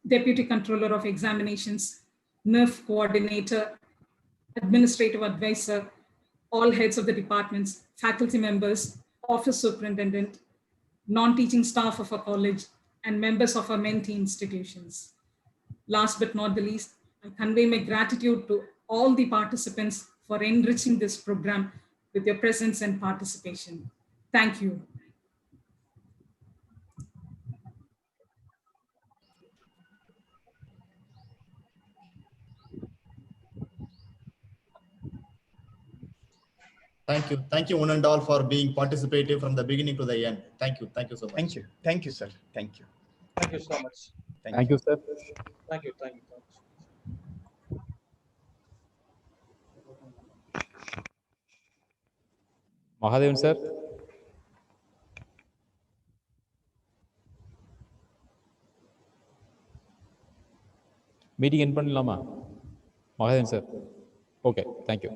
Deputy Controller of Examinations, NERF Coordinator, Administrative Advisor, all heads of the departments, faculty members, Office Superintendent, non-teaching staff of our college, and members of our mentee institutions. Last but not the least, I convey my gratitude to all the participants for enriching this program with your presence and participation. Thank you. Thank you. Thank you, one and all, for being participative from the beginning to the end. Thank you. Thank you so much. Thank you. Thank you, sir. Thank you. Thank you so much. Thank you, sir. Thank you. Thank you so much. Mahadevan, sir. Meeting end பண்ணலாமா? Mahadevan, sir. Okay, thank you.